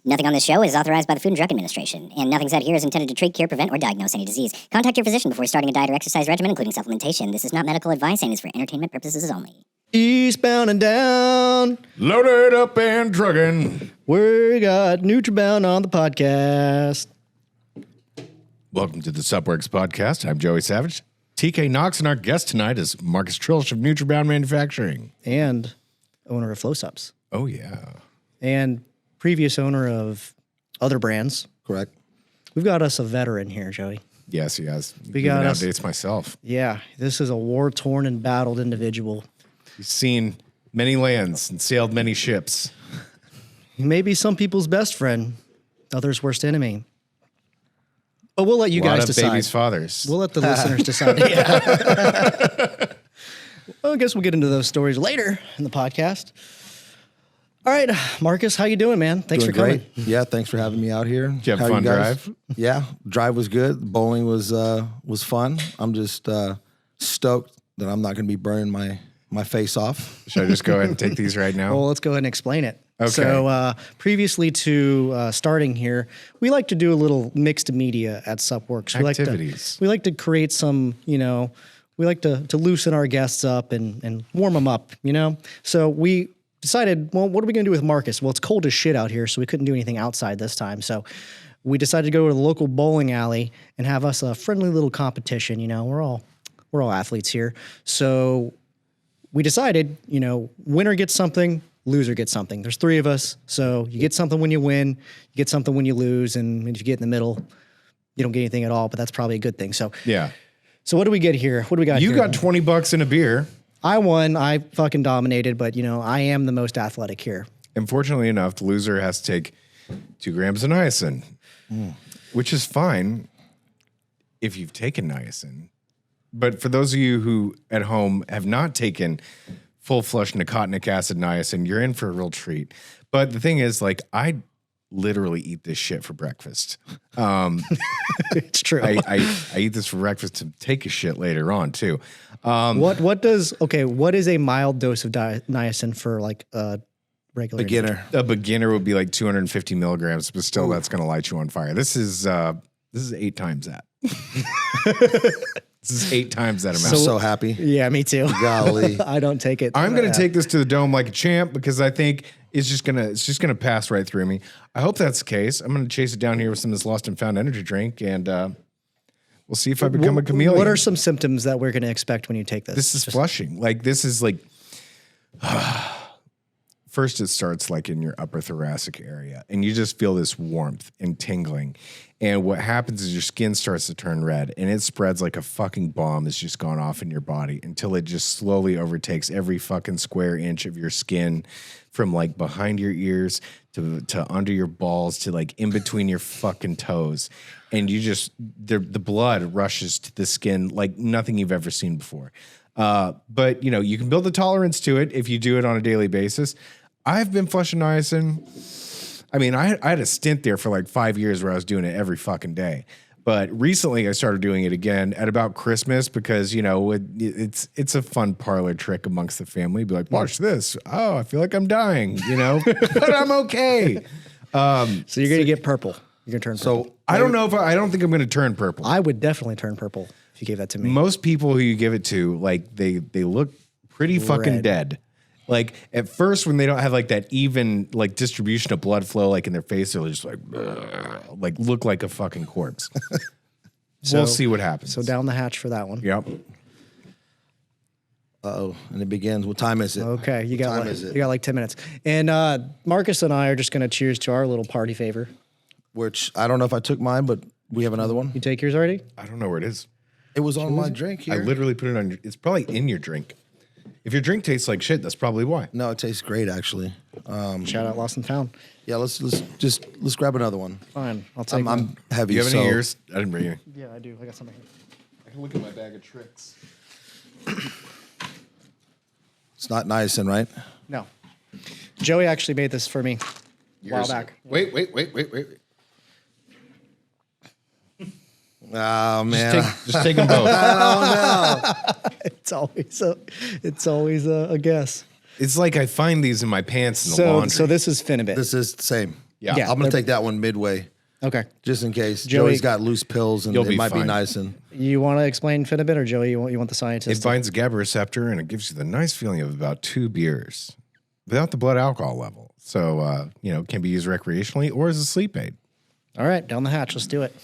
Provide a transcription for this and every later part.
Nothing on this show is authorized by the Food and Drug Administration, and nothing said here is intended to treat, cure, prevent, or diagnose any disease. Contact your physician before starting a diet or exercise regimen, including supplementation. This is not medical advice and is for entertainment purposes only. Eastbound and down. Loaded up and drugging. We got Nutrabound on the podcast. Welcome to the Supworks podcast. I'm Joey Savage. TK Knox, and our guest tonight is Markus Trillsch of Nutrabound Manufacturing. And owner of Flow Supps. Oh, yeah. And previous owner of other brands. Correct. We've got us a veteran here, Joey. Yes, he has. We got us. Outdates myself. Yeah, this is a war-torn and battled individual. He's seen many lands and sailed many ships. He may be some people's best friend, others' worst enemy. But we'll let you guys decide. Babies' fathers. We'll let the listeners decide. Yeah. Well, I guess we'll get into those stories later in the podcast. All right, Markus, how you doing, man? Thanks for coming. Great. Yeah, thanks for having me out here. Did you have How a fun guys? drive? Yeah, drive was good. Bowling was fun. I'm just stoked that I'm not going to be burning my face off. Should I just go ahead and take these right now? Well, let's go ahead and explain it. Okay. So previously to starting here, we like to do a little mixed media at Supworks. Activities. We like to create some, we like to loosen our guests up and warm them up, So we decided, well, what are we going to do with Markus? Well, it's cold as shit out here, so we couldn't do anything outside this time. So we decided to go to the local bowling alley and have us a friendly little competition. We're all athletes here. So we decided, winner gets something, loser gets something. There's three of us, so you get something when you win, you get something when you lose, and if you get in the middle, you don't get anything at all, but that's probably a good thing. So Yeah. So what do we get here? What do we got here? You got $20 in a beer. I won. I fucking dominated, but, I am the most athletic here. And fortunately enough, the loser has to take 2 grams of niacin, which is fine if you've taken niacin. But for those of you who at home have not taken full-flush nicotinic acid niacin, you're in for a real treat. But the thing is, I literally eat this shit for breakfast. It's true. I eat this for breakfast to take a shit later on, too. What is a mild dose of niacin for a regular Beginner. A beginner would be 250 milligrams, but still that's going to light you on fire. This is 8 times that. This is 8 times that amount. I'm so happy. Yeah, me too. Golly. I don't take it. I'm going to take this to the dome like a champ because I think it's just gonna pass right through me. I hope that's the case. I'm going to chase it down here with some of this lost and found energy drink, and we'll see if I become a chameleon. What are some symptoms that we're going to expect when you take this? This is flushing. This is first it starts in your upper thoracic area, and you just feel this warmth and tingling. And what happens is your skin starts to turn red, and it spreads like a fucking bomb that's just gone off in your body until it just slowly overtakes every fucking square inch of your skin, from behind your ears to under your balls to in between your fucking toes. And you just, the blood rushes to the skin like nothing you've ever seen before. But you can build a tolerance to it if you do it on a daily basis. I've been flushing niacin. I mean, I had a stint there for 5 years where I was doing it every fucking day. But recently I started doing it again at about Christmas because, it's a fun parlor trick amongst the family. Be like, watch this. Oh, I feel like I'm dying, but I'm okay. So you're going to get purple. You're going to turn purple. So I don't know I don't think I'm going to turn purple. I would definitely turn purple if you gave that to me. Most people who you give it to, they look pretty fucking dead. At first, when they don't have that even distribution of blood flow in their face, they're just look like a fucking corpse. We'll see what happens. So down the hatch for that one. Yep. Uh-oh, and it begins. What time is it? Okay, you got What time is it? you got 10 minutes. And Markus and I are just going to cheers to our little party favor. Which I don't know if I took mine, but we have another one. You take yours already? I don't know where it is. It was on my drink here. I literally put it on. It's probably in your drink. If your drink tastes like shit, that's probably why. No, it tastes great actually. Shout out Lost and Found. Yeah, let's grab another one. Fine, I'll take I'm heavy. Do you have so any ears? I didn't bring any. Yeah, I do. I got something here. I can look at my bag of tricks. It's not niacin, right? No. Joey actually made this for me a while back. Wait. Oh man, Just take them both. It's always a guess. It's like I find these in my pants in the So laundry. this is Finibit. this is the same. Yeah. I'm going to take that one midway. Okay. Just in case. Joey- Joey's got loose pills and You'll it be might be fine. niacin. You want to explain Finibit, or Joey? You want the It scientist? binds a GABA receptor and it gives you the nice feeling of about 2 beers without the blood alcohol level. So, it can be used recreationally or as a sleep aid. All right, down the hatch. Let's do it.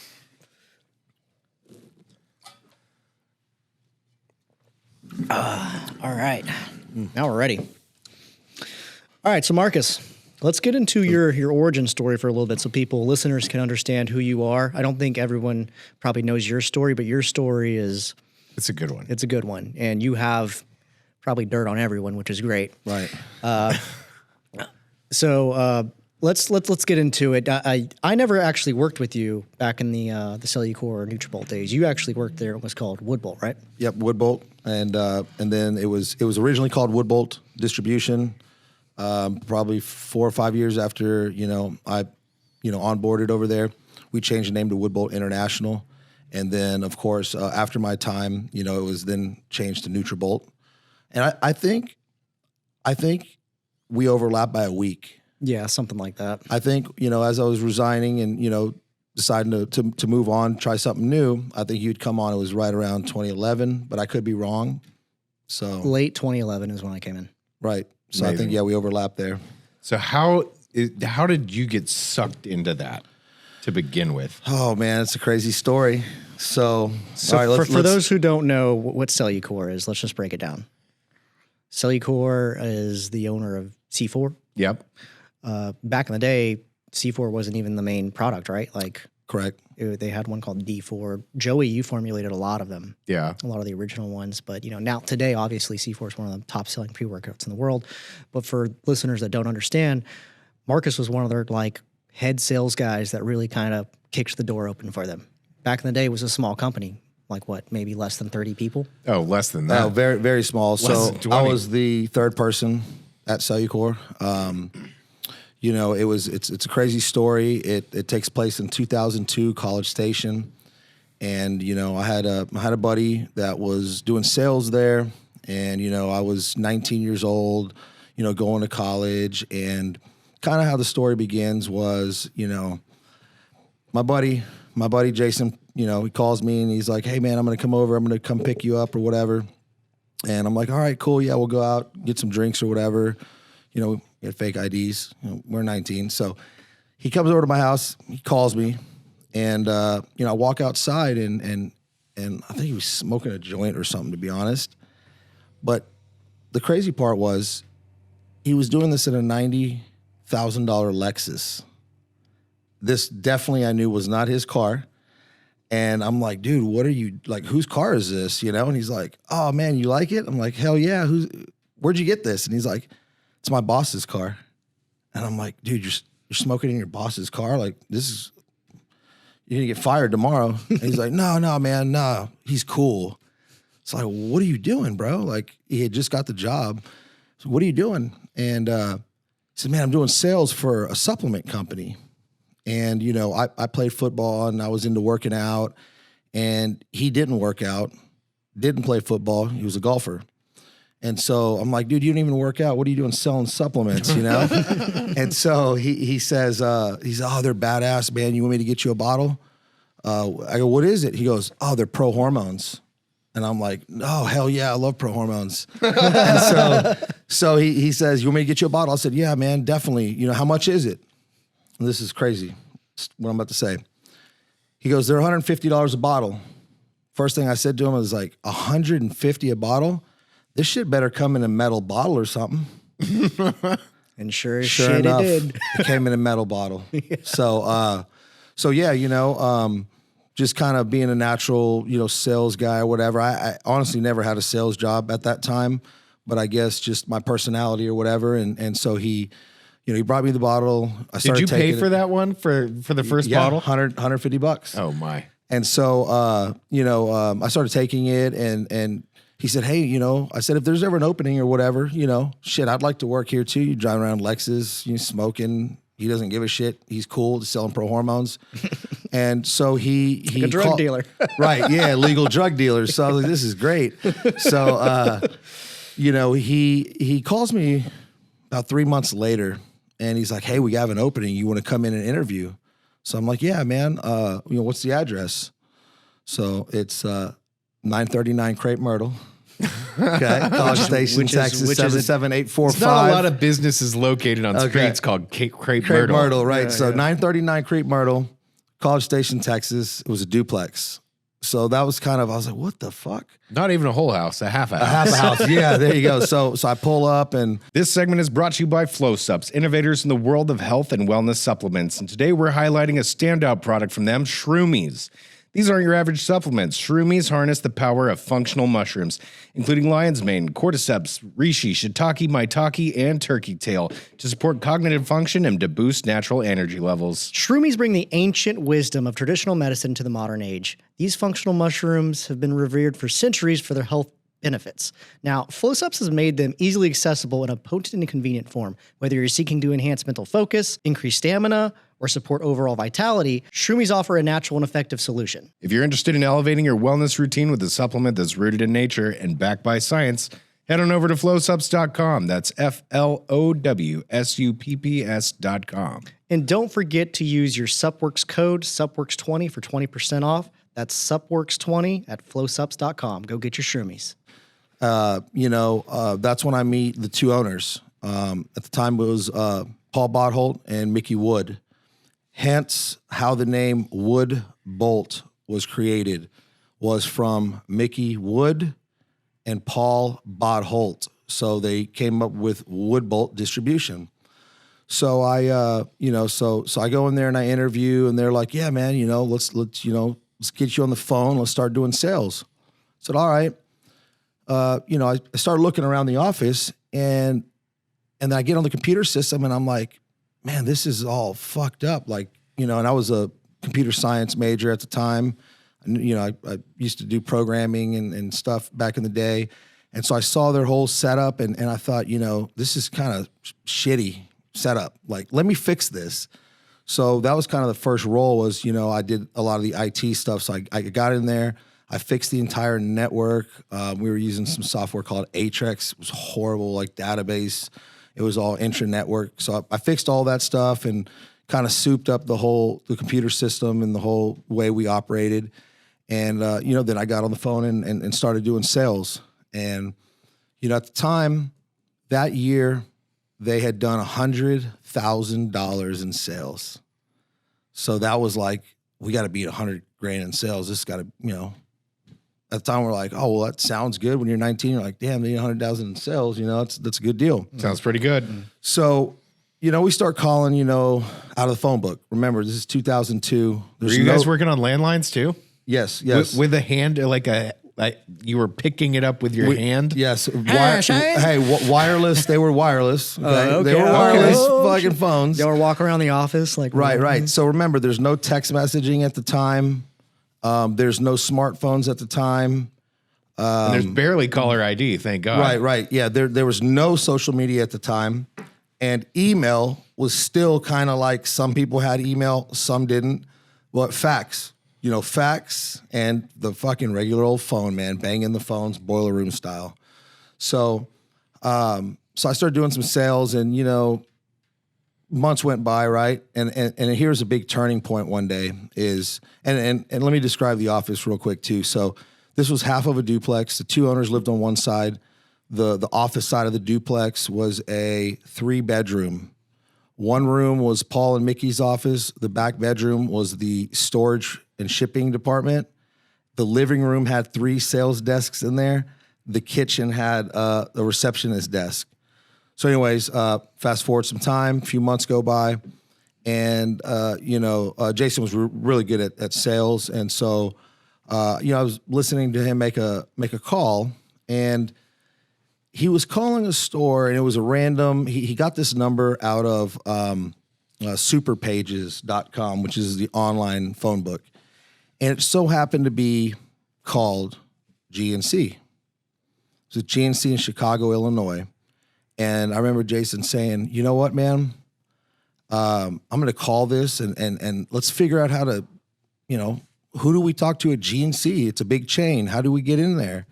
All right. Now we're ready. All right, so Marcus, let's get into your origin story for a little bit so listeners can understand who you are. I don't think everyone probably knows your story, but your story is... It's a good one. It's a good one. And you have probably dirt on everyone, which is great. Right. So let's get into it. I never actually worked with you back in the Cellucor Nutrabound days. You actually worked there. It was called Woodbolt, right? Yep, Woodbolt. And then it was originally called Woodbolt Distribution. Probably 4 or 5 years after, I onboarded over there, we changed the name to Woodbolt International. And then, of course, after my time, it was then changed to Nutrabolt. And I think we overlapped by a week. Yeah, something like that. I think, as I was resigning and, deciding to move on, try something new, I think you'd come on. It was right around 2011, but I could be wrong. So Late 2011 is when I came in. right. So I Amazing. think, we overlapped there. So how did you get sucked into that to begin with? Oh man, it's a crazy story. So all right, For those who don't know what Cellucor is, let's just break it down. Cellucor is the owner of C4. Yep. Back in the day, C4 wasn't even the main product, right? Like correct. they had one called D4. Joey, you formulated a lot of them. Yeah. A lot of the original ones. But, now today, obviously, C4 is one of the top-selling pre-workouts in the world. But for listeners that don't understand, Marcus was one of their, head sales guys that really kind of kicked the door open for them. Back in the day, it was a small company. Maybe less than 30 people? Oh, less than that. No, very very small. So than I 20. was the third person at Cellucor. It's a crazy story. It takes place in 2002, College Station, and I had a buddy that was doing sales there, and I was 19 years old, going to college, and kind of how the story begins was, my buddy Jason, he calls me and he's like, "Hey man, I'm gonna come over. I'm gonna come pick you up or whatever." And I'm like, "All right, cool. Yeah, we'll go out, get some drinks or whatever." We had fake IDs. We're 19. So he comes over to my house. He calls me, and I walk outside and I think he was smoking a joint or something, to be honest. But the crazy part was he was doing this in a $90,000 Lexus. This definitely I knew was not his car. And I'm like, "Dude, what are you, whose car is this?" And he's like, "Oh man, you like it?" I'm like, "Hell yeah. Where'd you get this?" And he's like, "It's my boss's car." And I'm like, "Dude, you're smoking in your boss's car? You're gonna get fired tomorrow." And he's like, No, man, no, he's cool." It's like, "What are you doing, bro?" He had just got the job. So, "What are you doing?" And he said, "Man, I'm doing sales for a supplement company." And, I played football and I was into working out, and he didn't work out, didn't play football. He was a golfer. And so I'm like, "Dude, you don't even work out. What are you doing selling supplements, And so he says, "Oh, they're badass, man. You want me to get you a bottle?" I go, "What is it?" He goes, "Oh, they're pro hormones." And I'm like, "Oh, hell yeah, I love pro hormones." And so he says, "You want me to get you a bottle?" I said, "Yeah, man, definitely. How much is it?" And this is crazy, what I'm about to say. He goes, "They're $150 a bottle." First thing I said to him was $150 a bottle? This shit better come in a metal bottle or something. And sure Sure enough, it did. it came in a metal bottle. Yeah. So yeah, just kind of being a natural, sales guy or whatever. I honestly never had a sales job at that time, but I guess just my personality or whatever. And so he brought me the bottle. Did you pay for that one for the first bottle? $150. Oh my. And so, I started taking it, and he said, "Hey, I said, if there's ever an opening or whatever, I'd like to work here too. You drive around Lexus, smoking. He doesn't give a shit. He's cool, selling pro hormones." And so he Like a drug dealer. Right. Yeah. Legal drug dealer. So I was like, this is great. So, he calls me about 3 months later, and he's like, hey, we have an opening. You want to come in and interview? So I'm like, yeah, man. What's the address? So it's 939 Crepe Myrtle. Okay, College Station, Texas, 77845. It's not a lot of businesses located on streets called Crepe Myrtle. Right? Yeah, so yeah. 939 Crepe Myrtle, College Station, Texas. It was a duplex. So that was I was like, what the fuck? Not even a whole house, a half a house. A half a house. Yeah, there you go. So I pull up and This segment is brought to you by Flow Supps, innovators in the world of health and wellness supplements. And today we're highlighting a standout product from them, Shroomies. These aren't your average supplements. Shroomies harness the power of functional mushrooms, including lion's mane, cordyceps, reishi, shiitake, maitake, and turkey tail, to support cognitive function and to boost natural energy levels. Shroomies bring the ancient wisdom of traditional medicine to the modern age. These functional mushrooms have been revered for centuries for their health benefits. Now, Flow Supps has made them easily accessible in a potent and convenient form. Whether you're seeking to enhance mental focus, increase stamina, or support overall vitality, Shroomies offer a natural and effective solution. If you're interested in elevating your wellness routine with a supplement that's rooted in nature and backed by science, head on over to flowsupps.com. That's FLOWSUPPS.com. And don't forget to use your Supworks code, Supworks20, for 20% off. That's Supworks20 at flowsupps.com. Go get your Shroomies. that's when I meet the two owners. At the time, it was Paul Botholt and Mickey Wood. Hence, how the name Wood Bolt was created was from Mickey Wood and Paul Botholt. So they came up with Wood Bolt Distribution. So I go in there and I interview, and they're like, "Yeah, man, let's get you on the phone. Let's start doing sales." I said, "All right." I started looking around the office, and then I get on the computer system, and I'm like, man, this is all fucked up. And I was a computer science major at the time. I used to do programming and stuff back in the day. And so I saw their whole setup, and I thought, this is kind of shitty setup. Let me fix this. So that was kind of the first role was, I did a lot of the IT stuff. So I got in there. I fixed the entire network. We were using some software called Atrix. It was horrible, database. It was all intra-network. So I fixed all that stuff and kind of souped up the computer system and the whole way we operated. And, then I got on the phone and started doing sales. And, at the time, that year, they had done $100,000 in sales. So that was we got to beat $100,000 in sales. This got to, at the time we're like, oh, well, that sounds good. When you're 19, you're like, damn, they need 100,000 in sales. That's a good deal. Sounds pretty good. So, we start calling, out of the phone book. Remember, this is 2002. Were you guys working on landlines too? Yes. With a hand, you were picking it up with your hand? Yes. Wireless. They were wireless. Okay? They were wireless fucking phones. They were walking around the office Right. So remember, there's no text messaging at the time. There's no smartphones at the time. And there's barely caller ID, thank God. Right. Yeah, there was no social media at the time. And email was still kind of some people had email, some didn't. But fax, fax and the fucking regular old phone, man, banging the phones, boiler room style. So I started doing some sales, and, months went by, right? And here's a big turning point one day is, and let me describe the office real quick too. So this was half of a duplex. The two owners lived on one side. The office side of the duplex was a 3-bedroom. One room was Paul and Mickey's office. The back bedroom was the storage and shipping department. The living room had 3 sales desks in there. The kitchen had a receptionist desk. So anyways, fast forward some time, a few months go by, and, Jason was really good at sales. And so, I was listening to him make a call, and he was calling a store, and it was a random, he got this number out of superpages.com, which is the online phone book. And it so happened to be called GNC. It's a GNC in Chicago, Illinois. And I remember Jason saying, you know what, man? I'm going to call this and let's figure out how to, who do we talk to at GNC? It's a big chain. How do we get in there?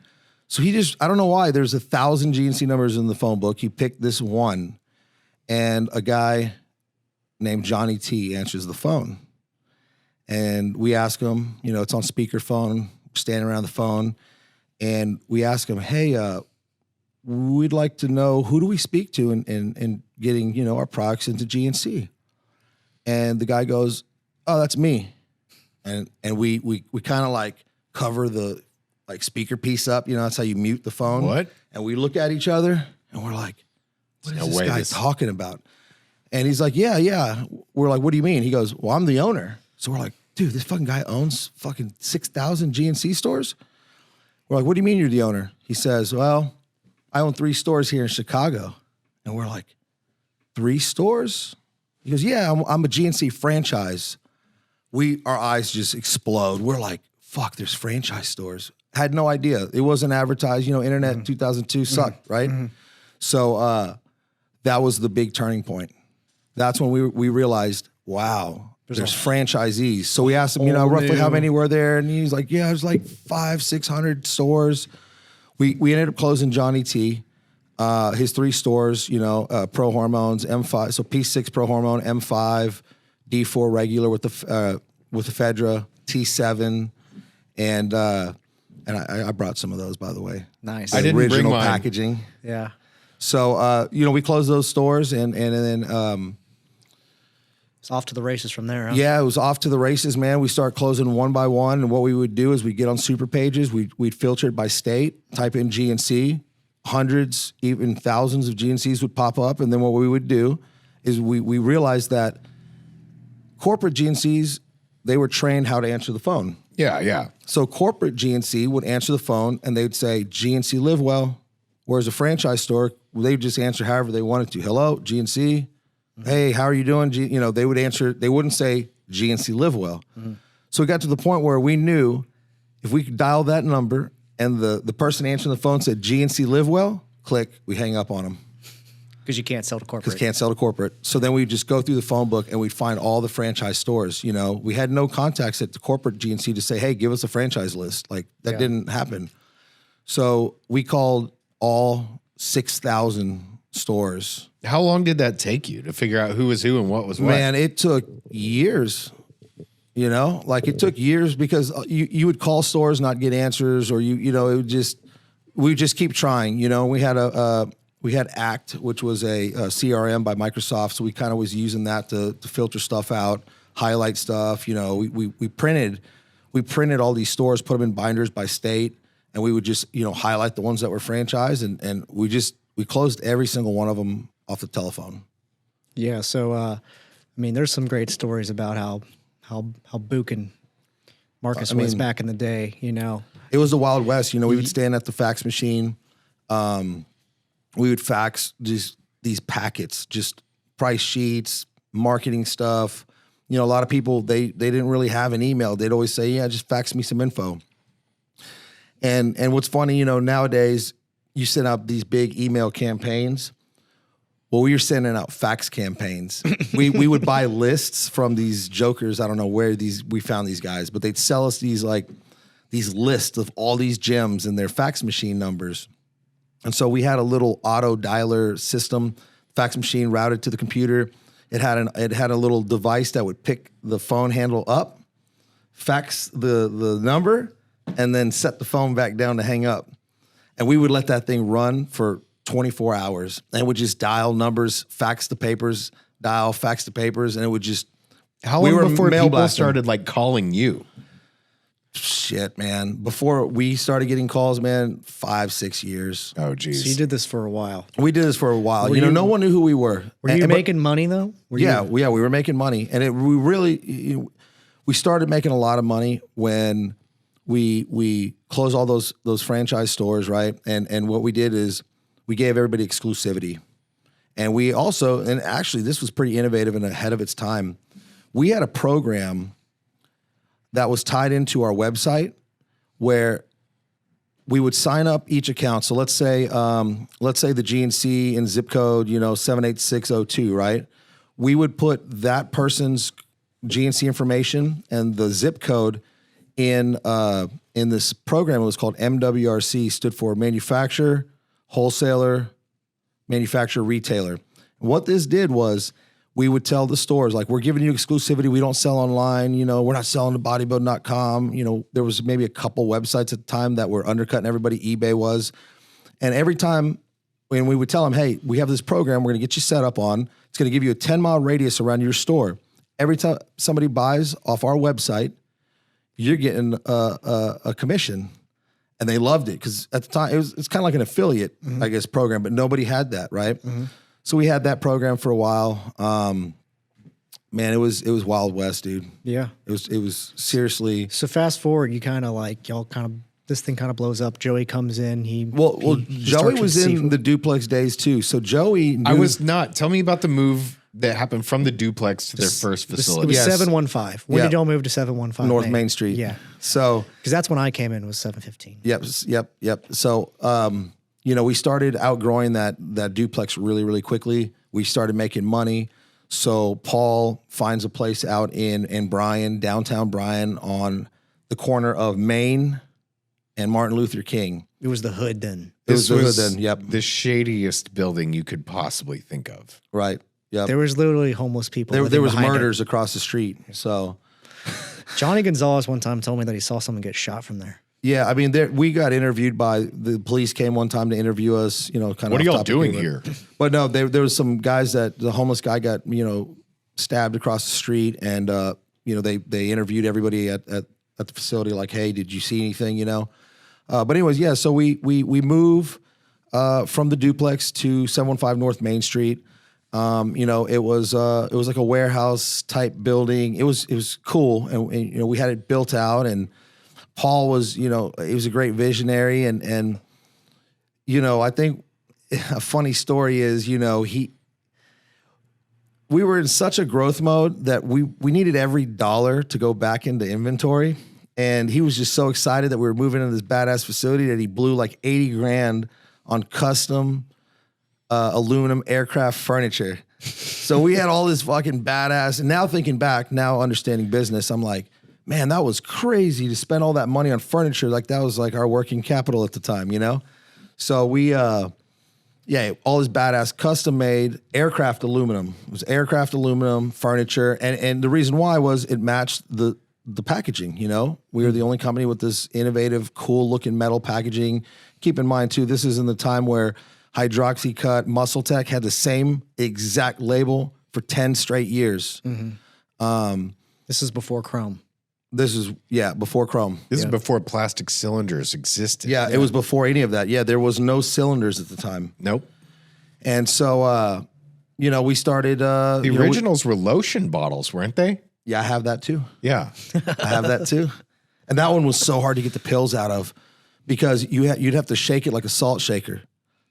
So I don't know why, there's 1,000 GNC numbers in the phone book. He picked this one. and a guy named Johnny T answers the phone. And we ask him, you know, it's on speakerphone, standing around the phone, and we ask him, hey, we'd like to know, who do we speak to in getting, you know, our products into GNC? And the guy goes, oh, that's me. And we kind of like cover the like speaker piece up, you know, that's how you mute the phone. What? And we look at each other and we're like, what is No this way guy this- talking about? And he's like, yeah. We're like, what do you mean? He goes, well, I'm the owner. So we're like, dude, this fucking guy owns fucking 6,000 GNC stores? We're like, what do you mean you're the owner? He says, well, I own 3 stores here in Chicago. And we're like, 3 stores? He goes, yeah, I'm a GNC franchise. Our eyes just explode. We're like, fuck, there's franchise stores. Had no idea. It wasn't advertised. You know, internet in 2002 sucked, right? So that was the big turning point. That's when we realized, wow, there's franchisees. So we asked him, you know, roughly how many were there? And he's like, yeah, there's like 500-600 stores. We ended up closing Johnny T. His 3 stores, you know, Pro Hormones, M5, so P6 Pro Hormone, M5, D4 regular with the Ephedra, T7, and I brought some of those, by the way. Nice. I didn't bring Original mine. packaging. Yeah. So you know, we closed those stores, and then It's off to the races from there. Huh? yeah, it was off to the races, man. We start closing one by one, and what we would do is we'd get on super pages, we'd filter it by state, type in GNC, hundreds, even thousands of GNCs would pop up, and then what we would do is we realized that corporate GNCs, they were trained how to answer the phone. Yeah. So corporate GNC would answer the phone and they'd say, GNC live well. Whereas a franchise store, they'd just answer however they wanted to. Hello, GNC. Hey, how are you doing? You know, they would answer, they wouldn't say GNC live well. So we got to the point where we knew if we could dial that number and the person answering the phone said GNC live well, click, we hang up on them. Because you can't sell to corporate. Because can't sell to corporate. So then we'd just go through the phone book and we'd find all the franchise stores. You know, we had no contacts at the corporate GNC to say, hey, give us a franchise list. Like that didn't happen. So we called all 6,000 stores. How long did that take you to figure out who was who and what was what? Man, it took years. You know, like it took years because you would call stores, not get answers, or you know, we would just keep trying. You know, we had ACT, which was a CRM by Microsoft, so we kind of was using that to filter stuff out, highlight stuff. You know, we printed all these stores, put them in binders by state, and we would just, you know, highlight the ones that were franchised, and we closed every single one of them off the telephone. Yeah. So, I mean, there's some great stories about how bukin' Markus was back in the day. You know, it was the Wild West. You know, we would stand at the fax machine. We would fax just these packets, just price sheets, marketing stuff. You know, a lot of people, they didn't really have an email. They'd always say, yeah, just fax me some info. And what's funny, you know, nowadays you send out these big email campaigns. Well, we were sending out fax campaigns. we would buy lists from these jokers. I don't know where we found these guys, but they'd sell us these lists of all these gems and their fax machine numbers. And so we had a little auto dialer system, fax machine routed to the computer. It had a little device that would pick the phone handle up, fax the number, and then set the phone back down to hang up. And we would let that thing run for 24 hours and would just dial numbers, fax the papers, fax the papers, and it would just. How long before people started like calling you? Shit, man. Before we started getting calls, man, 5-6 years. Oh, geez. so you did this for a while. We did this for a while. You know, no one knew who we were. Were you making money though? We were making money, and we started making a lot of money when we closed all those franchise stores, right? And what we did is we gave everybody exclusivity, and we also, and actually this was pretty innovative and ahead of its time. We had a program that was tied into our website where we would sign up each account. So let's say the GNC and zip code, 78602, right? We would put that person's GNC information and the zip code in this program. It was called MWRC, stood for manufacturer, wholesaler, manufacturer, retailer. What this did was we would tell the stores, like, we're giving you exclusivity. We don't sell online. You know, we're not selling to bodybuilding.com. You know, there was maybe a couple websites at the time that were undercutting everybody. eBay was. And every time when we would tell them, hey, we have this program we're going to get you set up on, it's going to give you a 10-mile radius around your store. Every time somebody buys off our website, you're getting a commission. And they loved it because at the time it's kind of like an affiliate, I guess, program, but nobody had that, right? So we had that program for a while. Man, it was Wild West, dude. Yeah. It was seriously. So fast forward, you kind of like, this thing kind of blows up. Joey comes in. Joey was in the duplex days too. So Joey I was not. Tell me about the move that happened from the duplex to their first facility. It was 715. When did y'all move to 715? North Main Street. Yeah. So, because that's when I came in, was 715. Yep. So, you know, we started outgrowing that duplex really, really quickly. We started making money. So Paul finds a place out in Bryan, downtown Bryan, on the corner of Main and Martin Luther King. It was the hood then. This was the hood then. Yep. the shadiest building you could possibly think of. Right. Yep. There was literally homeless people. There was murders across the street. So Johnny Gonzalez one time told me that he saw someone get shot from there. yeah, I mean, we got interviewed by the police. Came one time to interview us. You know, kind of. What are y'all doing here? But no, there was some guys that the homeless guy got stabbed across the street, and they interviewed everybody at the facility. Like, hey, did you see anything? But anyways, yeah. So we move from the duplex to 715 North Main Street. It was like a warehouse type building. It was cool, and we had it built out. And Paul was, he was a great visionary, and I think a funny story is, we were in such a growth mode that we needed every dollar to go back into inventory, and he was just so excited that we were moving into this badass facility that he blew like $80,000 on custom aluminum aircraft furniture. So we had all this fucking badass, and now thinking back, now understanding business, I'm like, man, that was crazy to spend all that money on furniture. Like, that was like our working capital at the time, So we, all this badass custom made aircraft aluminum. It was aircraft aluminum furniture. And the reason why was it matched the packaging, We were the only company with this innovative, cool looking metal packaging. Keep in mind too, this is in the time where Hydroxycut, Muscle Tech had the same exact label for 10 straight years. This is before Chrome. This is, before Chrome. This is before plastic cylinders existed. Yeah, it was before any of that. Yeah, there was no cylinders at the time. Nope. And so, we started... the originals were lotion bottles, weren't they? Yeah, I have that too. Yeah. I have that too. And that one was so hard to get the pills out of because you'd have to shake it like a salt shaker.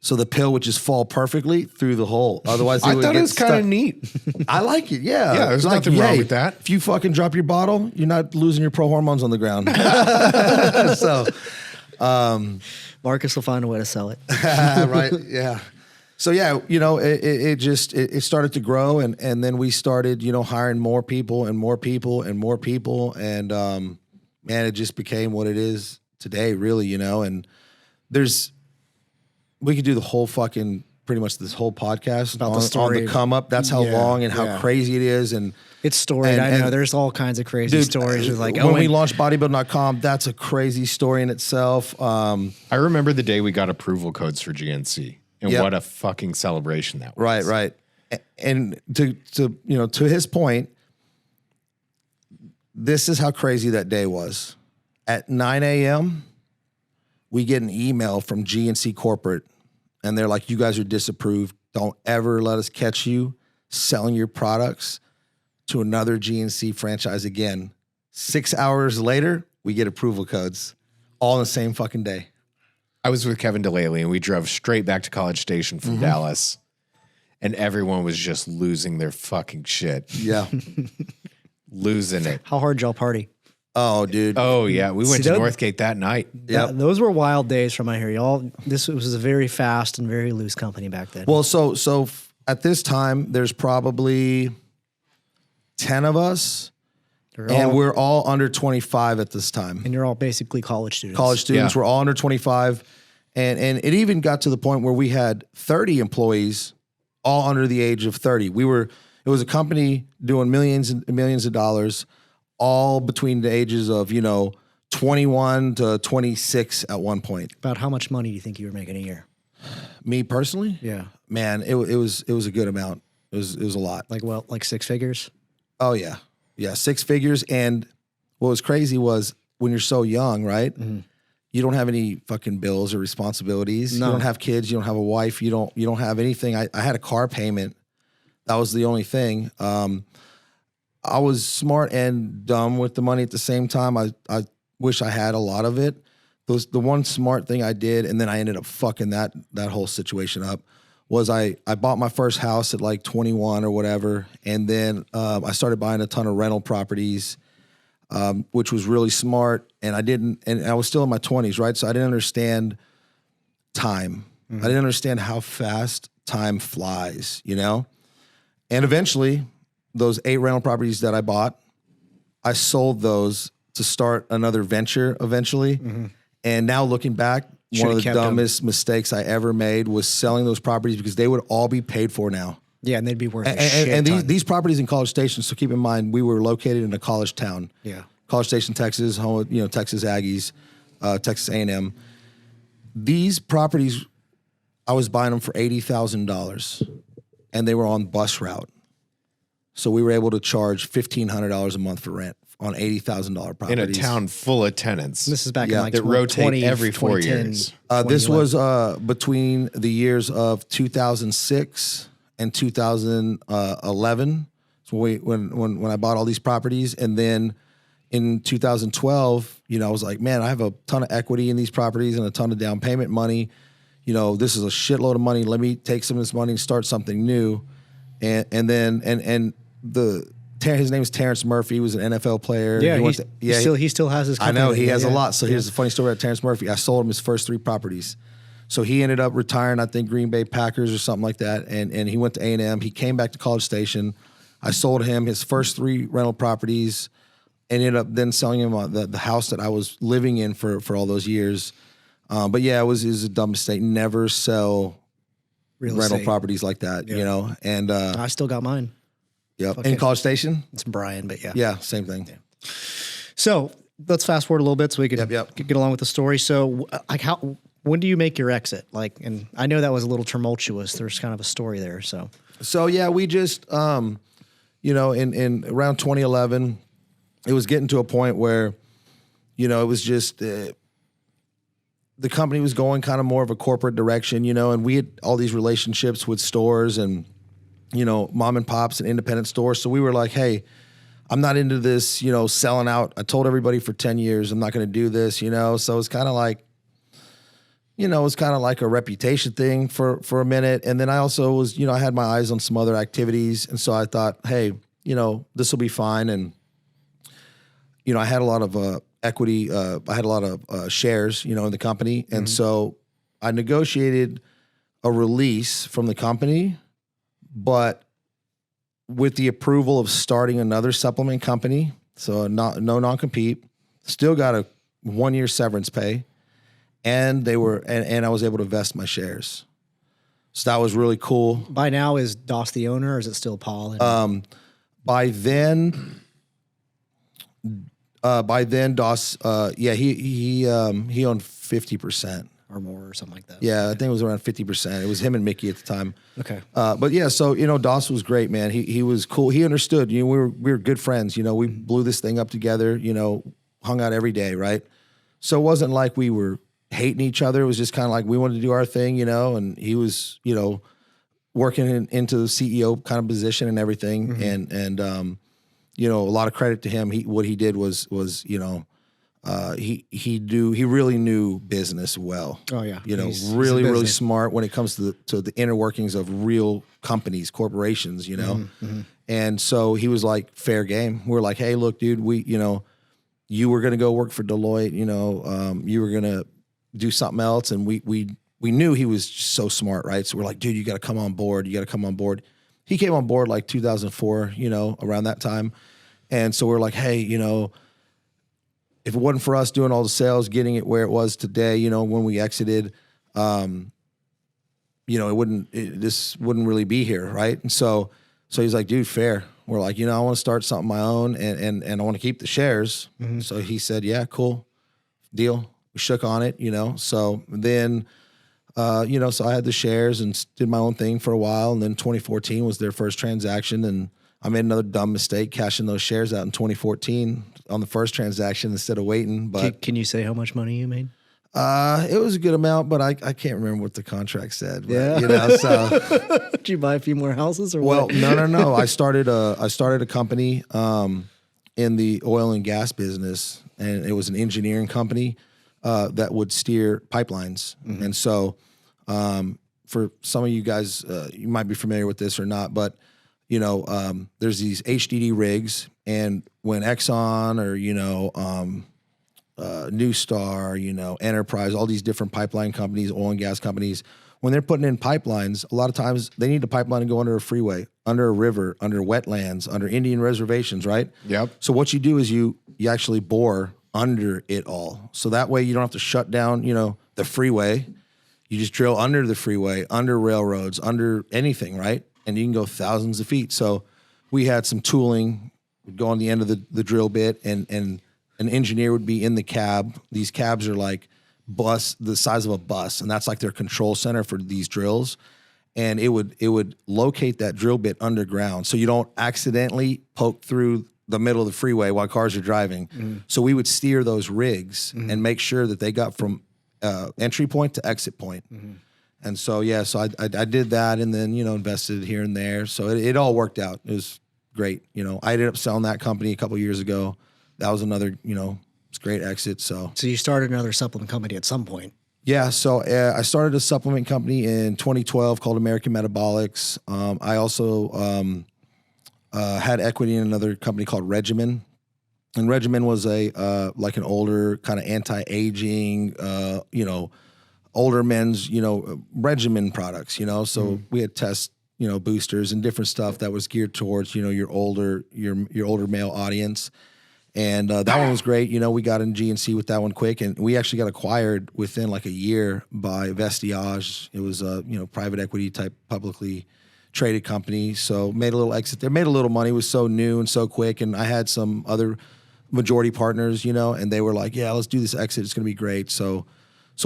So the pill would just fall perfectly through the hole. Otherwise, I thought it was kind of neat. I like it. Yeah. Yeah, there's nothing wrong with that. If you fucking drop your bottle, you're not losing your pro hormones on the ground. So, Markus will find a way to sell it. Right. Yeah. So yeah, it started to grow, and then we started, hiring more people and more people and more people, and man, it just became what it is today, really, and we could do the whole fucking, pretty much this whole podcast About on the story. on the come up. That's how long and how crazy it is. And it's storied. I know there's all kinds of crazy stories. With like, when we launched bodybuilding.com, that's a crazy story in itself. I remember the day we got approval codes for GNC, and what a fucking celebration that was. Right. And to his point, this is how crazy that day was. At 9 a.m., we get an email from GNC Corporate, and they're like, you guys are disapproved. Don't ever let us catch you selling your products to another GNC franchise again. 6 hours later, we get approval codes, all in the same fucking day. I was with Kevin Delaley, and we drove straight back to College Station from Dallas, and everyone was just losing their fucking shit. Yeah. Losing it. How hard y'all party? Oh, dude. Oh, yeah. We went to Northgate that night. Yeah, those were wild days from I hear y'all. This was a very fast and very loose company back then. Well, so at this time, there's probably 10 of us, and we're all under 25 at this time. And you're all basically college students. College students. We're all under 25. And it even got to the point where we had 30 employees all under the age of 30. It was a company doing millions and millions of dollars, all between the ages of, 21 to 26 at one point. About how much money do you think you were making a year? Me personally? Yeah. Man, it was a good amount. It was a lot. Like 6 figures? Oh yeah. Yeah, 6 figures. And what was crazy was when you're so young, right? Mm-hmm. You don't have any fucking bills or responsibilities. No. You don't have kids. You don't have a wife. You don't have anything. I had a car payment. That was the only thing. I was smart and dumb with the money at the same time. I wish I had a lot of it. The one smart thing I did, and then I ended up fucking that whole situation up, was I bought my first house at like 21 or whatever, and then I started buying a ton of rental properties, which was really smart. And I was still in my 20s, right? So I didn't understand time. Mm-hmm. I didn't understand how fast time flies, And eventually, those 8 rental properties that I bought, I sold those to start another venture eventually. Mm-hmm. And now looking back, one of the dumbest mistakes I ever made was selling those properties because they would all be paid for now. Yeah, and they'd be worth and these properties in College Station, so keep in mind, we were located in a college town. Yeah. College Station, Texas, home of, Texas Aggies, Texas A&M. These properties, I was buying them for $80,000, and they were on bus route. So we were able to charge $1,500 a month for rent on $80,000 properties. In a town full of tenants. This is back in like that rotate every 4 years. This was between the years of 2006 and 2011. So when I bought all these properties, and then in 2012, I was like, man, I have a ton of equity in these properties and a ton of down payment money. This is a shitload of money. Let me take some of this money and start something new. And his name is Terrence Murphy. He was an NFL player. Yeah, he still has his company. I know, he has a lot. So here's the funny story about Terrence Murphy. I sold him his first 3 properties. So he ended up retiring, I think, Green Bay Packers or something like that. And he went to A&M. He came back to College Station. I sold him his first 3 rental properties and ended up then selling him the house that I was living in for all those years. But yeah, it was a dumb mistake. Never sell rental properties like that, And I still got mine. Yep. In College Station? It's Brian, but yeah. Yeah, same thing. Yeah. So let's fast forward a little bit so we could get along with the story. So when do you make your exit? And I know that was a little tumultuous. There's kind of a story there. So yeah, we just, in around 2011, it was getting to a point where, it was just, the company was going kind of more of a corporate direction, and we had all these relationships with stores and, mom and pops and independent stores. So we were like, hey, I'm not into this, selling out. I told everybody for 10 years, I'm not going to do this, So it's kind of like, a reputation thing for a minute. And then I also was, I had my eyes on some other activities. And so I thought, hey, this will be fine. And, I had a lot of equity. I had a lot of shares, in the company. And so I negotiated a release from the company, but with the approval of starting another supplement company. So no non-compete, still got a 1-year severance pay. And I was able to vest my shares. So that was really cool. By now, is Doss the owner, or is it still Paul? By then, Doss, he owned 50% or more, or something like that. Yeah, I think it was around 50%. It was him and Mickey at the time. Okay. But yeah, so Doss was great, man. He was cool. He understood. We were good friends. We blew this thing up together. Hung out every day, right? So it wasn't like we were hating each other. It was just kind of like we wanted to do our thing, and he was, working into the CEO kind of position and everything. Mm-hmm. And a lot of credit to him. What he did was he really knew business well. Oh yeah. He's really smart when it comes to the inner workings of real companies, corporations, Mm-hmm. And so he was like, fair game. We're like, hey, look, dude, you were going to go work for Deloitte, you were going to do something else. And we knew he was so smart, right? So we're like, dude, you got to come on board. He came on board like 2004, around that time. And so we're like, hey, if it wasn't for us doing all the sales, getting it where it was today, when we exited, this wouldn't really be here, right? And so he's like, dude, fair. We're like, I want to start something of my own, and I want to keep the shares. Mm-hmm. So he said, yeah, cool, deal. We shook on it, So then, so I had the shares and did my own thing for a while, and then 2014 was their first transaction, and I made another dumb mistake cashing those shares out in 2014 on the first transaction instead of waiting. But can you say how much money you made? It was a good amount, but I can't remember what the contract said. But, Yeah. So did you buy a few more houses or well, what? no. I started a company in the oil and gas business, and it was an engineering company that would steer pipelines. Mm-hmm. And so, for some of you guys, you might be familiar with this or not, but there's these HDD rigs, and when Exxon or New Star, Enterprise, all these different pipeline companies, oil and gas companies, when they're putting in pipelines, a lot of times they need a pipeline to go under a freeway, under a river, under wetlands, under Indian reservations, right? Yep. So what you do is you actually bore under it all. So that way you don't have to shut down, the freeway. You just drill under the freeway, under railroads, under anything, right? And you can go thousands of feet. So we had some tooling, we'd go on the end of the drill bit, and an engineer would be in the cab. These cabs are like the size of a bus, and that's like their control center for these drills. And it would locate that drill bit underground, so you don't accidentally poke through the middle of the freeway while cars are driving. Mm-hmm. So we would steer those rigs and make sure that they got from entry point to exit point. Mm-hmm. And so I did that, and then invested here and there. So it all worked out. It was great. I ended up selling that company a couple of years ago. That was another, it's a great exit. So you started another supplement company at some point. Yeah. So I started a supplement company in 2012 called American METABOLIX. I also had equity in another company called Regimen. And Regimen was like an older kind of anti-aging, older men's, regimen products, So we had test, boosters and different stuff that was geared towards, your older male audience. And that one was great. We got in GNC with that one quick, and we actually got acquired within like a year by Vestige. It was a private equity type publicly traded company. So made a little exit there, made a little money. It was so new and so quick. And I had some other majority partners, and they were like, "Yeah, let's do this exit. It's going to be great." So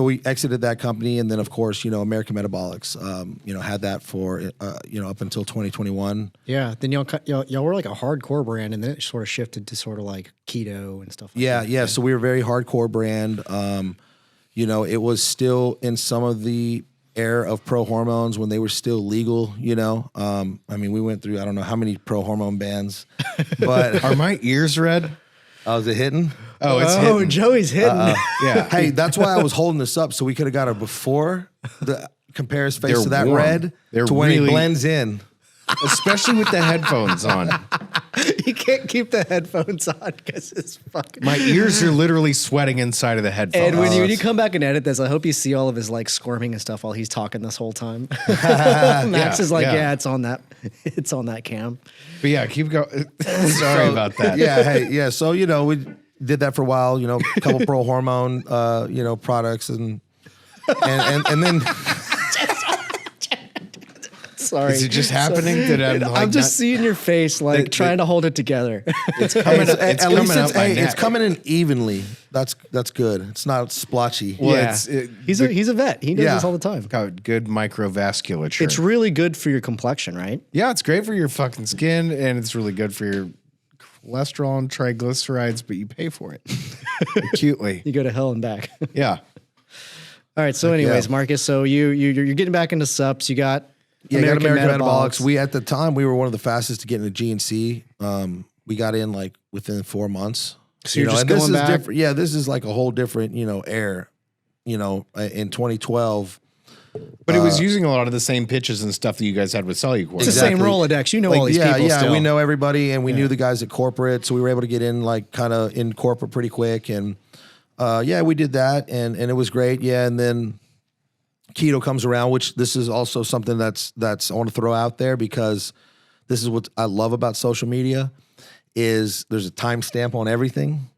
we exited that company, and then of course, American METABOLIX, had that for up until 2021. Yeah, then y'all were like a hardcore brand, and then it sort of shifted to sort of like keto and stuff. Yeah. So we were a very hardcore brand. It was still in some of the era of pro hormones when they were still legal. We went through I don't know how many pro hormone bans, but are my ears red? Oh, is it hitting? Oh, it's hitting. Joey's hitting. Yeah. Hey, that's why I was holding this up so we could have got a before compare his face They're to that warm. red They're to when really- he blends in. Especially with the headphones on. You can't keep the headphones on because it's fucking. My ears are literally sweating inside of the headphones. And when you come back and edit this, I hope you see all of his like squirming and stuff while he's talking this whole time. Max is like, yeah, it's on that cam. But yeah, keep going. Sorry about that. Yeah, hey, yeah. So we did that for a while. A couple pro hormone, products, and then. Sorry. Is it just happening? I'm just seeing your face, like trying to hold it together. It's coming. It's At least coming up my neck. it's coming in evenly. That's good. It's not splotchy. Well, yeah. He's a vet. He does this all the time. Got good microvasculature. It's really good for your complexion, right? Yeah, it's great for your fucking skin, and it's really good for your cholesterol and triglycerides, but you pay for it acutely. You go to hell and back. Yeah. All right. So, anyways, Marcus, so you're getting back into subs. You got American METABOLIX. We at the time we were one of the fastest to get into GNC. We got in like within 4 months. So you're just going back. Different. Yeah, this is like a whole different air. In 2012. But it was using a lot of the same pitches and stuff that you guys had with Cellucor. It's the same Rolodex. You know all these people still. We know everybody, and we knew the guys at corporate, so we were able to get in like kind of in corporate pretty quick. And we did that, and it was great. Yeah, and then keto comes around, which this is also something that's I want to throw out there because this is what I love about social media is there's a timestamp on everything.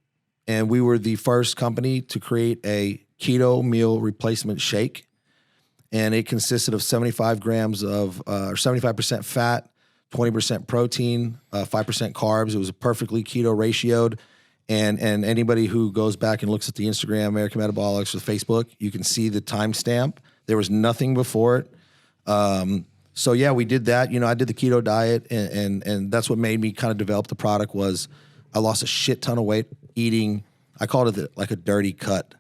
And we were the first company to create a keto meal replacement shake. and it consisted of 75 grams of, or 75% fat, 20% protein, 5% carbs. It was a perfectly keto ratioed. And anybody who goes back and looks at the Instagram, American Metabolics, or Facebook, you can see the timestamp. There was nothing before it. So yeah, we did that. You know, I did the keto diet, and that's what made me kind of develop the product. Was I lost a shit ton of weight eating. I called it like a dirty cut.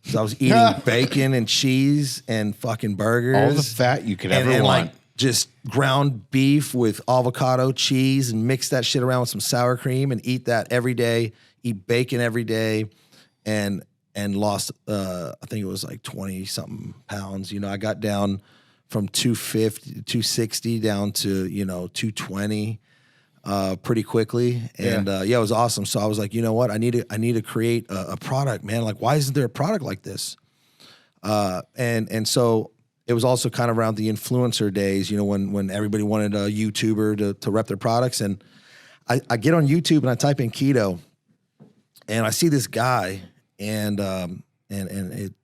So I was eating bacon and cheese and fucking burgers, All the fat you could ever want. like just ground beef with avocado cheese, and mix that shit around with some sour cream and eat that every day. Eat bacon every day, and lost I think it was like 20 something pounds. You know, I got down from 250 to 260 down to, you know, 220 pretty quickly. And yeah, it was awesome. So I was like, you know what? I need to create a product, man. Like, why isn't there a product like this? And so it was also kind of around the influencer days, you know, when everybody wanted a YouTuber to rep their products. And I get on YouTube and I type in keto, and I see this guy, and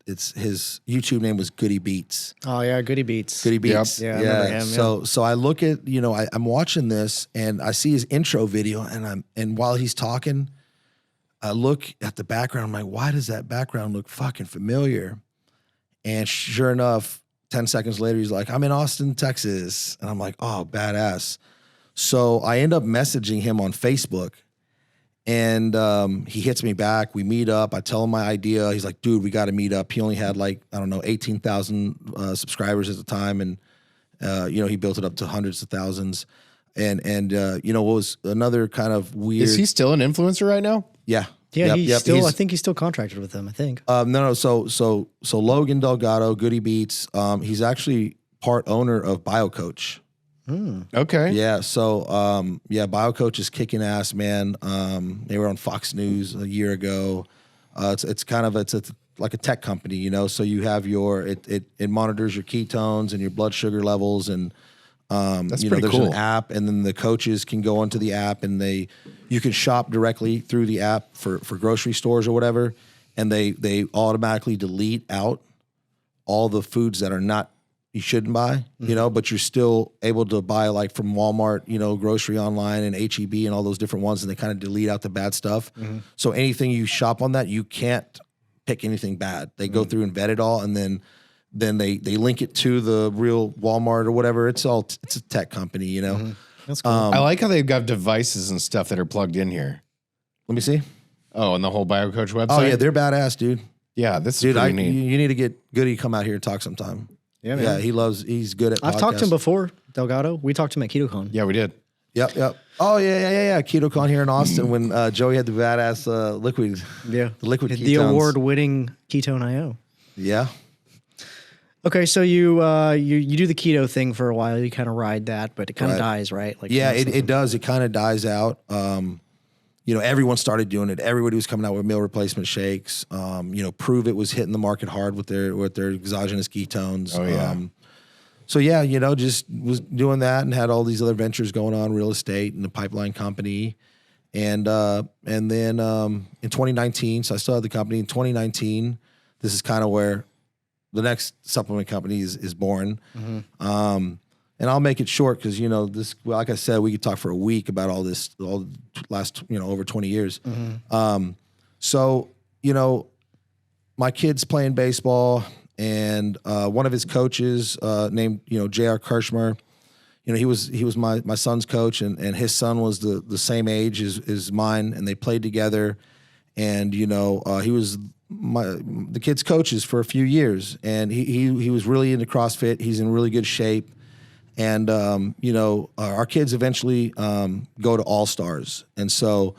it's his YouTube name was Goody Beats. Oh yeah, Goody Beats. Goody Beats. Yep. Yeah, I remember him, So I look at, you know, I'm watching this, and I see his intro video, and while he's talking, I look at the background. I'm like, why does that background look fucking familiar? And sure enough, 10 seconds later, he's like, I'm in Austin, Texas. And I'm like, oh, badass. So I end up messaging him on Facebook. And he hits me back. We meet up. I tell him my idea. He's like, dude, we got to meet up. He only had like, I don't know, 18,000 subscribers at the time. And, you know, he built it up to hundreds of thousands. And you know, what was another kind of weird. Is he still an influencer right now? Yeah. Yeah, he's still. I think he's still contracted with them. I think. No. So Logan Delgado, Goody Beats. He's actually part owner of BioCoach. Okay. Yeah. So, BioCoach is kicking ass, man. They were on Fox News a year ago. It's like a tech company, you know. So you have it monitors your ketones and your blood sugar levels, and That's you know, pretty there's cool. an app, and then the coaches can go onto the app, and you can shop directly through the app for grocery stores or whatever, and they automatically delete out all the foods that are not you shouldn't buy, you know, but you're still able to buy like from Walmart, you know, grocery online and HEB and all those different ones, and they kind of delete out the bad stuff. So anything you shop on that, you can't pick anything bad. They go through and vet it all, and then they link it to the real Walmart or whatever. It's a tech company, you know. That's cool. I like how they've got devices and stuff that are plugged in here. Let me see. Oh, and the whole BioCoach website? Oh yeah, they're badass, dude. Yeah, this is Dude, pretty neat. you need to get Goody to come out here and talk sometime. Yeah, man. Yeah, he's good at I've talked to him podcasts. before, Delgado. We talked to him at KetoCon. Yeah, we did. Yep. Oh yeah. KetoCon here in Austin when Joey had the badass liquid. Yeah. The liquid The ketones. award-winning Ketone IO. Yeah. Okay, so you do the keto thing for a while. You kind of ride that, but it kind of dies, right? Like Yeah, it does. It kind of dies out. You know, everyone started doing it. Everybody was coming out with meal replacement shakes. You know, Prove It was hitting the market hard with their exogenous ketones. Oh, yeah. So yeah, you know, just was doing that and had all these other ventures going on, real estate and the pipeline company. And then in 2019, so I still had the company. In 2019, this is kind of where the next supplement company is born. And I'll make it short because, you know, this, like I said, we could talk for a week about all the last, you know, over 20 years. So, you know, my kid's playing baseball, and one of his coaches named, you know, J.R. Kirschmer, you know, he was my son's coach, and his son was the same age as mine, and they played together. And, you know, he was the kid's coaches for a few years, and he was really into CrossFit. He's in really good shape. And, you know, our kids eventually go to All-Stars. And so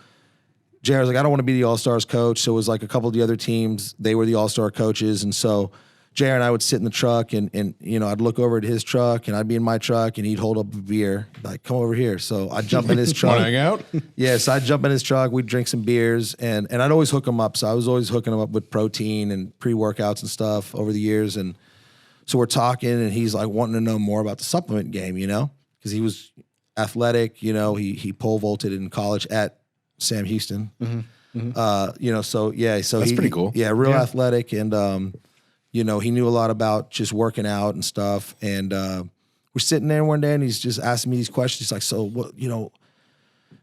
JR's like, I don't want to be the All-Stars coach. So it was like a couple of the other teams, they were the All-Star coaches. And so JR and I would sit in the truck, and you know, I'd look over at his truck, and I'd be in my truck, and he'd hold up a beer, like, come over here. So I'd jump in his truck. Want to hang out? Yeah, so I'd jump in his truck, we'd drink some beers, and I'd always hook him up. So I was always hooking him up with protein and pre-workouts and stuff over the years. And so we're talking, and he's like wanting to know more about the supplement game, you know, because he was athletic, you know, he pole vaulted in college at Sam Houston. You know, so yeah, so That's pretty cool. Yeah, real athletic, and you you know, he knew a lot about just working out and stuff. And we're sitting there one day and he's just asking me these questions. He's like, so what, you know,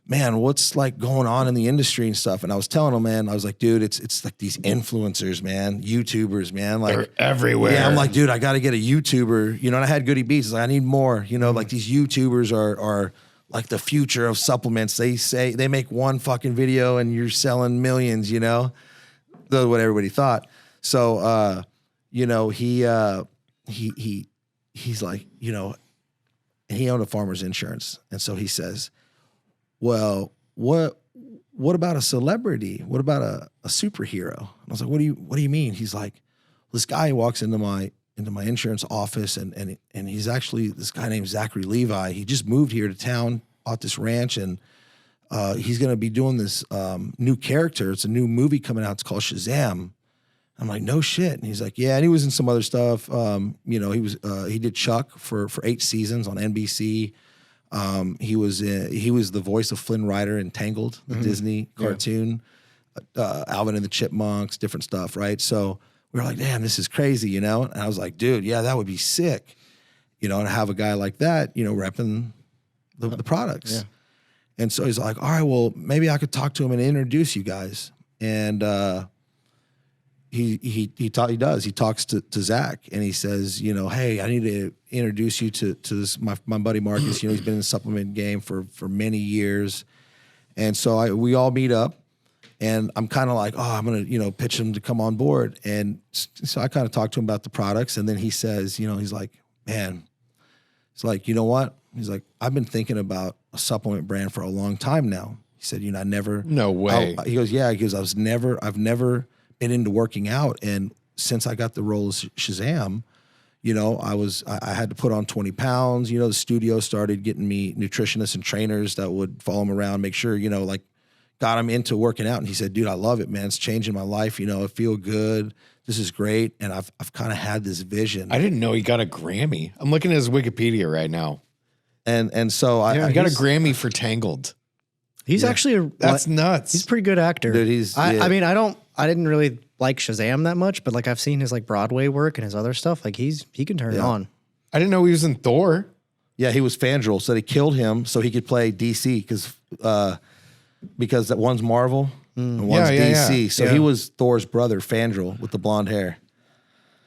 man, what's like going on in the industry and stuff? And I was telling him, man, I was like, dude, it's like these influencers, man, YouTubers, man. Like They're everywhere. Yeah, I'm like, dude, I got to get a YouTuber, you know, and I had Goody Beats. Like, I need more, you know, like these YouTubers are like the future of supplements. They say they make one fucking video and you're selling millions, you know, that's what everybody thought. So, you know, he's like, you know, and he owned a farmer's insurance. And so he says, well, what about a celebrity? What about a superhero? And I was like, what do you mean? He's like, this guy walks into my insurance office and he's actually this guy named Zachary Levi. He just moved here to town, bought this ranch, and he's going to be doing this new character. It's a new movie coming out. It's called Shazam. I'm like, no shit. And he's like, yeah. And he was in some other stuff. You know, he did Chuck for 8 seasons on NBC. He was the voice of Flynn Rider in Tangled, the Disney cartoon, Alvin and the Chipmunks, different stuff, right? So we were like, damn, this is crazy, you know? And I was like, dude, yeah, that would be sick, you know, and have a guy like that, you know, repping the products. Yeah. And so he's like, all right, well, maybe I could talk to him and introduce you guys. And he talks to Zach, and he says, you know, hey, I need to introduce you to this, my buddy Markus. You know, he's been in the supplement game for many years. And so we all meet up, and I'm kind of like, oh, I'm going to, you know, pitch him to come on board. And so I kind of talked to him about the products, and then he says, you know, he's like, man, it's like, you know what? He's like, I've been thinking about a supplement brand for a long time now. He said, you know, I never. No way. He goes, yeah. He goes, I've never been into working out. And since I got the role of Shazam, you know, I had to put on 20 pounds. You know, the studio started getting me nutritionists and trainers that would follow him around, make sure, you know, like got him into working out. And he said, dude, I love it, man. It's changing my life. You know, I feel good. This is great. And I've kind of had this vision. I didn't know he got a Grammy. I'm looking at his Wikipedia right now. And so I got a Grammy for Tangled. He's actually that's nuts. He's a pretty good actor. Dude, I mean, I didn't really like Shazam that much, but like I've seen his like Broadway work and his other stuff. Like he can turn it on. I didn't know he was in Thor. Yeah, he was Fandral, so they killed him so he could play DC because that one's Marvel and one's DC. So he was Thor's brother, Fandral, with the blonde hair.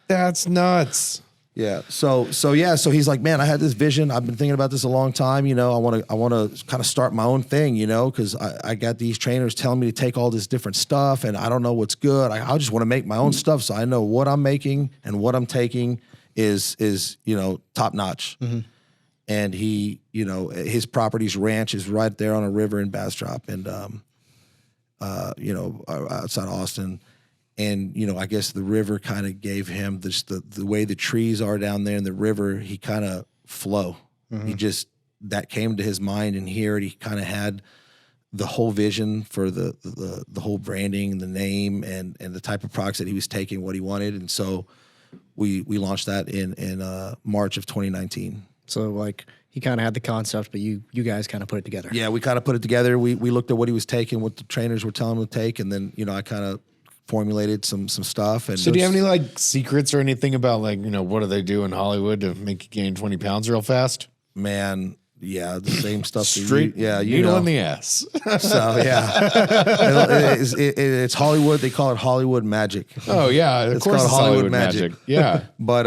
That's nuts. Yeah. So he's like, man, I had this vision. I've been thinking about this a long time. You know, I want to kind of start my own thing, you know, because I got these trainers telling me to take all this different stuff and I don't know what's good. I just want to make my own stuff. So I know what I'm making and what I'm taking is, you know, top notch. Mm-hmm. And he, you know, his property's ranch is right there on a river in Bastrop and, you know, outside Austin. And, you know, I guess the river kind of gave him this, the way the trees are down there in the river, he kind of flow. Mm-hmm. He just, that came to his mind and here he kind of had the whole vision for the whole branding, the name and the type of products that he was taking, what he wanted. And so we launched that in March of 2019. So like he kind of had the concept, but you guys kind of put it together. Yeah, we kind of put it together. We looked at what he was taking, what the trainers were telling him to take. And then, you know, I kind of formulated some stuff. And so do you have any like secrets or anything about like, you know, what do they do in Hollywood to make you gain 20 pounds real fast? Man, yeah, the same stuff. Straight needle in the ass. So yeah, it's Hollywood. They call it Hollywood magic. Oh yeah, of course it's Hollywood magic. Yeah, but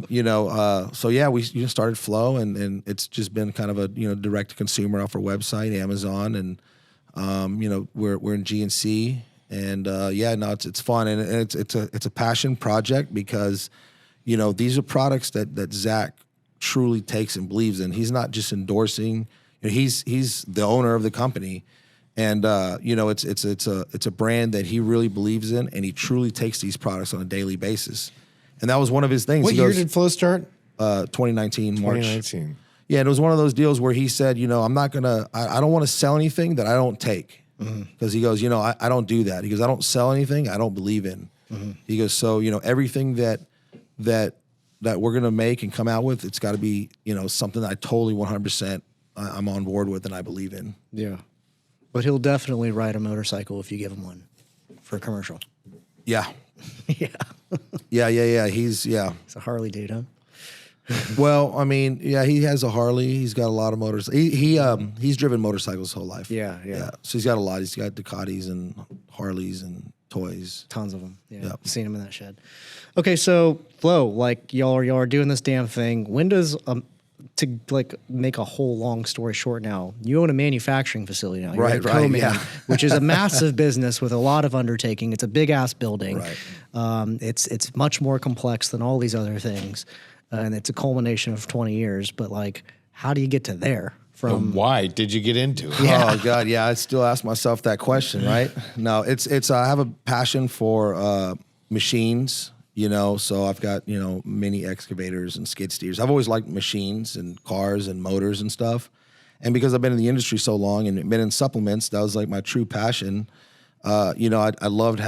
you know, so yeah, we started Flow, and it's just been kind of a, you know, direct to consumer off our website, Amazon, and you know, we're in GNC. And yeah, no, it's fun, and it's a passion project because, you know, these are products that Zach truly takes and believes in. He's not just endorsing. You know, he's the owner of the company, and you know, it's a brand that he really believes in, and he truly takes these products on a daily basis. And that was one of his things. What year did Flow start? 2019, March. 2019. Yeah, and it was one of those deals where he said, you know, I don't want to sell anything that I don't take. Because he goes, you know, I don't do that. He goes, I don't sell anything I don't believe in. Mm-hmm. He goes, so, you know, everything that we're going to make and come out with, it's got to be, you know, something that I totally 100% I'm on board with and I believe in. Yeah. But he'll definitely ride a motorcycle if you give him one for a commercial. Yeah. Yeah. Yeah. He's It's a Harley dude, huh? Well, I mean, yeah, he has a Harley. He's got a lot of motors. He's driven motorcycles his whole life. Yeah. So he's got a lot. He's got Ducatis and Harleys and toys. Tons of them. Yeah, Yep. seen them in that shed. Okay, so Flow, like y'all are doing this damn thing. When does to like make a whole long story short now, you own a manufacturing facility now. You're Right, a co-man, yeah. which is a massive business with a lot of undertaking. It's a big ass building. Right. It's much more complex than all these other things, and it's a culmination of 20 years. But like, how do you get to there? From Why did you get into it? Oh God, yeah. I still ask myself that question, right? No, it's I have a passion for machines, so I've got, mini excavators and skid steers. I've always liked machines and cars and motors and stuff. And because I've been in the industry so long and been in supplements, that was like my true passion. I loved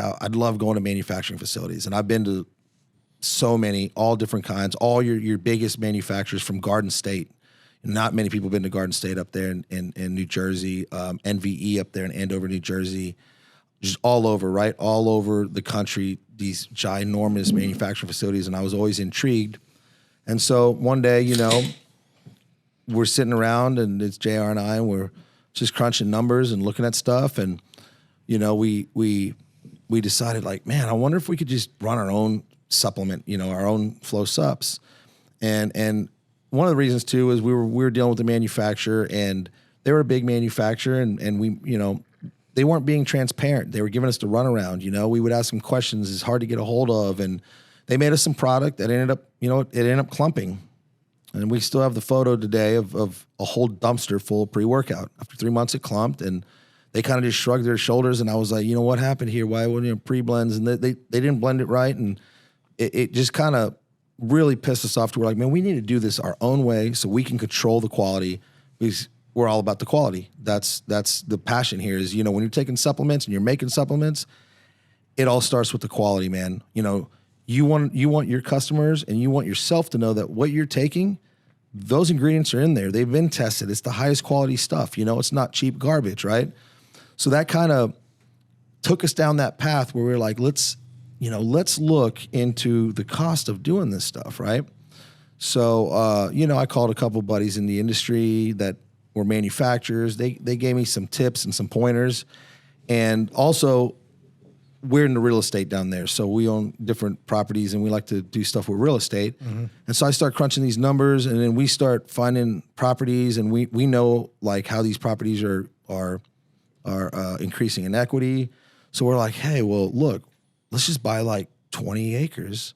going to manufacturing facilities, and I've been to so many, all different kinds, all your biggest manufacturers from Garden State. Not many people have been to Garden State up there in New Jersey, NVE up there in Andover, New Jersey, just all over, right? All over the country, these ginormous manufacturing facilities, and I was always intrigued. And so one day, we're sitting around, and it's JR and I, and we're just crunching numbers and looking at stuff, and, we decided, like, man, I wonder if we could just run our own supplement, our own Flow Supps. And one of the reasons too is we were dealing with the manufacturer, and they were a big manufacturer, and we, they weren't being transparent. They were giving us the runaround. We would ask them questions. It's hard to get a hold of, and they made us some product that ended up, it ended up clumping, and we still have the photo today of a whole dumpster full of pre-workout. After 3 months, it clumped, and they kind of just shrugged their shoulders, and I was like, what happened here? Why wouldn't pre-blends? And they didn't blend it right, and it just kind of really pissed us off to where, like, man, we need to do this our own way so we can control the quality, because we're all about the quality. That's the passion here is, when you're taking supplements and you're making supplements, it all starts with the quality, man. You want your customers and you want yourself to know that what you're taking, those ingredients are in there. They've been tested. It's the highest quality stuff. It's not cheap garbage, right? So that kind of took us down that path where we were like, let's look into the cost of doing this stuff, right? So, I called a couple buddies in the industry that were manufacturers. They gave me some tips and some pointers. And also, we're in the real estate down there. So we own different properties, and we like to do stuff with real estate. Mm-hmm. And so I start crunching these numbers, and then we start finding properties, and we know, like, how these properties are increasing in equity. So we're like, hey, well, look, let's just buy like 20 acres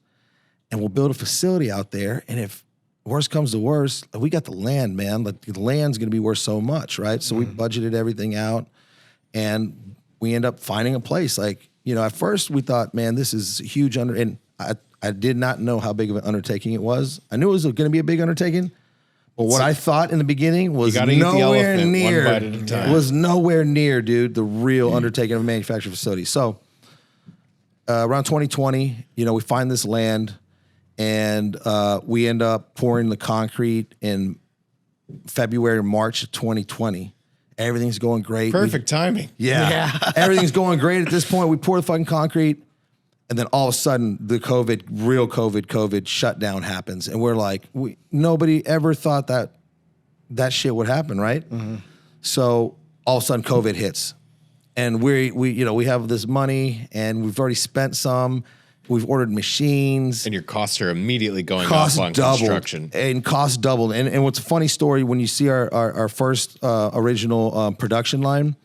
and we'll build a facility out there. And if worst comes to worst, we got the land, man. Like, the land's going to be worth so much, right? So we budgeted everything out, and we end up finding a place. Like, at first we thought, man, this is huge and I did not know how big of an undertaking it was. I knew it was going to be a big undertaking, but what I thought in the beginning was nowhere near. One bite at a time. It was nowhere near, dude, the real undertaking of a manufacturing facility. So around 2020, we find this land, and we end up pouring the concrete in February or March of 2020. Everything's going great. Perfect timing. Yeah. Everything's going great at this point. We pour the fucking concrete, and then all of a sudden the real COVID shutdown happens. And we're like, nobody ever thought that shit would happen, right? Mm-hmm. So all of a sudden COVID hits. And we have this money, and we've already spent some. We've ordered machines. And your costs are immediately going up on construction. And costs doubled. And what's a funny story, when you see our first original production line,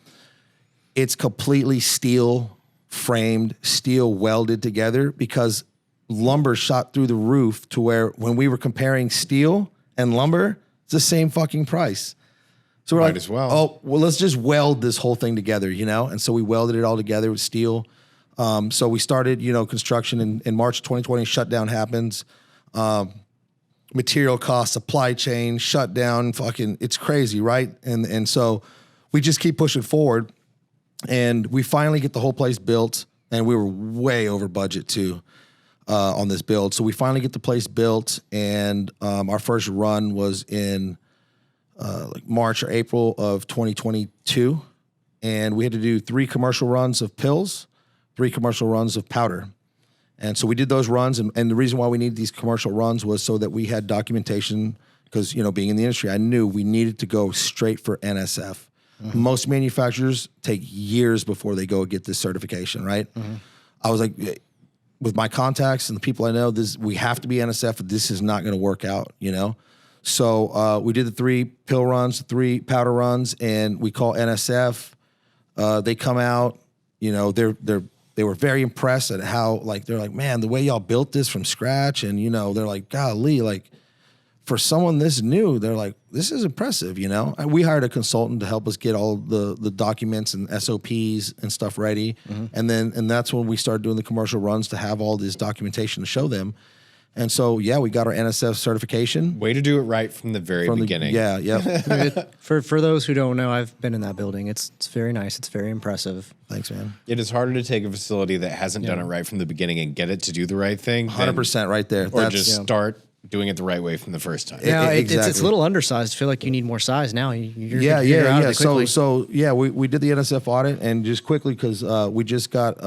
it's completely steel framed, steel welded together, because lumber shot through the roof to where when we were comparing steel and lumber, it's the same fucking price. So we're Might like, as well. let's just weld this whole thing together, And so we welded it all together with steel. So we started, construction in March 2020. Shutdown happens. Material costs, supply chain, shutdown. Fucking, it's crazy, right? And so we just keep pushing forward, and we finally get the whole place built. And we were way over budget too on this build. So we finally get the place built, and our first run was in like March or April of 2022. And we had to do 3 commercial runs of pills, 3 commercial runs of powder. And so we did those runs. And the reason why we needed these commercial runs was so that we had documentation because, being in the industry, I knew we needed to go straight for NSF. Mm-hmm. Most manufacturers take years before they go get this certification, right? Mm-hmm. I was like, with my contacts and the people I know, we have to be NSF. This is not going to work out, So we did the 3 pill runs, 3 powder runs, and we call NSF. They come out, they were very impressed at how, they're like, man, the way y'all built this from scratch. And, they're like, golly, for someone this new, they're like, this is impressive, And we hired a consultant to help us get all the documents and SOPs and stuff ready. Mm-hmm. And that's when we started doing the commercial runs to have all this documentation to show them. And so, we got our NSF certification. Way to do it right from the very beginning. For those who don't know, I've been in that building. It's very nice. It's very impressive. Thanks, man. It is harder to take a facility that hasn't done it right from the beginning and get it to do the right thing. 100% right there. Or start doing it the right way from the first time. Yeah, exactly. It's a little undersized. I feel like you need more size now. You're out of it quickly. So we did the NSF audit, and just quickly, because we just got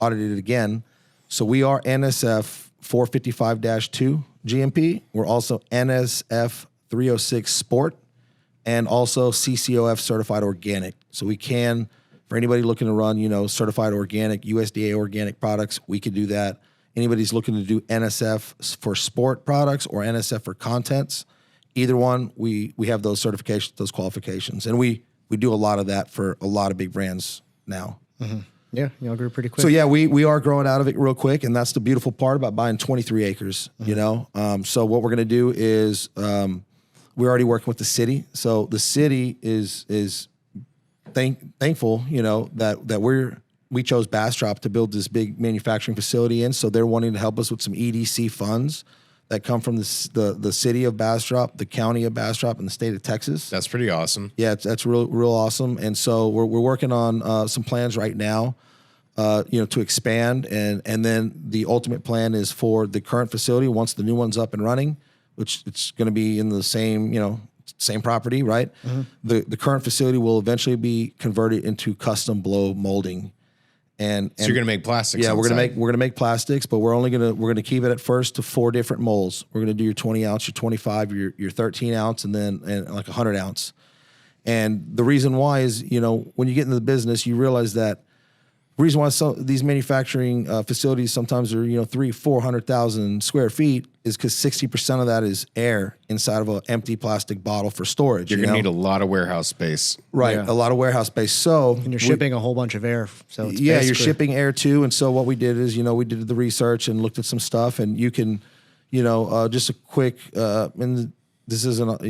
audited again. So we are NSF 455-2 GMP. We're also NSF 306 Sport, and also CCOF certified organic. So we can, for anybody looking to run, certified organic, USDA organic products, we could do that. Anybody's looking to do NSF for sport products or NSF for contents, either one, we have those certifications, those qualifications. And we do a lot of that for a lot of big brands now. Mm-hmm. Yeah, y'all grew pretty quick. So we are growing out of it real quick, and that's the beautiful part about buying 23 acres. Mm-hmm. So what we're going to do is we're already working with the city. So the city is thankful, that we chose Bastrop to build this big manufacturing facility in. So they're wanting to help us with some EDC funds that come from the city of Bastrop, the county of Bastrop, and the state of Texas. That's pretty awesome. Yeah, that's real awesome. And so we're working on some plans right now, to expand. And then the ultimate plan is for the current facility, once the new one's up and running, which it's going to be in the same property, right? Mm-hmm. The current facility will eventually be converted into custom blow molding. And so you're gonna make plastics. Yeah, we're gonna make plastics, but we're gonna keep it at first to 4 different molds. We're gonna do your 20 ounce, your 25, your 13 ounce, and like 100 ounce. And the reason why is, when you get into the business, you realize that the reason why these manufacturing facilities sometimes are 300,000-400,000 square feet is because 60% of that is air inside of an empty plastic bottle for storage. You're gonna need a lot of warehouse space, right? Yeah. A lot of warehouse space. So and you're shipping a whole bunch of air. So it's you're shipping air too. And so what we did is we did the research and looked at some stuff, and you can just a quick and this isn't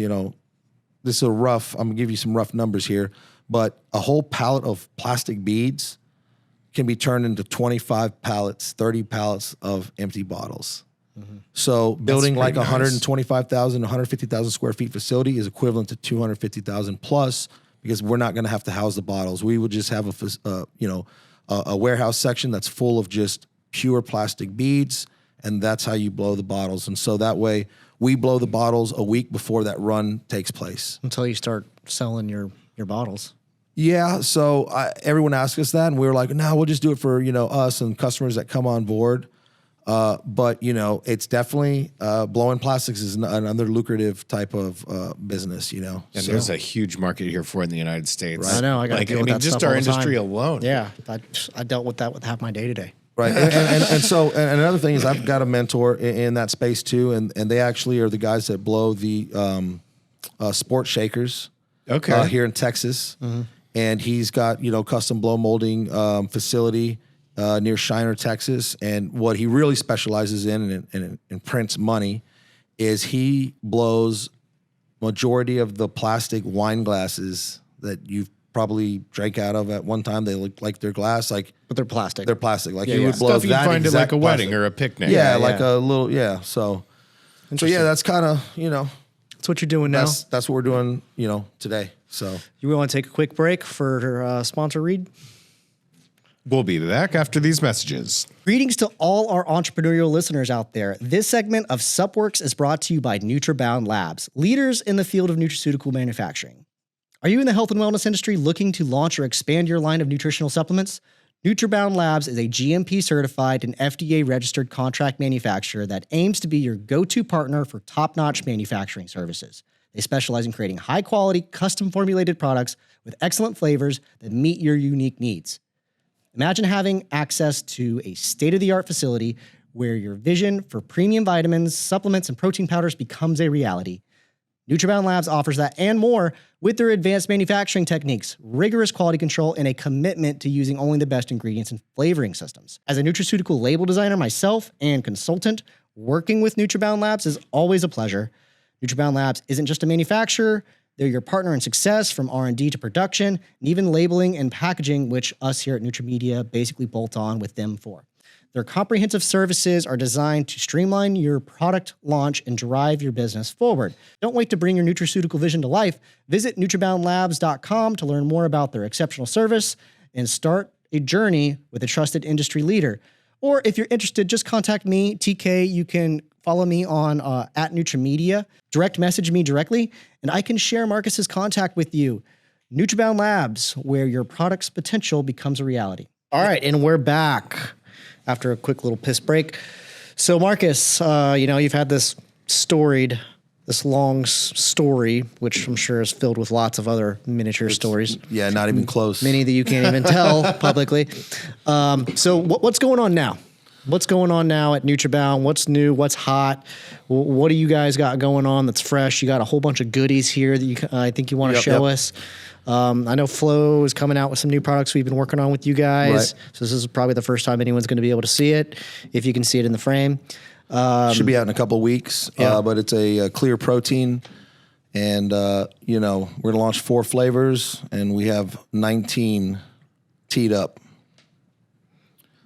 this is a rough. I'm gonna give you some rough numbers here, but a whole pallet of plastic beads can be turned into 25 pallets, 30 pallets of empty bottles. Mm-hmm. So building like 125,000, 150,000 square feet facility is equivalent to 250,000 plus, because we're not going to have to house the bottles. We would just have a warehouse section that's full of just pure plastic beads, and that's how you blow the bottles. And so that way we blow the bottles a week before that run takes place. Until you start selling your bottles. Yeah, so everyone asked us that, and we were like, no, we'll just do it for, us and customers that come on board. But, it's definitely, blowing plastics is another lucrative type of business, And there's a huge market here for it in the United States. Right. I know, I got to deal with that just stuff our all the industry time. alone. Yeah, I dealt with that with half my day today. Right, and so another thing is I've got a mentor in that space too, and they actually are the guys that blow the sport shakers here in Texas. Mm-hmm. And he's got, custom blow molding facility near Shiner, Texas. And what he really specializes in and prints money is he blows majority of the plastic wine glasses that you've probably drank out of at one time. They look like they're glass, but they're plastic. They're plastic. Like you would blow stuff you'd that find at like a wedding plastic. or a picnic. Yeah, like a little So that's kind of That's what you're doing now. That's what we're doing, today. So you want to take a quick break for sponsor read? We'll be back after these messages. Greetings to all our entrepreneurial listeners out there. This segment of Supworks is brought to you by Nutrabound Labs, leaders in the field of nutraceutical manufacturing. Are you in the health and wellness industry looking to launch or expand your line of nutritional supplements? Nutrabound Labs is a GMP certified and FDA registered contract manufacturer that aims to be your go-to partner for top-notch manufacturing services. They specialize in creating high-quality, custom formulated products with excellent flavors that meet your unique needs. Imagine having access to a state-of-the-art facility where your vision for premium vitamins, supplements, and protein powders becomes a reality. Nutrabound Labs offers that and more with their advanced manufacturing techniques, rigorous quality control, and a commitment to using only the best ingredients and flavoring systems. As a nutraceutical label designer myself and consultant, working with Nutrabound Labs is always a pleasure. Nutrabound Labs isn't just a manufacturer, they're your partner in success from R&D to production, and even labeling and packaging, which us here at Nutramedia basically bolt on with them for. Their comprehensive services are designed to streamline your product launch and drive your business forward. Don't wait to bring your nutraceutical vision to life. Visit NutraboundLabs.com to learn more about their exceptional service and start a journey with a trusted industry leader. Or if you're interested, just contact me, TK. You can follow me on at Nutramedia. Direct message me directly, and I can share Markus's contact with you. Nutrabound Labs, where your product's potential becomes a reality. All right, and we're back after a quick little piss break. So Markus, you've had this long story, which I'm sure is filled with lots of other miniature stories. Yeah, not even close. Many that you can't even tell publicly. So what's going on now? What's going on now at Nutrabound? What's new? What's hot? What do you guys got going on that's fresh? You got a whole bunch of goodies here that I think you want to show us. I know Flow is coming out with some new products we've been working on with you guys. Right. So this is probably the first time anyone's going to be able to see it, if you can see it in the frame. Should be out in a couple of weeks, but it's a clear protein. And, we're going to launch 4 flavors, and we have 19 teed up.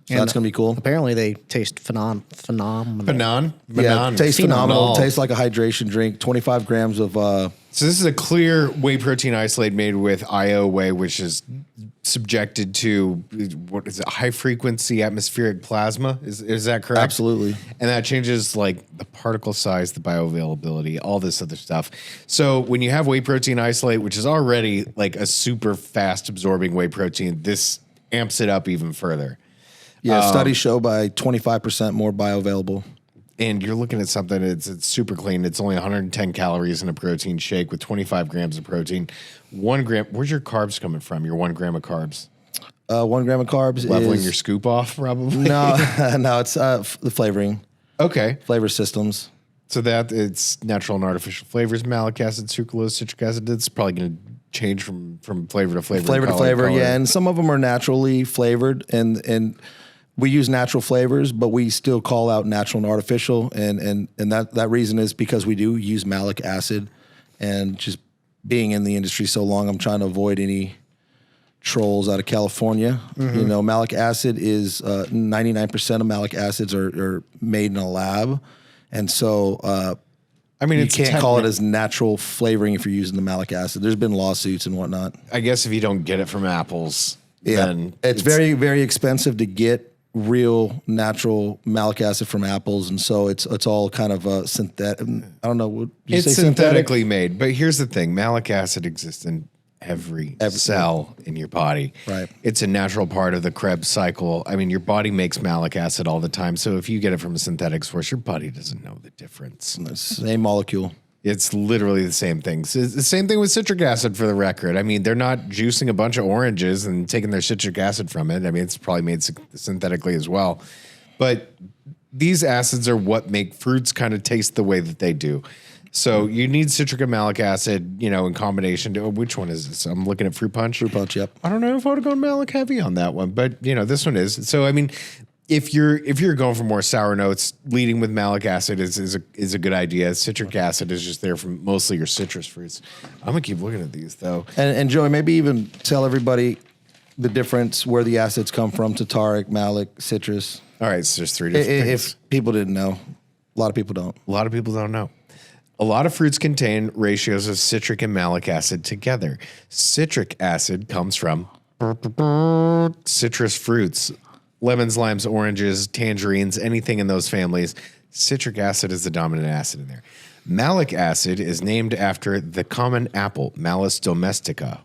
So that's going to be cool. Apparently they taste phenomenal. Yeah, tastes phenomenal. Tastes like a hydration drink. 25 grams of... So this is a clear whey protein isolate made with IO whey, which is subjected to, what is it, high frequency atmospheric plasma? Is that correct? Absolutely. And that changes like the particle size, the bioavailability, all this other stuff. So when you have whey protein isolate, which is already like a super fast absorbing whey protein, this amps it up even further. Yeah, studies show by 25% more bioavailable. And you're looking at something it's super clean. It's only 110 calories in a protein shake with 25 grams of protein. 1 gram. Where's your carbs coming from? Your 1 gram of carbs? 1 gram of carbs leveling your scoop off, probably. No, it's the flavoring. Okay, flavor systems. So that it's natural and artificial flavors, malic acid, sucralose, citric acid. It's probably going to change from flavor to flavor. Flavor to flavor, yeah. And some of them are naturally flavored, and we use natural flavors, but we still call out natural and artificial, and that reason is because we do use malic acid, and just being in the industry so long, I'm trying to avoid any trolls out of California. Mm-hmm. Malic acid is 99% of malic acids are made in a lab, and so you can't call it as natural flavoring if you're using the malic acid. There's been lawsuits and whatnot. I guess if you don't get it from apples, then it's very, very expensive to get real natural malic acid from apples, and so it's all kind of synthetic. I don't know. Would you say synthetically made, but here's the thing: malic acid exists in every cell in your body. Right. It's a natural part of the Krebs cycle. I mean, your body makes malic acid all the time. So if you get it from a synthetic source, your body doesn't know the difference. It's the same molecule. It's literally the same thing. It's the same thing with citric acid, for the record. I mean, they're not juicing a bunch of oranges and taking their citric acid from it. I mean, it's probably made synthetically as well. But these acids are what make fruits kind of taste the way that they do. So you need citric and malic acid, in combination. Which one is this? I'm looking at Fruit Punch. Fruit Punch, yep. I don't know if I would have gone malic heavy on that one, but this one is. So I mean, if you're going for more sour notes, leading with malic acid is a good idea. Citric acid is just there from mostly your citrus fruits. I'm gonna keep looking at these though. And Joey, maybe even tell everybody the difference where the acids come from: tartaric, malic, citrus. All right, so there's 3 different things. If people didn't know, a lot of people don't. A lot of people don't know. A lot of fruits contain ratios of citric and malic acid together. Citric acid comes from citrus fruits. Lemons, limes, oranges, tangerines, anything in those families. Citric acid is the dominant acid in there. Malic acid is named after the common apple, Malus domestica.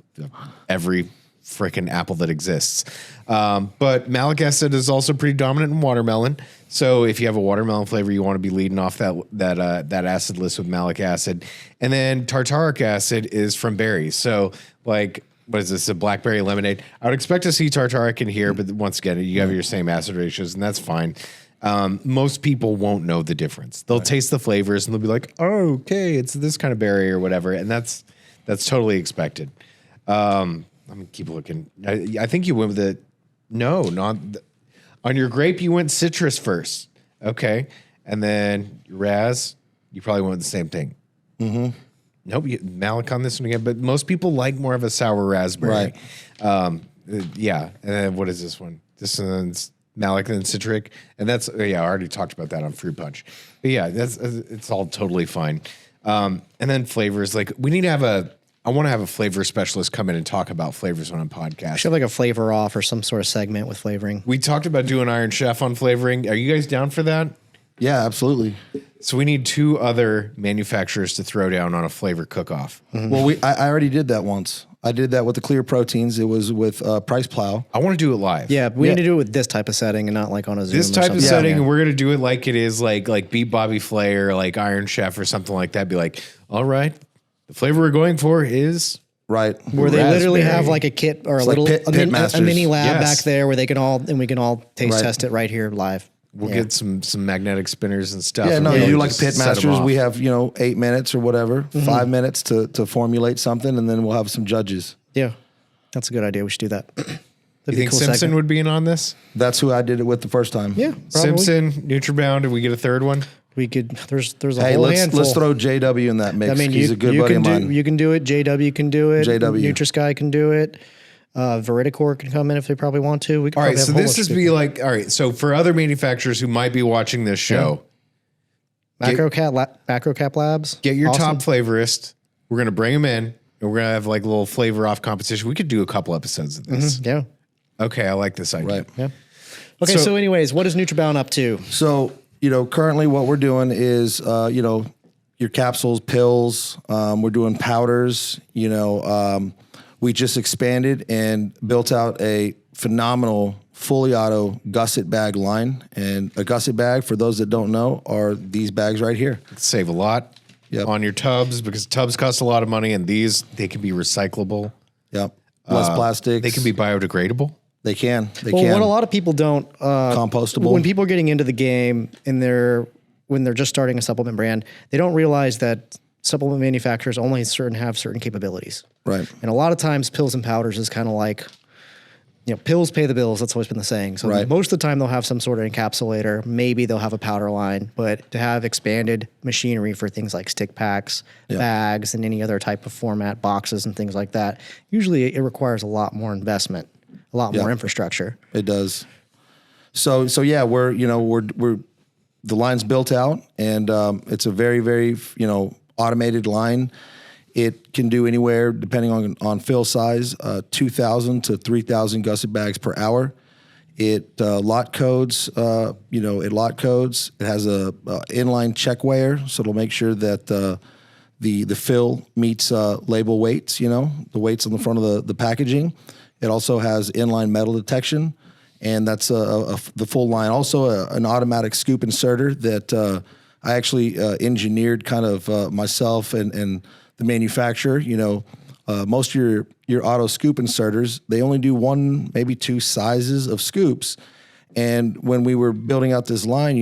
Every freaking apple that exists. But malic acid is also pretty dominant in watermelon. So if you have a watermelon flavor, you want to be leading off that acid list with malic acid. And then tartaric acid is from berries. So like, what is this, a blackberry lemonade? I would expect to see tartaric in here, but once again, you have your same acid ratios, and that's fine. Most people won't know the difference. They'll taste the flavors and they'll be like, oh, okay, it's this kind of berry or whatever. And that's totally expected. I'm gonna keep looking. I think you went with it. No, not on your grape. You went citrus first. Okay. And then raz, you probably went with the same thing. Mm-hmm. Nope, malic on this one again, but most people like more of a sour raspberry. Right. Yeah, and then what is this one? This one's malic and citric, and that's I already talked about that on fruit punch. But yeah, it's all totally fine. And then flavors, like we need to have I want to have a flavor specialist come in and talk about flavors on a podcast. Should have like a flavor off or some sort of segment with flavoring. We talked about doing Iron Chef on flavoring. Are you guys down for that? Yeah, absolutely. So we need 2 other manufacturers to throw down on a flavor cook-off. Mm-hmm. Well, I already did that once. I did that with the clear proteins. It was with Price Plow. I want to do it live. Yeah, we need to do it with this type of setting and not like on a Zoom. This type of setting, and we're going to do it like it is like Beat Bobby Flay or like Iron Chef or something like that. Be like, all right, the flavor we're going for is... Right. Where they literally have like a kit or a little like a mini lab back there where we can all taste test it right here live. We'll get some magnetic spinners and stuff. Yeah, no, you do like pit masters. We have 8 minutes or whatever, 5 minutes to formulate something, and then we'll have some judges. Yeah, that's a good idea. We should do that. You think Simpson would be in on this? That's who I did it with the first time. Yeah, probably. Simpson, Nutrabound. Did we get a third one? We could. There's a whole handful. Let's throw JW in that mix. I mean, he's a good buddy of mine. You can do it. JW can do it. JW. NutraSky can do it. Veridicor can come in if they probably want to. All right, so this is be like, all right, so for other manufacturers who might be watching this show, Macrocap Labs, get your top flavorist. We're gonna bring them in, and we're gonna have like a little flavor off competition. We could do a couple episodes of this. Yeah. Okay, I like this idea. Right. Yeah. Okay. So anyways, what is Nutrabound up to? So currently what we're doing is your capsules, pills. We're doing powders. We just expanded and built out a phenomenal fully auto gusset bag line. And a gusset bag, for those that don't know, are these bags right here. Save a lot on your tubs because tubs cost a lot of money, and they can be recyclable. Yep. Less plastics. They can be biodegradable. They can. What a lot of people don't compostable. When people are getting into the game and when they're just starting a supplement brand, they don't realize that supplement manufacturers only have certain capabilities. Right. And a lot of times pills and powders is kind of like, pills pay the bills. That's always been the saying. So most of the time they'll have some sort of encapsulator. Maybe they'll have a powder line, but to have expanded machinery for things like stick packs, bags, and any other type of format, boxes and things like that, usually it requires a lot more investment, a lot more infrastructure. It does. So yeah, we're the line's built out, and it's a very, very, automated line. It can do anywhere, depending on fill size, 2,000 to 3,000 gusset bags per hour. It lot codes, it lot codes. It has a inline check weigher, so it'll make sure that the fill meets label weights, the weights on the front of the packaging. It also has inline metal detection, and that's the full line. Also an automatic scoop inserter that I actually engineered kind of myself and the manufacturer. Most of your auto scoop inserters, they only do 1, maybe 2 sizes of scoops. And when we were building out this line,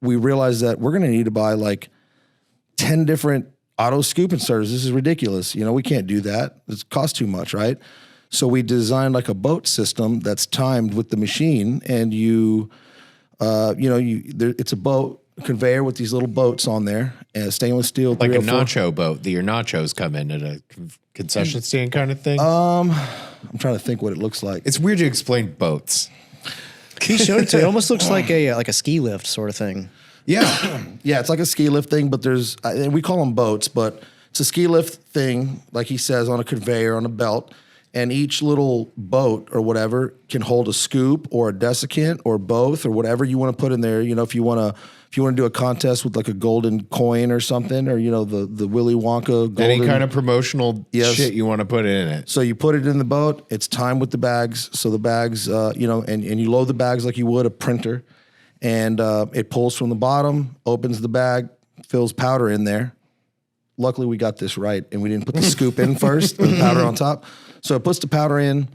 we realized that we're going to need to buy like 10 different auto scoop inserters. This is ridiculous. We can't do that. It costs too much, right? So we designed like a boat system that's timed with the machine, and it's a boat conveyor with these little boats on there, and stainless steel, like a nacho boat that your nachos come in at a concession stand kind of thing. I'm trying to think what it looks like. It's weird to explain boats. He showed it to me. It almost looks like a ski lift sort of thing. Yeah, yeah, it's like a ski lift thing, but we call them boats, but it's a ski lift thing, like he says, on a conveyor on a belt. and each little boat or whatever can hold a scoop or a desiccant or both or whatever you want to put in there. You know, if you want to do a contest with like a golden coin or something, or, you know, the Willy Wonka golden. Any kind of promotional shit you want to put in it. So you put it in the boat. It's timed with the bags. So the bags, you know, and you load the bags like you would a printer. And it pulls from the bottom, opens the bag, fills powder in there. Luckily, we got this right, and we didn't put the scoop in first and the powder on top. So it puts the powder in.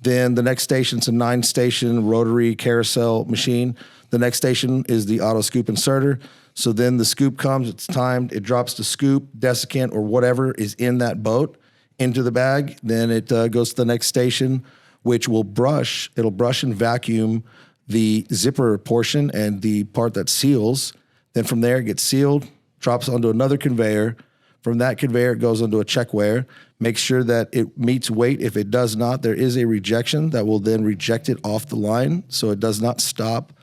Then the next station's a 9-station rotary carousel machine. The next station is the auto scoop inserter. So then the scoop comes, it's timed, it drops the scoop, desiccant, or whatever is in that boat into the bag. Then it goes to the next station, which will brush. It'll brush and vacuum the zipper portion and the part that seals. Then from there, it gets sealed, drops onto another conveyor. From that conveyor, it goes onto a checkware, makes sure that it meets weight. If it does not, there is a rejection that will then reject it off the line. So it does not stop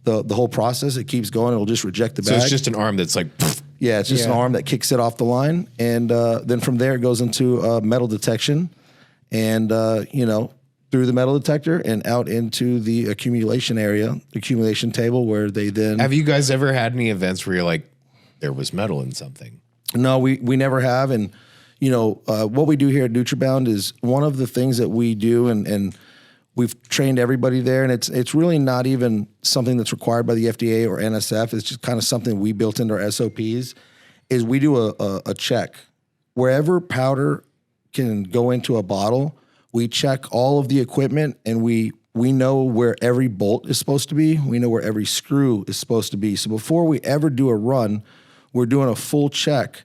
the whole process. It keeps going. It'll just reject the bag. So it's just an arm that's like... Yeah, it's just an arm that kicks it off the line. And then from there, it goes into metal detection and, you know, through the metal detector and out into the accumulation area, accumulation table, where they then... Have you guys ever had any events where you're like, there was metal in something? No, we never have. And, you know, what we do here at Nutrabound is one of the things that we do, and we've trained everybody there, and it's really not even something that's required by the FDA or NSF. It's just kind of something we built into our SOPs, is we do a check. Wherever powder can go into a bottle, we check all of the equipment, and we know where every bolt is supposed to be. We know where every screw is supposed to be. So before we ever do a run, we're doing a full check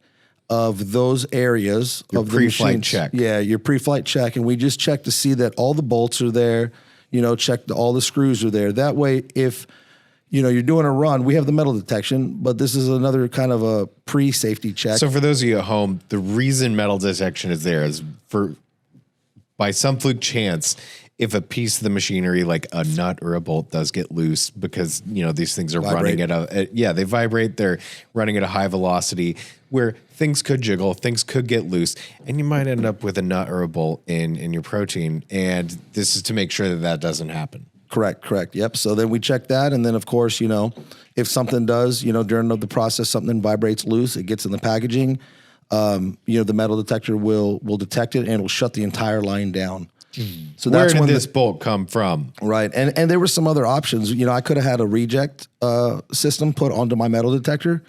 of those areas of the pre-flight machines. check. Yeah, your pre-flight check. And we just check to see that all the bolts are there, you know, check all the screws are there. That way, if, you know, you're doing a run, we have the metal detection, but this is another kind of a pre-safety check. So for those of you at home, the reason metal detection is there is for, by some fluke chance, if a piece of the machinery, like a nut or a bolt, does get loose, because, you know, these things are running at they vibrate, they're running at a high velocity where things could jiggle, things could get loose, and you might end up with a nut or a bolt in your protein. And this is to make sure that that doesn't happen. Correct. Yep. So then we check that. And then, of course, you know, if something does, you know, during the process, something vibrates loose, it gets in the packaging, you know, the metal detector will detect it and it'll shut the entire line down. So that's Where did when this bolt come from? Right. And there were some other options. You know, I could have had a reject system put onto my metal detector.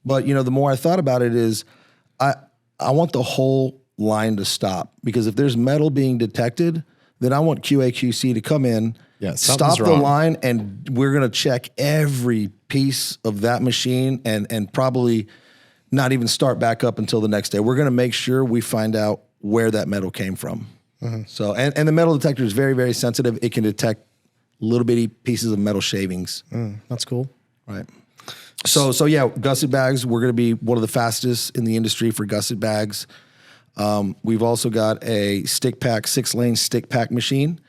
But, you know, the more I thought about it is I want the whole line to stop, because if there's metal being detected, then I want QA/QC to come in, stop the line, and we're going to check every piece of that machine and probably not even start back up until the next day. We're going to make sure we find out where that metal came from. Mm-hmm. So, and the metal detector is very, very sensitive. It can detect little bitty pieces of metal shavings. That's cool. Right. So yeah, gusset bags, we're going to be one of the fastest in the industry for gusset bags. We've also got a stick pack, 6-lane stick pack machine.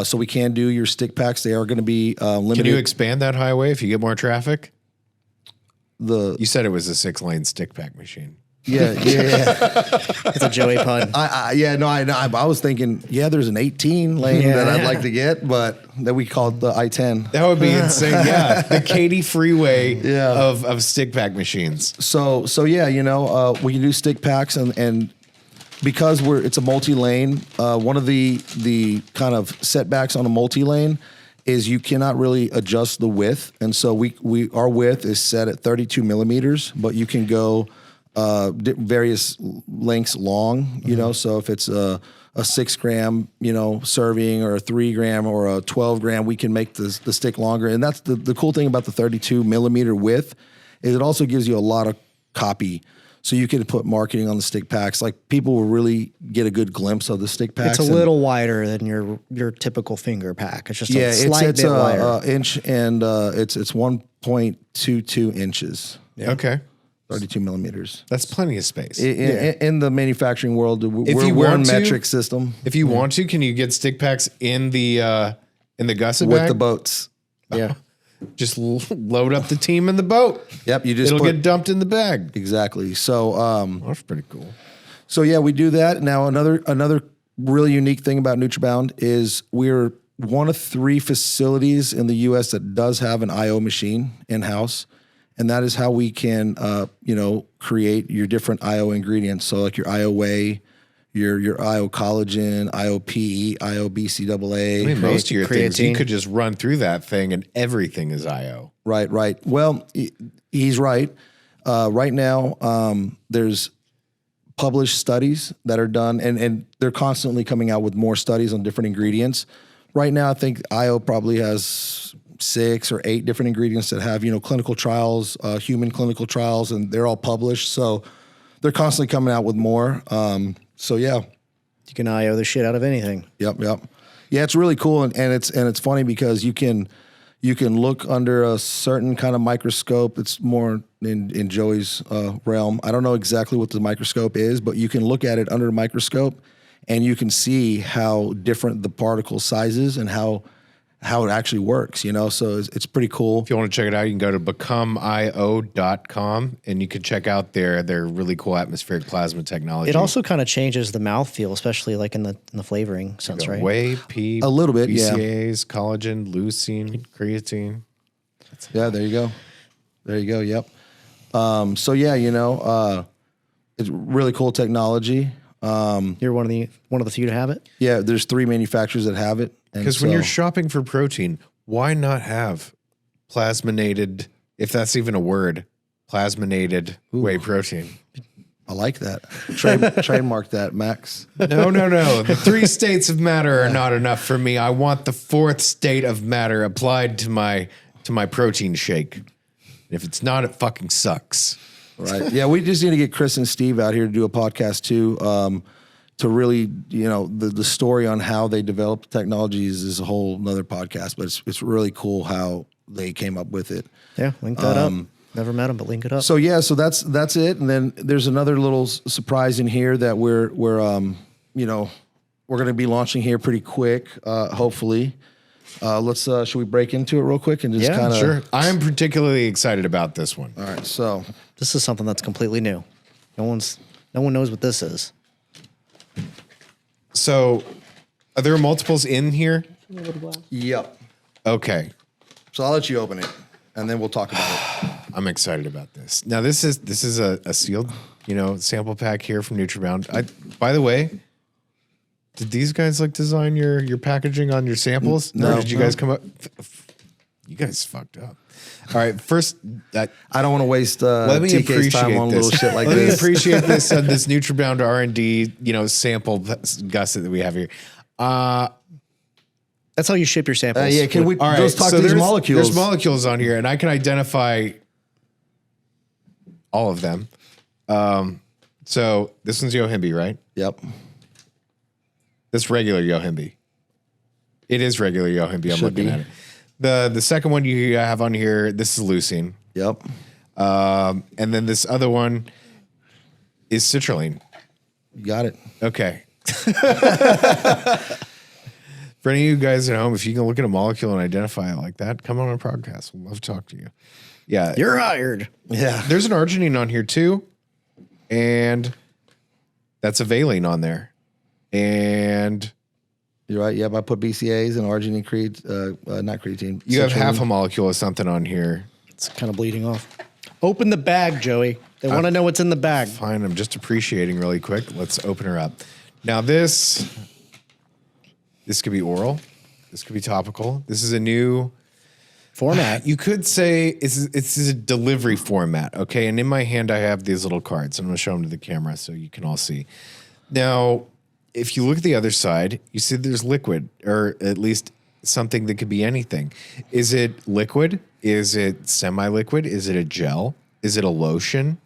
So we can do your stick packs. They are going to be limited. Can you expand that highway if you get more traffic? You said it was a 6-lane stick pack machine. Yeah. It's a Joey pun. I was thinking, there's an 18-lane that I'd like to get, but that we call it the I-10. That would be insane. Yeah, the Katy freeway of stick pack machines. So yeah, you know, we can do stick packs, and because it's a multi-lane, one of the kind of setbacks on a multi-lane is you cannot really adjust the width, and so our width is set at 32 millimeters, but you can go various lengths long, you know, so if it's a 6 gram, you know, serving, or a 3 gram or a 12 gram, we can make the stick longer. And that's the cool thing about the 32 millimeter width, is it also gives you a lot of copy. So you can put marketing on the stick packs. Like, people will really get a good glimpse of the stick packs. It's a little wider than your typical finger pack. It's just a slight bit wider. Inch, and it's 1.22 inches. Yeah. Okay. 32 millimeters. That's plenty of space. In the manufacturing world, we're a metric system. If you want to, can you get stick packs in the gusset with bag? the boats? Yeah. Just load up the team in the boat. Yep. It'll get dumped in the bag. Exactly. So that's pretty cool. So yeah, we do that. Now another really unique thing about Nutrabound is we're one of 3 facilities in the U.S. that does have an IO machine in-house. And that is how we can, create your different IO ingredients. So like your IO whey, your IO collagen, IOP, IOBCAA. I mean, most of your things, you creatine. could just run through that thing and everything is IO. Right. Well, he's right. Right now, there's published studies that are done, and they're constantly coming out with more studies on different ingredients. Right now, I think IO probably has 6 or 8 different ingredients that have, clinical trials, human clinical trials, and they're all published. So they're constantly coming out with more. So yeah. You can IO the shit out of anything. Yep. Yeah, it's really cool, and it's funny because you can look under a certain kind of microscope. It's more in Joey's realm. I don't know exactly what the microscope is, but you can look at it under a microscope, and you can see how different the particle size is and how it actually works, so it's pretty cool. If you want to check it out, you can go to becomeio.com and you can check out their really cool atmospheric plasma technology. It also kind of changes the mouthfeel, especially like in the flavoring sense, right? Whey, a little bit, BCAAs, collagen, leucine, creatine. Yeah, there you go. Yep. It's really cool technology. You're one of the few to have it. Yeah, there's 3 manufacturers that have it. Because when you're shopping for protein, why not have plasminated, if that's even a word, plasminated whey protein? I like that. Trademark that, Max. No. The 3 states of matter are not enough for me. I want the 4th state of matter applied to my protein shake. If it's not, it fucking sucks. Right. Yeah, we just need to get Chris and Steve out here to do a podcast too. To really, the story on how they developed technologies is a whole nother podcast, but it's really cool how they came up with it. Yeah, link that up. Never met them, but link it up. So that's it. And then there's another little surprise in here that we're going to be launching here pretty quick, hopefully. Should we break into it real quick and just kind of? Sure. I'm particularly excited about this one. All right, so this is something that's completely new. No one knows what this is. So, are there multiples in here? yep. Okay. So I'll let you open it, and then we'll talk about it. I'm excited about this. Now, this is a sealed, sample pack here from Nutrabound. By the way, did these guys design your packaging on your samples? No. Or did you guys come up? You guys fucked up. All right, first, I don't want to waste let me TK's time appreciate on this. little shit like Let me this. appreciate this this Nutrabound R&D, sample gusset that we have here. That's how you ship your samples. Yeah, can we All right, let's talk so these there's molecules? There's molecules on here, and I can identify all of them. So this one's Yohimbe, right? Yep. This regular Yohimbe. It is regular Yohimbe. I'm Should looking be. at it. The second one you have on here, this is leucine. Yep. And then this other one is citrulline. You got it. Okay. For any of you guys at home, if you can look at a molecule and identify it like that, come on our podcast. We'd love to talk to you. Yeah. You're hired. Yeah. There's an arginine on here too. And that's a valine on there. And You're right. Yep. I put BCAAs and arginine, not creatine. you have citrulline. half a molecule of something on here. It's kind of bleeding off. Open the bag, Joey. They want to know what's in the bag. Fine. I'm just appreciating really quick. Let's open her up. Now this could be oral. This could be topical. This is a new Format. You could say it's a delivery format, okay? And in my hand, I have these little cards. I'm going to show them to the camera so you can all see. Now, if you look at the other side, you see there's liquid, or at least something that could be anything. Is it liquid? Is it semi-liquid? Is it a gel? Is it a lotion?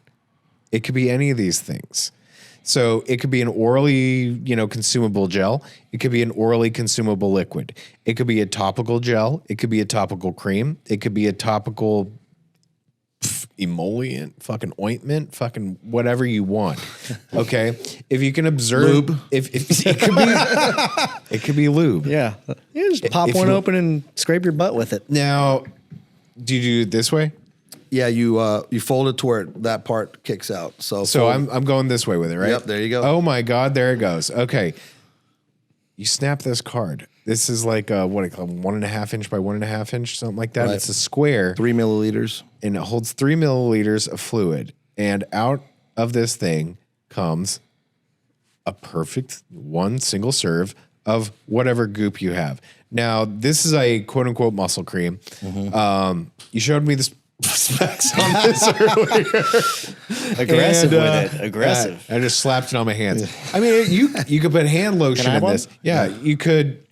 It could be any of these things. So it could be an orally, consumable gel. It could be an orally consumable liquid. It could be a topical gel. It could be a topical cream. It could be a topical emollient, fucking ointment, fucking whatever you want. Okay, if you can observe, Lube. if it could be lube. Yeah. You just pop If one you- open and scrape your butt with it. Now, do you do it this way? Yeah, you fold it to where that part kicks out. So So I'm going this way with it, right? Yep, there you go. Oh my God, there it goes. Okay. You snap this card. This is like what I call 1.5 inch by 1.5 inch, something like that. Right. It's a square. 3 milliliters. And it holds 3 milliliters of fluid. And out of this thing comes a perfect one single serve of whatever goop you have. Now, this is a quote unquote muscle cream. You showed me this specs on this earlier. Aggressive with it. Aggressive. I just slapped it on my hands. I mean, you could put hand lotion I have in this. one? Yeah, you could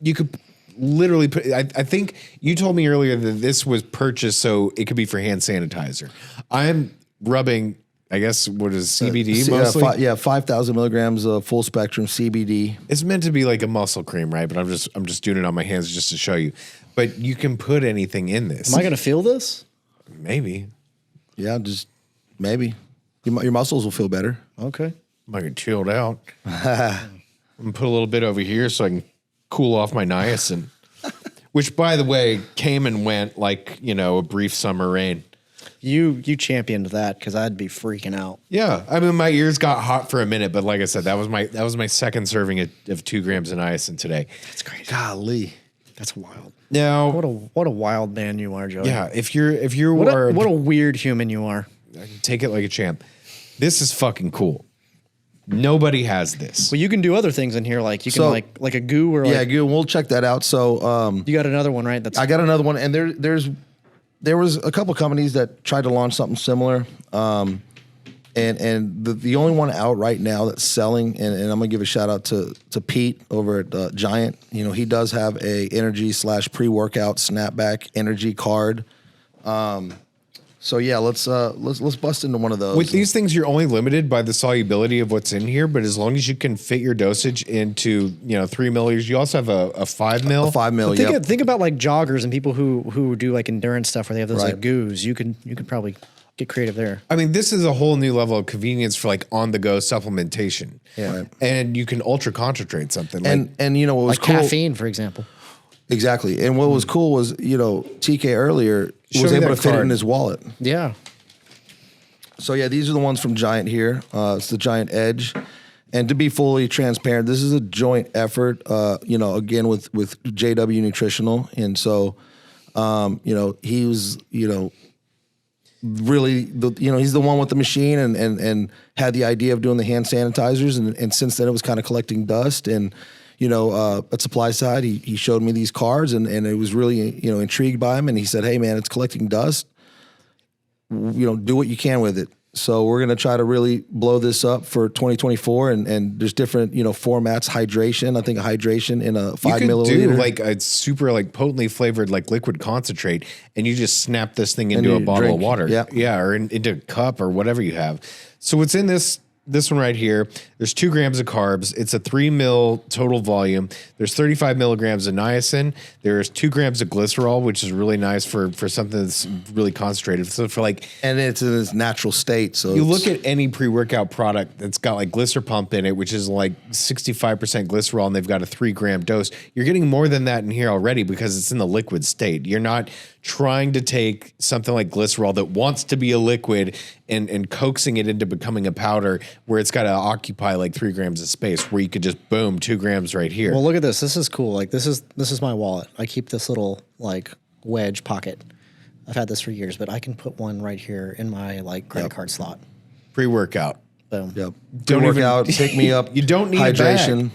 literally put. I think you told me earlier that this was purchased so it could be for hand sanitizer. I'm rubbing. I guess what is CBD mostly? 5,000 milligrams of full spectrum CBD. It's meant to be like a muscle cream, right? But I'm just doing it on my hands just to show you. But you can put anything in this. Am I going to feel this? Maybe. Yeah, just maybe. Your muscles will feel better. Okay. I can chilled out. I'm gonna put a little bit over here so I can cool off my niacin, which, by the way, came and went like a brief summer rain. You championed that because I'd be freaking out. Yeah, I mean, my ears got hot for a minute, but like I said, that was my second serving of 2 grams of niacin today. That's crazy. Golly. That's wild. Now, What a wild man you are, Joey. yeah, if you What are, a weird human you are. take it like a champ. This is fucking cool. Nobody has this. Well, you can do other things in here, like you can So- like a goo or Yeah, like good. We'll check that out. So you got another one, right? That's I got another one, and there was a couple companies that tried to launch something similar, and the only one out right now that's selling, and I'm gonna give a shout out to Pete over at Giant. He does have a energy / pre-workout snapback energy card. So yeah, let's bust into one of those. With these things, you're only limited by the solubility of what's in here, but as long as you can fit your dosage into 3 milliliters, you also have a 5 mil. A 5 mil. think about like joggers and people who do like endurance stuff where they have those Right. like goos. You could probably get creative there. I mean, this is a whole new level of convenience for like on-the-go supplementation. Yeah. Right. And you can ultra-concentrate something. And what was Like cool? caffeine, for example. Exactly. And what was cool was TK earlier Show was me able that to fit it in card. his wallet. Yeah. So yeah, these are the ones from Giant here. It's the Giant Edge. And to be fully transparent, this is a joint effort, again with JW Nutritional. And so, he was, really, he's the one with the machine and had the idea of doing the hand sanitizers. And since then it was kind of collecting dust. And, at supply side, he showed me these cards and it was really, intrigued by him. And he said, hey man, it's collecting dust. Do what you can with it. So we're going to try to really blow this up for 2024 and there's different, formats, hydration. I think a hydration in a 5 you could milliliter. do like a super like potently flavored like liquid concentrate and you just snap this thing into you a bottle of drink. water. Yeah. Yeah. Or into a cup or whatever you have. So what's in this one right here, there's 2 grams of carbs. It's a 3 mil total volume. There's 35 milligrams of niacin. There's 2 grams of glycerol, which is really nice for something that's really concentrated. So for like, and it's in its natural state. So you look at any pre-workout product that's got like Glycer Pump in it, which is like 65% glycerol, and they've got a 3 gram dose. You're getting more than that in here already because it's in the liquid state. You're not trying to take something like glycerol that wants to be a liquid and coaxing it into becoming a powder where it's got to occupy like 3 grams of space where you could just boom 2 grams right here. Well, look at this. This is cool. Like this is my wallet. I keep this little like wedge pocket. I've had this for years, but I can put one right here in my like credit card slot. Pre-workout. Boom. Yep. Don't Work even- out, pick me up. You don't need a hydration.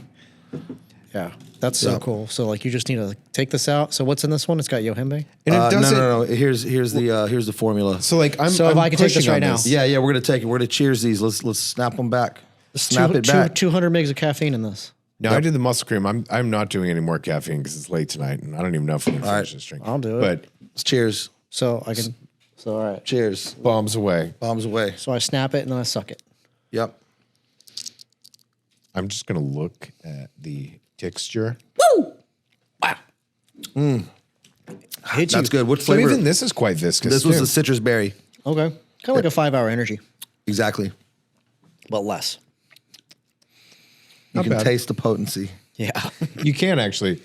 Yeah. That's so cool. So like you just need to take this out. So what's in this one? It's got yohimbe. And it doesn't. No. Here's the formula. So like I'm. So if I'm I can take this pushing right on now. Yeah, we're gonna take it. We're gonna cheers these. Let's snap them back. Snap it back. 200 megs of caffeine in this. No, I did the muscle cream. I'm not doing any more caffeine because it's late tonight, and I don't even know if I'm gonna finish this drink. I'll do it. But Let's cheers. So I can. So all right. Cheers. bombs away. Bombs away. So I snap it and then I suck it. Yep. I'm just gonna look at the texture. Hit you. That's good. What So flavor? even this is quite viscous. This was too. the citrus berry. Okay. Kind of like a 5-hour energy, Exactly. but less. You Not can bad. taste the potency. Yeah. You can actually.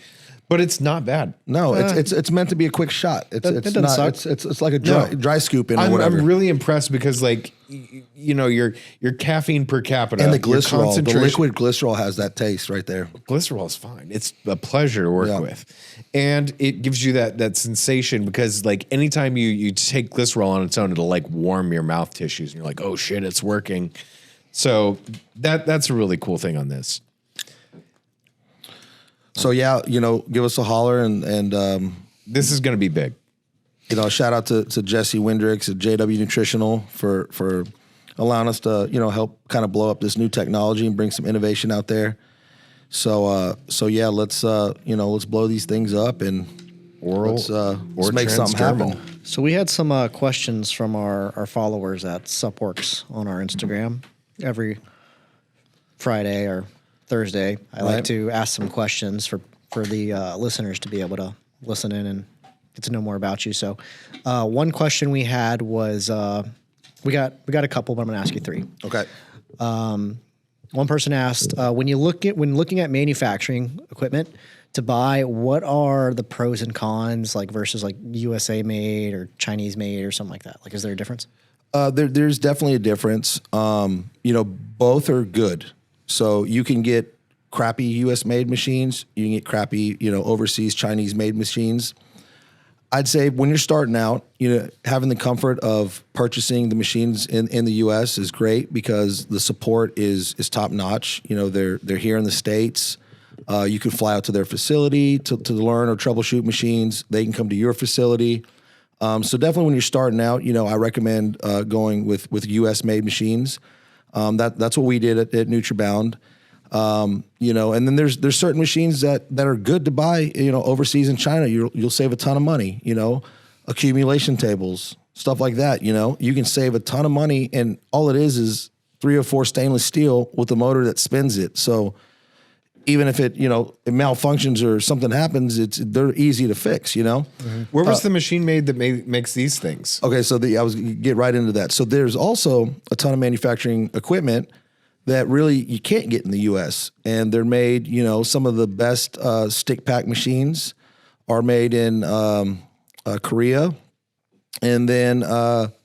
But it's not bad. No, it's meant to be a quick shot. It's doesn't not. suck. It's like a dry scoop in or I'm whatever. really impressed because like your caffeine per capita and the your glycerol, the concentration- liquid glycerol has that taste right there. glycerol is fine. It's a pleasure to work with. And it gives you that sensation because like anytime you take glycerol on its own, it'll like warm your mouth tissues and you're like, oh shit, it's working. So that's a really cool thing on this. So yeah, give us a holler and This is going to be big. Shout out to Jesse Windricks at JW Nutritional for allowing us to help kind of blow up this new technology and bring some innovation out there. So yeah, let's blow these things up and let's make something happen. So we had some questions from our followers at Supworks on our Instagram every Friday or Thursday. I like to ask some questions for the listeners to be able to listen in and get to know more about you. So one question we had was we got a couple, but I'm going to ask you three. Okay. One person asked, when looking at manufacturing equipment to buy, what are the pros and cons, like versus like USA made or Chinese made or something like that? Like, is there a difference? There's definitely a difference. Both are good. So you can get crappy US made machines. You can get crappy, overseas Chinese made machines. I'd say when you're starting out, having the comfort of purchasing the machines in the US is great because the support is top notch. They're here in the States. You can fly out to their facility to learn or troubleshoot machines. They can come to your facility. So definitely when you're starting out, I recommend going with US made machines. That's what we did at Nutrabound. And then there's certain machines that are good to buy, overseas in China. You'll save a ton of money, accumulation tables, stuff like that. You can save a ton of money, and all it is 3 or 4 stainless steel with a motor that spins it. So even if it malfunctions or something happens, they're easy to fix. Mm-hmm. Where was the machine made that makes these things? Okay, so I was get right into that. So there's also a ton of manufacturing equipment that really you can't get in the U.S. And they're made, some of the best stick pack machines are made in Korea. And then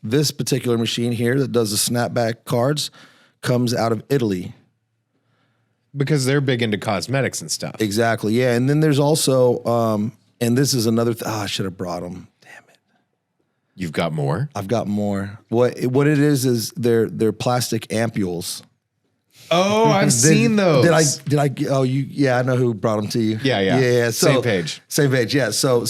this particular machine here that does the snapback cards comes out of Italy. Because they're big into cosmetics and stuff. Exactly, yeah. And then there's also, and this is another, I should have brought them. Damn it. You've got more? I've got more. What it is they're plastic ampules. Oh, I've seen those. Did I? Oh, you? Yeah, I know who brought them to you. Yeah. So, Same page. Yeah. So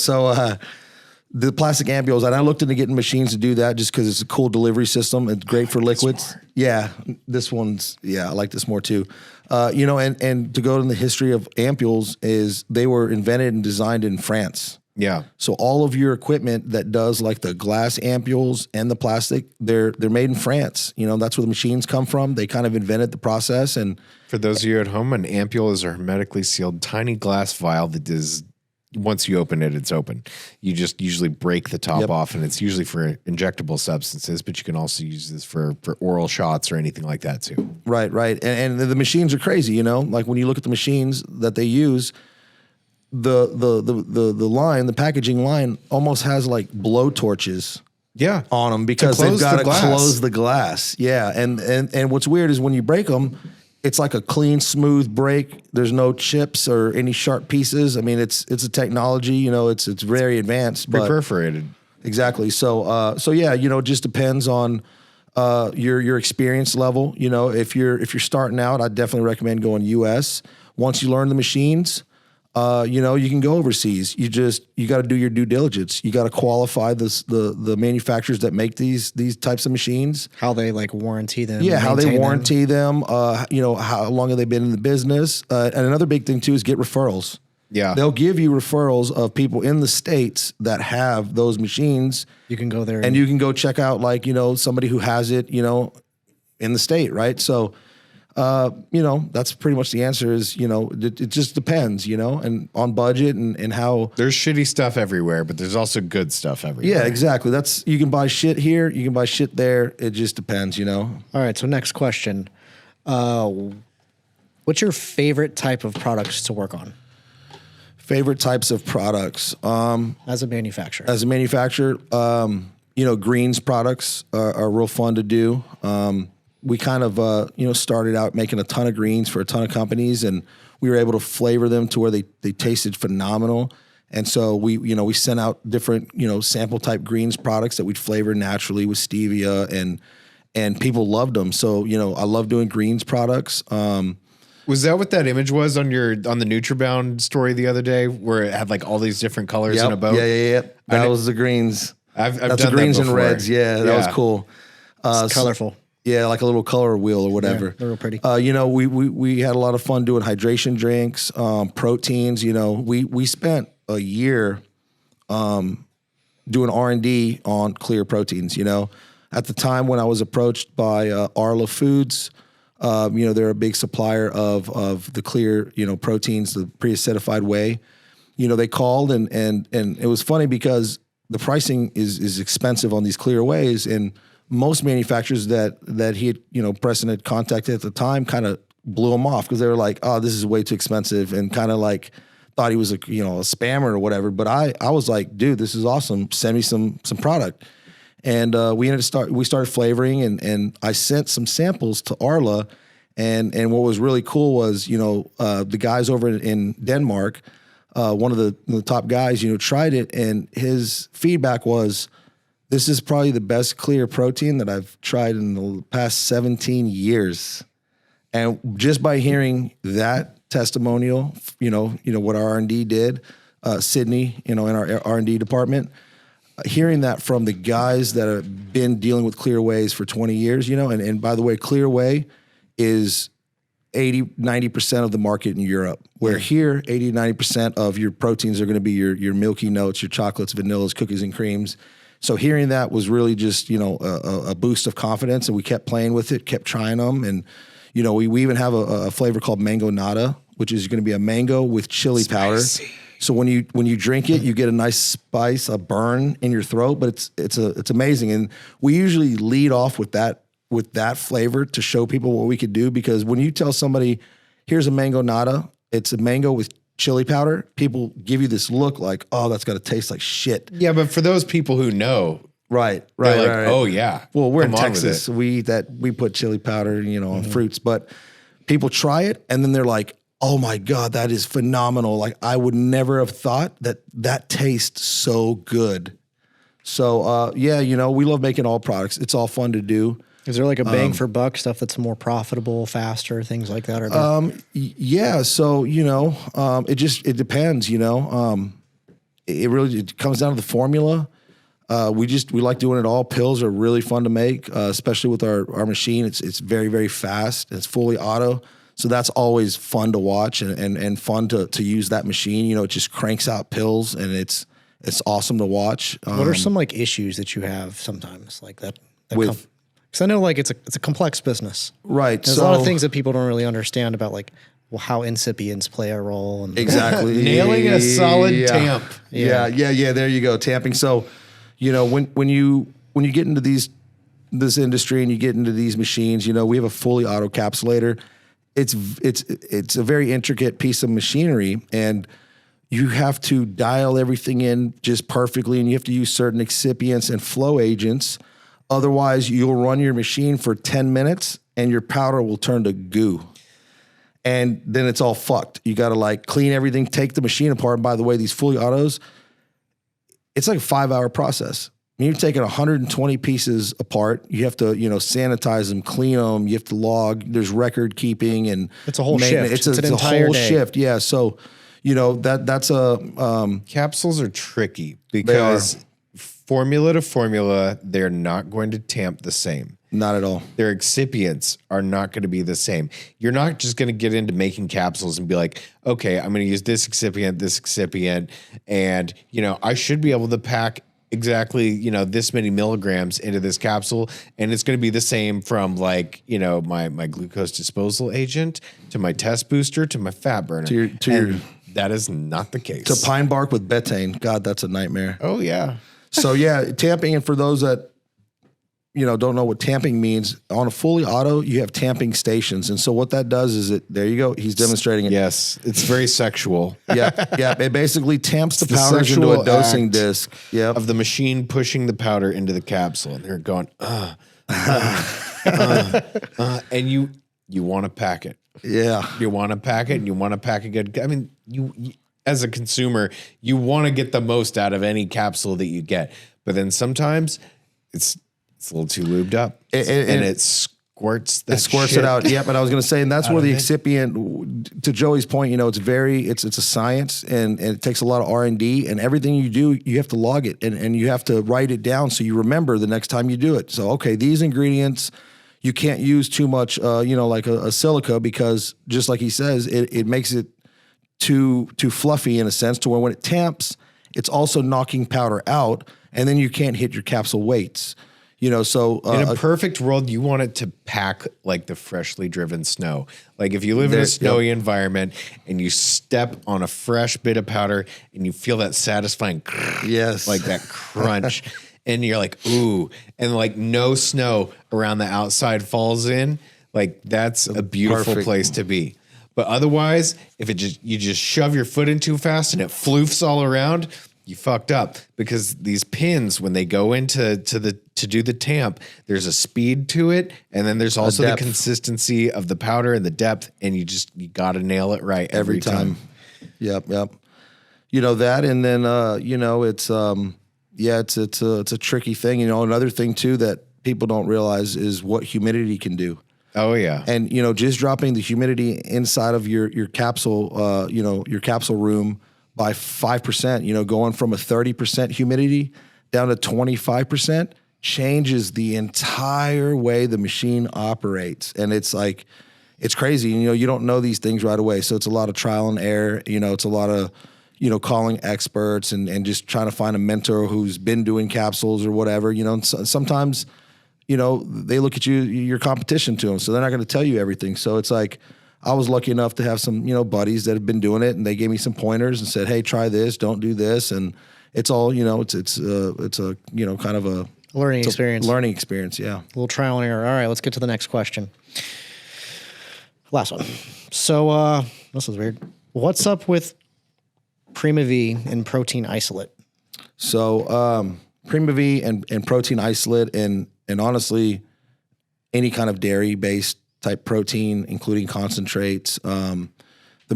the plastic ampules, and I looked into getting machines to do that just because it's a cool delivery system. It's great for liquids. Yeah, this one's. Yeah, I like this more too. And to go in the history of ampules is they were invented and designed in France. Yeah. So all of your equipment that does like the glass ampules and the plastic, they're made in France. That's where the machines come from. They kind of invented the process. And for those of you at home, an ampule is a hermetically sealed tiny glass vial that is, once you open it, it's open. You just usually break the top off, and it's usually for injectable substances, but you can also use this for oral shots or anything like that too. Right. And the machines are crazy, like when you look at the machines that they use, the line, the packaging line almost has like blow torches on them because they've got to close the glass. Yeah. And what's weird is when you break them, it's like a clean, smooth break. There's no chips or any sharp pieces. I mean, it's a technology, it's very advanced, but perforated. Exactly. So yeah, it just depends on your experience level. If you're starting out, I'd definitely recommend going US. Once you learn the machines, you can go overseas. You got to do your due diligence. You got to qualify the manufacturers that make these types of machines. How they like warranty them. Yeah, how they warranty them. How long have they been in the business? And another big thing too is get referrals. Yeah. They'll give you referrals of people in the States that have those machines. You can go there and you can go check out somebody who has it, in the state, right? So that's pretty much the answer is, it just depends, and on budget and how. There's shitty stuff everywhere, but there's also good stuff everywhere. Yeah, exactly. You can buy shit here, you can buy shit there. It just depends, All right. So next question. What's your favorite type of products to work on? Favorite types of products. As a manufacturer. As a manufacturer, you know, greens products are real fun to do. We kind of, you know, started out making a ton of greens for a ton of companies, and we were able to flavor them to where they tasted phenomenal. And so we sent out different, you know, sample type greens products that we'd flavor naturally with stevia, and people loved them. So, you know, I love doing greens products. Was that what that image was on the Nutrabound story the other day, where it had like all these different colors in a boat? Yeah. That was the greens. I've That's done the greens that and before. reds. Yeah, that was cool. It's colorful. Yeah, like a little color wheel or whatever. Yeah, they're real pretty. You know, we had a lot of fun doing hydration drinks, proteins. You know, we spent a year doing R&D on clear proteins. You know, at the time when I was approached by Arla Foods, you know, they're a big supplier of the clear, you know, proteins, the pre-acidified whey. You know, they called and it was funny because the pricing is expensive on these clear wheys, and most manufacturers that he had, you know, Preston had contacted at the time kind of blew him off because they were like, oh, this is way too expensive, and kind of like thought he was a spammer or whatever. But I was like, dude, this is awesome. Send me some product. And we started flavoring, and I sent some samples to Arla, and what was really cool was, you know, the guys over in Denmark, one of the top guys, you know, tried it, and his feedback was, this is probably the best clear protein that I've tried in the past 17 years. And just by hearing that testimonial, you know what our R&D did, Sydney, you know, in our R&D department, hearing that from the guys that have been dealing with clear wheys for 20 years, you know, and by the way, clear whey is 80-90% of the market in Europe, where here 80-90% of your proteins are going to be your milky notes, your chocolates, vanillas, cookies, and creams. So hearing that was really just, you know, a boost of confidence, and we kept playing with it, kept trying them. And, you know, we even have a flavor called mango nata, which is going to be a mango with chili powder. So when you drink it, you get a nice spice, a burn in your throat, but it's amazing. And we usually lead off with that flavor to show people what we could do, because when you tell somebody, here's a mango nata, it's a mango with chili powder, people give you this look like, oh, that's got to taste like shit. Yeah, but for those people who know, right. Oh yeah. Well, we're in Texas. We put chili powder, you know, on fruits, but people try it and then they're like, oh my God, that is phenomenal. Like, I would never have thought that tastes so good. So yeah, you know, we love making all products. It's all fun to do. Is there like a bang for buck stuff that's more profitable, faster, things like that? Or yeah. So, you know, it depends, you know, it comes down to the formula. We like doing it all. Pills are really fun to make, especially with our machine. It's very, very fast. It's fully auto. So that's always fun to watch and fun to use that machine. You know, it just cranks out pills, and it's awesome to watch. What are some like issues that you have sometimes like that with? Because I know like it's a complex business, right? There's a lot of things that people don't really understand about, like, well, how incipients play a role, and exactly nailing a solid tamp. Yeah. There you go, tamping. So, you know, when you get into this industry and you get into these machines, you know, we have a fully auto capsulator. It's a very intricate piece of machinery, and you have to dial everything in just perfectly, and you have to use certain excipients and flow agents. Otherwise, you'll run your machine for 10 minutes and your powder will turn to goo. And then it's all fucked. You got to like clean everything, take the machine apart. And by the way, these fully autos, it's like a 5-hour process. I mean, you're taking 120 pieces apart. You have to, you know, sanitize them, clean them. You have to log. There's record keeping, and it's a whole shift. It's a whole shift. Yeah. So, you know, that's a capsules are tricky because formula to formula, they're not going to tamp the same. Not at all. Their excipients are not going to be the same. You're not just going to get into making capsules and be like, okay, I'm going to use this excipient, and, you know, I should be able to pack exactly, you know, this many milligrams into this capsule, and it's going to be the same from, like, you know, my glucose disposal agent to my test booster to my fat burner. That is not the case. To pine bark with betaine. God, that's a nightmare. Oh yeah. So yeah, tamping, and for those that don't know what tamping means, on a fully auto, you have tamping stations. And so what that does is there you go. He's demonstrating it. Yes. It's very sexual. Yeah. It basically tamps the the powders into a sexual dosing act disc. Yeah. Of the machine pushing the powder into the capsule, and they're going, and you want to pack it. Yeah. You want to pack it, and you want to pack a good. I mean, you as a consumer, you want to get the most out of any capsule that you get, but then sometimes it's a little too lubed up, and it squirts. That It squirts shit it out. Yep. And I was going to say, and that's where the of it. excipient, to Joey's point, it's a science, and it takes a lot of R&D, and everything you do, you have to log it, and you have to write it down so you remember the next time you do it. So, okay, these ingredients, you can't use too much, like a silica, because just like he says, it makes it too fluffy in a sense, to where when it tamps, it's also knocking powder out, and then you can't hit your capsule weights. So in a perfect world, you want it to pack like the freshly driven snow. Like if you live in a snowy environment and you step on a fresh bit of powder and you feel that satisfying, yes, like that crunch, and you're like, ooh, and like no snow around the outside falls in, like that's a beautiful place to be. But otherwise, if you just shove your foot in too fast and it floofs all around, you fucked up, because these pins, when they go into to do the tamp, there's a speed to it, and then there's also the consistency of the powder and the depth, and you got to nail it right every time. Yep. That, and then it's a tricky thing. Another thing too that people don't realize is what humidity can do. Oh yeah. And just dropping the humidity inside of your capsule, your capsule room by 5%, going from a 30% humidity down to 25% changes the entire way the machine operates. And it's like, it's crazy. You don't know these things right away. So it's a lot of trial and error. It's a lot of, calling experts and just trying to find a mentor who's been doing capsules or whatever. Sometimes, they look at your competition to them. So they're not going to tell you everything. So it's like, I was lucky enough to have some, buddies that have been doing it, and they gave me some pointers and said, "Hey, try this, don't do this." And it's all, it's a, kind of a learning experience. Learning experience, yeah. A little trial and error. All right, let's get to the next question. Last one. So this is weird. What's up with PRIMAVIE and protein isolate? So PRIMAVIE and protein isolate, and honestly, any kind of dairy-based type protein, including concentrates. The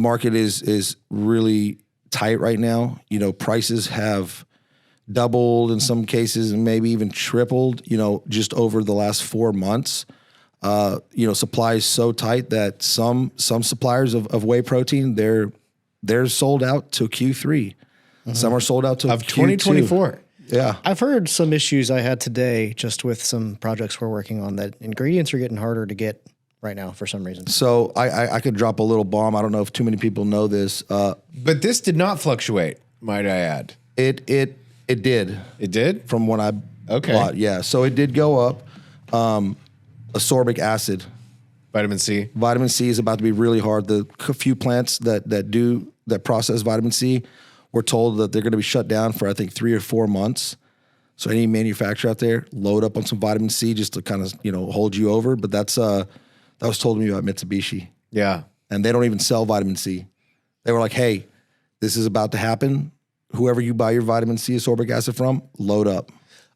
market is really tight right now. Prices have doubled in some cases and maybe even tripled, just over the last 4 months. Supply is so tight that some suppliers of whey protein, they're sold out to Q3. Mm-hmm. Some are sold out to of 2024. Yeah. I've heard some issues I had today just with some projects we're working on, that ingredients are getting harder to get right now for some reason. So I could drop a little bomb. I don't know if too many people know this. But this did not fluctuate, might I add. It did. It did? From when I bought. Yeah. So it did go up. Ascorbic acid. Vitamin C. Vitamin C is about to be really hard. The few plants that process vitamin C were told that they're going to be shut down for, I think, 3 or 4 months. So any manufacturer out there, load up on some vitamin C just to kind of, hold you over. But that was told to me about Mitsubishi. Yeah. And they don't even sell vitamin C. They were like, hey, this is about to happen. Whoever you buy your vitamin C ascorbic acid from, load up.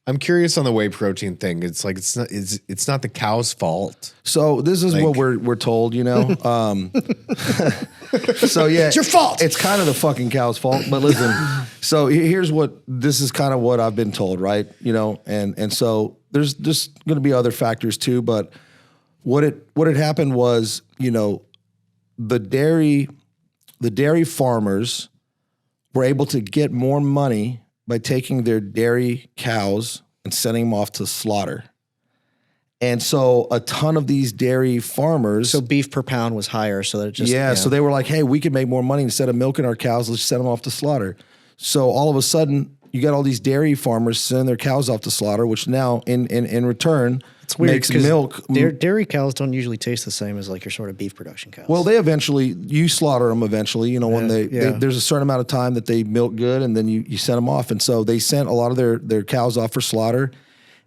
I'm curious on the whey protein thing. It's like it's not the cow's fault. So this is what we're told, So yeah, it's your fault. It's kind of the fucking cow's fault. But listen, so this is kind of what I've been told, right? And so there's just going to be other factors too. But what had happened was, the dairy farmers were able to get more money by taking their dairy cows and sending them off to slaughter. And so a ton of these dairy farmers... So beef per pound was higher, so that it just... Yeah, so they were like, hey, we can make more money instead of milking our cows, let's send them off to slaughter. So all of a sudden, you got all these dairy farmers sending their cows off to slaughter, which now, in return... It's weird makes milk. Dairy cows don't usually taste the same as like your sort of beef production cows. Well, you slaughter them eventually, when there's a certain amount of time that they milk good, and then you send them off. And so they sent a lot of their cows off for slaughter.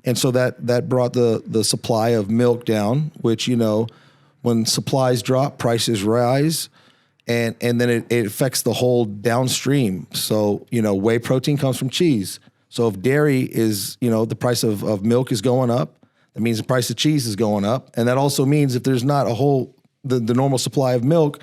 And so that brought the supply of milk down, which, you know, when supplies drop, prices rise, and then it affects the whole downstream. So, you know, whey protein comes from cheese. So if dairy is, you know, the price of milk is going up, that means the price of cheese is going up. And that also means if there's not the normal supply of milk,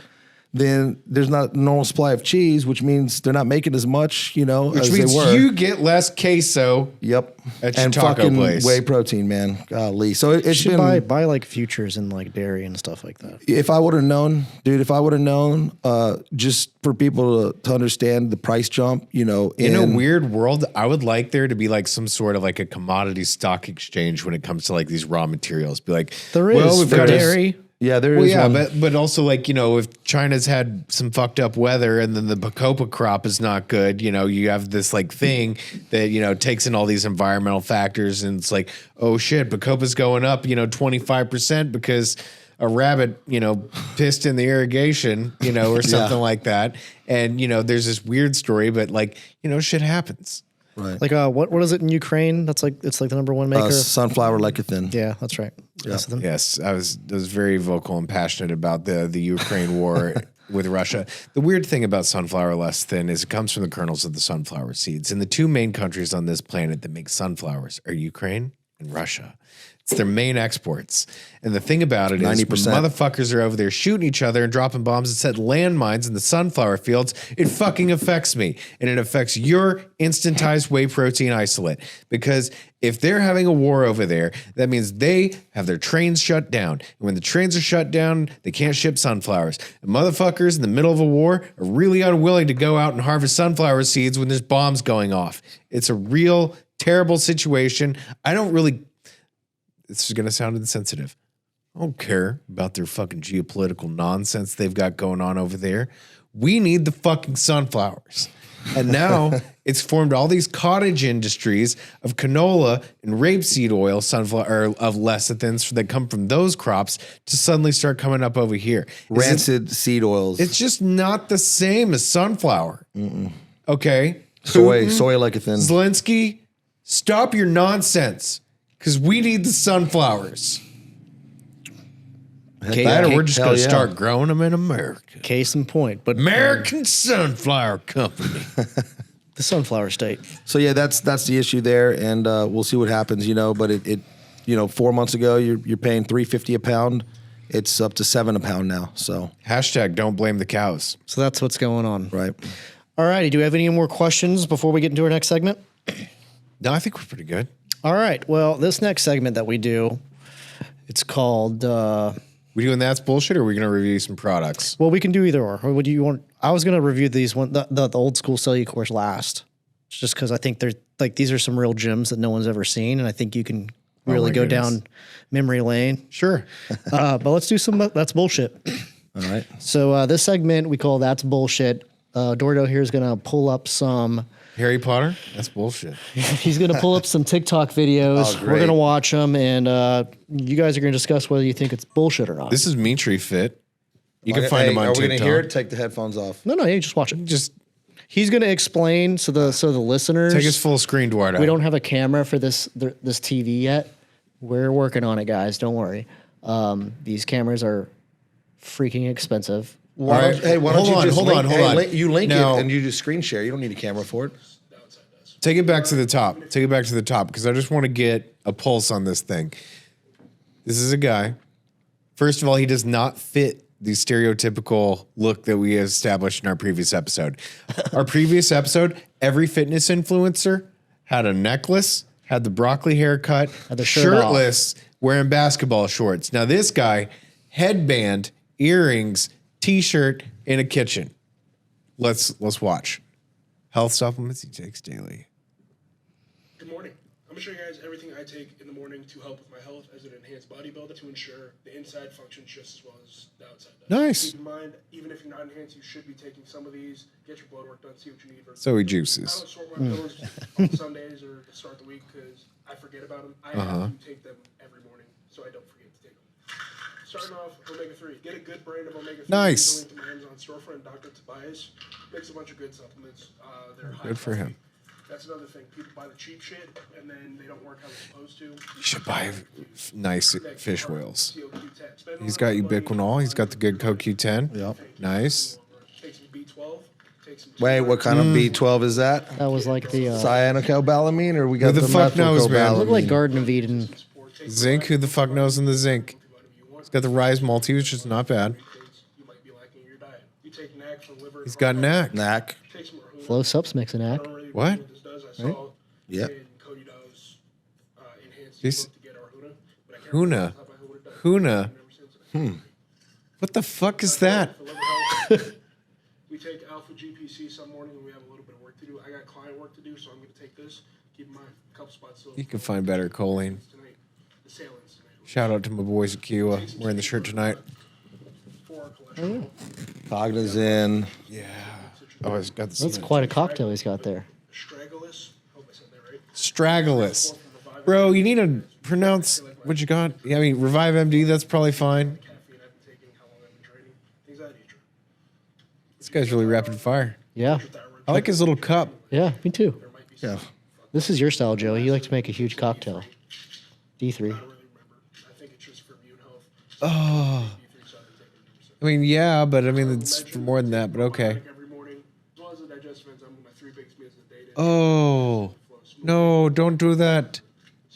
then there's not a normal supply of cheese, which means they're not making as much, you know, Which as means they were. you get less queso. Yep. At your and taco fucking place. whey protein, man. Golly. So You it's should been, buy like futures and like dairy and stuff like that. if I would have known, dude, just for people to understand the price jump, you know, In a weird world, I would like there to be like some sort of like a commodity stock exchange when it comes to like these raw materials. Be like, There is well, we've for got dairy. yeah, there Well, is yeah, one. but also like, you know, if China's had some fucked up weather and then the bacopa crop is not good, you know, you have this like thing that, you know, takes in all these environmental factors and it's like, oh shit, bacopa's going up, you know, 25% because a rabbit, you know, pissed in the irrigation, you know, or something like that. And, you know, there's this weird story, but like, you know, shit happens. Right. Like what is it in Ukraine? It's like the number one maker. Sunflower lecithin. Yeah, that's right. Lecithin. Yes, I was very vocal and passionate about the Ukraine war with Russia. The weird thing about sunflower lecithin is it comes from the kernels of the sunflower seeds. And the two main countries on this planet that make sunflowers are Ukraine and Russia. It's their main exports. And the thing about it is 90%. when motherfuckers are over there shooting each other and dropping bombs and set landmines in the sunflower fields, it fucking affects me. And it affects your instantized whey protein isolate. Because if they're having a war over there, that means they have their trains shut down. And when the trains are shut down, they can't ship sunflowers. And motherfuckers in the middle of a war are really unwilling to go out and harvest sunflower seeds when there's bombs going off. It's a real terrible situation. This is going to sound insensitive. I don't care about their fucking geopolitical nonsense they've got going on over there. We need the fucking sunflowers. And now it's formed all these cottage industries of canola and rapeseed oil, sunflower, or of lecithins that come from those crops to suddenly start coming up over here. Rancid seed oils. It's just not the same as sunflower. Okay? soy Putin, lecithin. Zelensky, stop your nonsense. Because we need the sunflowers. We're just going to start growing them in America. Case in point, but American Sunflower Company. the sunflower state. So yeah, that's the issue there, and we'll see what happens. You know, but it 4 months ago you're paying $3.50 a pound. It's up to $7 a pound now. So Hashtag don't blame the cows. So that's what's going on. right. All righty. Do we have any more questions before we get into our next segment? No, I think we're pretty good. All right. Well, this next segment that we do, it's called. We doing that's bullshit, or are we going to review some products? Well, we can do either or. What do you want? I was going to review these the old school Cellucors last, just because I think they're like these are some real gems that no one's ever seen, and I think you can really go down memory lane. Sure. But let's do some. That's bullshit. All right. So this segment we call that's bullshit. Dordo here is going to pull up some. Harry Potter? That's bullshit. He's going to pull up some TikTok videos. Oh, We're going to watch them, and you guys are going to discuss whether you think it's bullshit or not. This is Mitri Fit. You can find him on Are we TikTok. going to hear it? Take the headphones off. No, you just watch it. Just He's going to explain so the listeners. take his full screen, Duardo. We don't have a camera for this TV yet. We're working on it, guys. Don't worry. These cameras are freaking expensive. Why don't Hold on. You link Now- it and you just screen share. You don't need a camera for it. Take it back to the top. Take it back to the top because I just want to get a pulse on this thing. This is a guy. First of all, he does not fit the stereotypical look that we established in our previous episode. Our previous episode, every fitness influencer had a necklace, had the broccoli haircut, Had the shirt off. shirtless, wearing basketball shorts. Now this guy, headband, earrings, t-shirt, in a kitchen. Let's watch. Health supplements he takes daily. Good morning. I'm going to show you guys everything I take in the morning to help with my health as an enhanced bodybuilder to ensure the inside functions just as well as the outside does. Nice. Keep in mind, even if you're not enhanced, you should be taking some of these. Get your blood work done, see what you need. So he I juices. don't sort my pills on Sundays or to start the week because I forget about them. I have to take them every morning so I don't forget to take them. Starting off, omega-3. Get a good brand of omega-3. Nice. Use the link to my Amazon storefront, Dr. Tobias. Makes a bunch of good supplements. They're high Good for him. quality. That's another thing. People buy the cheap shit, and then they don't work how they're supposed to. You should buy nice fish oils. CoQ10. Spend He's a got little money ubiquinol. He's got the good CoQ10. Yep. Nice. Take some B12. Take some Wait, what kind of B12 is that? That was like the Cyanocobalamin, or we got Who the fuck knows, man? looked like Garden of Eden. Zinc. Who the fuck knows in the zinc? He's got the Rise Multi, which is not bad. you might be lacking in your diet. You take NAC for liver. He's got NAC. NAC. Take some Rahuna. Flow Supps mix an act. I don't really What? know this does. I saw Yep. in Cody Dawes enhanced This- book to get our Huna, but I can't Huna. remember off the top of my head what it does. Huna. I've never seen it. What the fuck is that? For liver health, we take Alpha GPC some morning when we have a little bit of work to do. I got client work to do, so I'm going to take this. Keep in mind, a couple spots still You can find better choline. tonight. The Salins tonight. Shout out to my boys at Kiowa wearing the shirt tonight. For our cholesterol. Cognizin. Yeah. Oh, he's got That's the quite a cocktail he's got there. Astragalus. Hope I said that right. Stragulus. Bro, you need to pronounce what you got. Yeah, I mean, Revive MD, that's probably fine. Caffeine I've been taking, how long I've been training, things of that nature. This guy's really rapid fire. Yeah. I like his little cup. Yeah, me too. Yeah. This is your style, Joe. You like to make a huge cocktail. D3. I don't really remember. I think it's just for immune health. Oh. B3, so I've been taking 100%. I mean, yeah, but I mean, it's for more than that, but okay. Every morning, as well as the digestive enzyme, my 3 big meals a day. Oh. No, don't do that.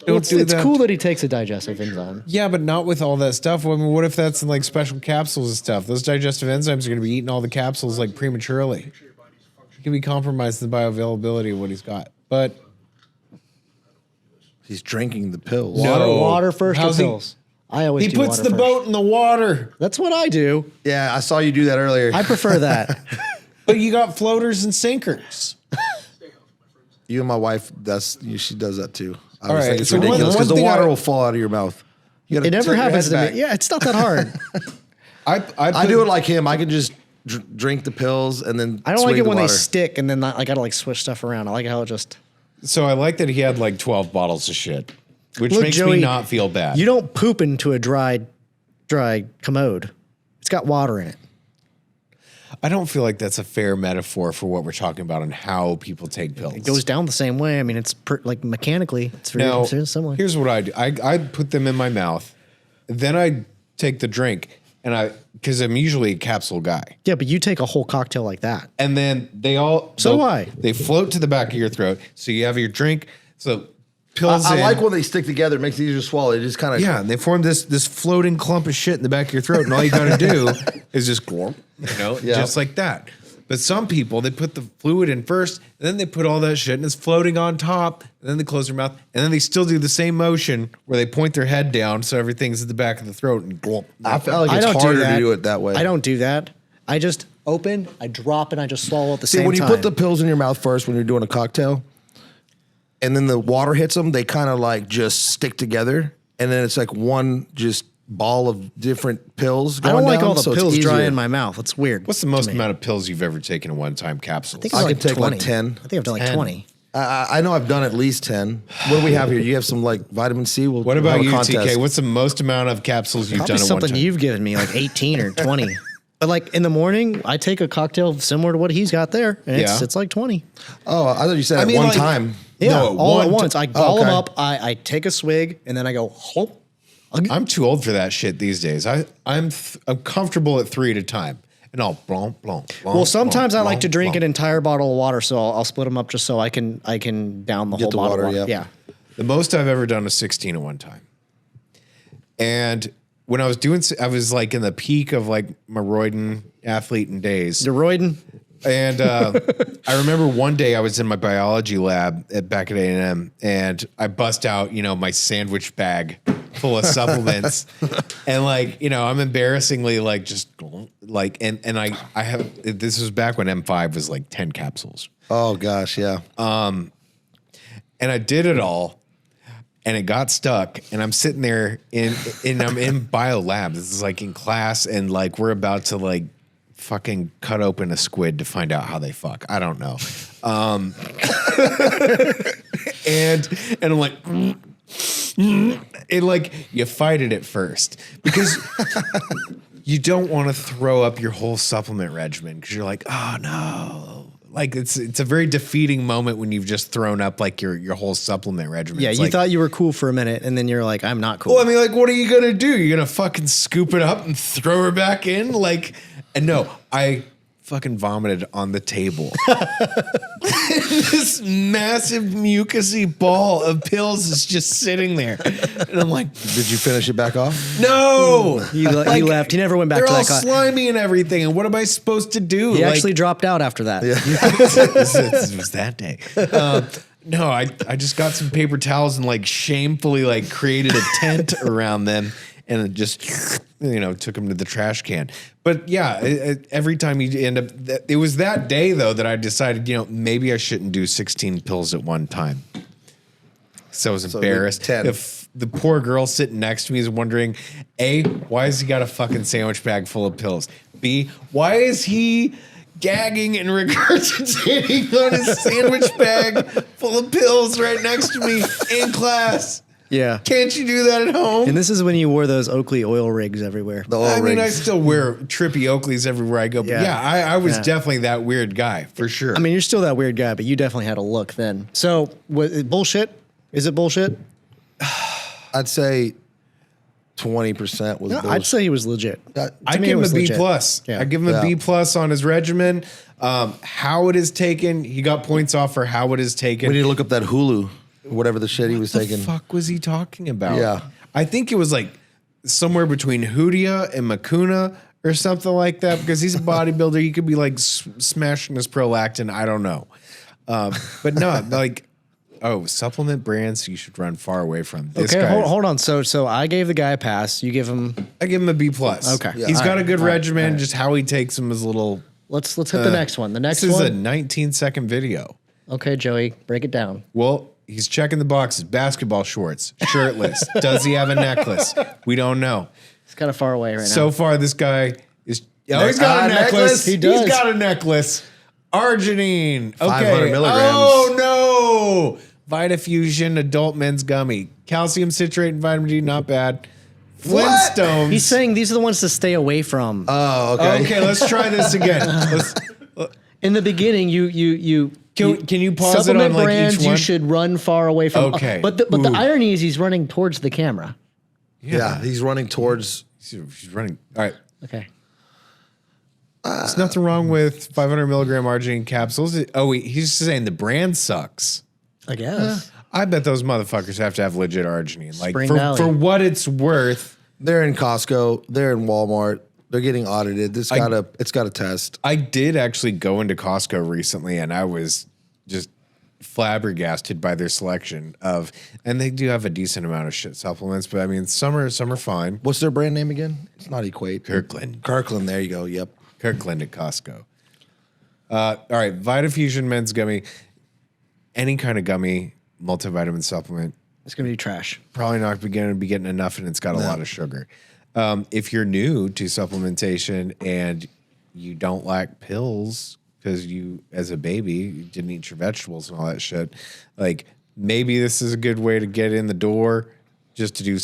Don't It's, do it's that. cool that he takes a digestive enzyme. Yeah, but not with all that stuff. I mean, what if that's in like special capsules and stuff? Those digestive enzymes are going to be eating all the capsules like prematurely. He can be compromised in the bioavailability of what he's got. But He's drinking the pills. No. Water first How's or he- pills? I always he do puts water the first. boat in the water. That's what I do. Yeah, I saw you do that earlier. I prefer that. But you got floaters and sinkers. You and my wife, she does that too. I All was right, think it's so one- ridiculous one because the thing water I- will fall out of your mouth. You gotta It never tilt your happens to head me. back. Yeah, it's not that hard. I do it like him. I can just drink the pills and then I don't like swig it the when they water. stick and then I gotta like switch stuff around. I like how it just. So I like that he had like 12 bottles of shit, which Look, makes Joey, me not feel bad. You don't poop into a dry commode. It's got water in it. I don't feel like that's a fair metaphor for what we're talking about and how people take pills. It goes down the same way. I mean, it's like mechanically, it's very Now, similar. here's what I do. I put them in my mouth, then I take the drink, and because I'm usually a capsule guy. Yeah, but you take a whole cocktail like that. And then So do I. They float to the back of your throat. So you have your drink. So pills I in. like when they stick together. It makes it easier to swallow. It just kind of Yeah, and they form this floating clump of shit in the back of your throat, and all you got to do is just glorp, Yeah. just like that. But some people, they put the fluid in first, and then they put all that shit, and it's floating on top, and then they close their mouth, and then they still do the same motion where they point their head down so everything's at the back of the throat and glorp. I feel like I it's don't harder do that. to do it that way. I don't do that. I just open, I drop, and I just swallow at the See, same when you time. put the pills in your mouth first when you're doing a cocktail, and then the water hits them, they kind of like just stick together, and then it's like one just ball of different pills I going don't like down, all the so it's pills dry easier. in my mouth. It's weird. What's the most amount of pills you've ever taken in one-time capsules? I think I it's can like take 20. like 10. I think I've done like 10. 20. I know I've done at least 10. What do we have here? You have some like vitamin C? What about you, TK? What's the most amount of capsules you've Probably done at one something time? you've given me, like 18 or 20. But like in the morning, I take a cocktail similar to what he's got there, and Yeah. it's like 20. Oh, I thought you said at mean, one like- time. Yeah, No, all one at once. I ball okay. them up. I take a swig, and then I go, hop. I'm too old for that shit these days. I'm comfortable at 3 at a time, and I'll blonk, blonk, blonk. Well, sometimes I like to drink blonk. an entire bottle of water, so I'll split them up just so I can down the whole the bottle water, of water. yeah. The most I've ever done is 16 at one time. And when I was doing, I was like in the peak of like my roiding athleting days. Deroiden. And I remember one day I was in my biology lab back at A&M, and I bust out, my sandwich bag full of supplements, and like, I'm embarrassingly like just like, and I have, this was back when M5 was like 10 capsules, Oh gosh, yeah. and I did it all, and it got stuck, and I'm sitting there I'm in bio lab. This is like in class, and like we're about to like fucking cut open a squid to find out how they fuck. I don't know. And I'm like, it like you fight it at first because you don't want to throw up your whole supplement regimen because you're like, oh no, like it's a very defeating moment when you've just thrown up like your whole supplement regimen. Yeah, It's you like, thought you were cool for a minute, and then you're like, I'm not cool. well, I mean, like, what are you gonna do? You're gonna fucking scoop it up and throw her back in? Like, and no, I fucking vomited on the table. This massive mucousy ball of pills is just sitting there, and I'm like, Did you finish it back off? no. He left. He never went back They're to all that class. slimy and everything, and what am I supposed to do? He Like, actually dropped out after that. it was that day. No, I just got some paper towels and like shamefully like created a tent around them and it just, took them to the trash can. But yeah, every time you end up, it was that day though that I decided, maybe I shouldn't do 16 pills at one time. So I was embarrassed. 10. If the poor girl sitting next to me is wondering, A, why has he got a fucking sandwich bag full of pills? B, why is he gagging and regurgitating on his sandwich bag full of pills right next to me in class? Yeah. Can't you do that at home? And this is when you wore those Oakley oil rigs everywhere. The oil I mean, I rigs. still wear trippy Oakleys everywhere I go. But Yeah. I was definitely that weird guy, for sure. I mean, you're still that weird guy, but you definitely had a look then. So, was it bullshit? Is it bullshit? I'd say 20% was No, bullshit. I'd say he was legit. I me, give it him was a B legit. plus. Yeah. I give him a Yeah. B plus on his regimen. How it is taken, he got points off for how it is taken. We need to look up that Hulu, whatever the shit he was What taking. the fuck was he talking about? Yeah. I think it was like somewhere between Hoodia and Makuna or something like that because he's a bodybuilder. He could be like smashing his prolactin. I don't know. But no, like, supplement brands you should run far away from. This Okay, guy, hold on. So I gave the guy a pass. You give him. I give him a B plus. Okay. Yeah, He's got a good all right, regimen. all right. Just how he takes them is a little. Let's hit the next one. The next This is a one. 19-second video. Okay, Joey, break it down. Well, he's checking the boxes. Basketball shorts, shirtless. Does he have a necklace? We don't know. It's kind of far away right So now. far, this guy is. Oh, he's got a necklace. He does. He's got a necklace. Arginine. Okay. 500 milligrams. Oh, no. Vitafusion Adult Men's Gummy. Calcium citrate and vitamin D, not bad. Flintstones. He's saying these are the ones to stay away from. Oh, okay. Okay, let's try this again. In the beginning, you Can you pause it supplement on like brands each one? you should run far away from. Okay. But the irony is he's running towards the camera. Yeah, he's running towards. She's running. All right. Okay. There's nothing wrong with 500 milligram arginine capsules. He's saying the brand sucks. I guess. I bet those motherfuckers have to have legit arginine. Like Spring Valley. for what it's worth. They're in Costco. They're in Walmart. They're getting audited. It's got a test. I did actually go into Costco recently, and I was just flabbergasted by their selection of. And they do have a decent amount of shit supplements, but I mean, some are fine. What's their brand name again? It's not Equate. Kirkland. Kirkland. There you go. Yep. Kirkland at Costco. All right, Vitafusion Men's Gummy. Any kind of gummy, multivitamin supplement. It's going to be trash. Probably not going to be getting enough, and it's got a lot of sugar. If you're new to supplementation and you don't like pills because you, as a baby, you didn't eat your vegetables and all that shit, like maybe this is a good way to get in the door just to do,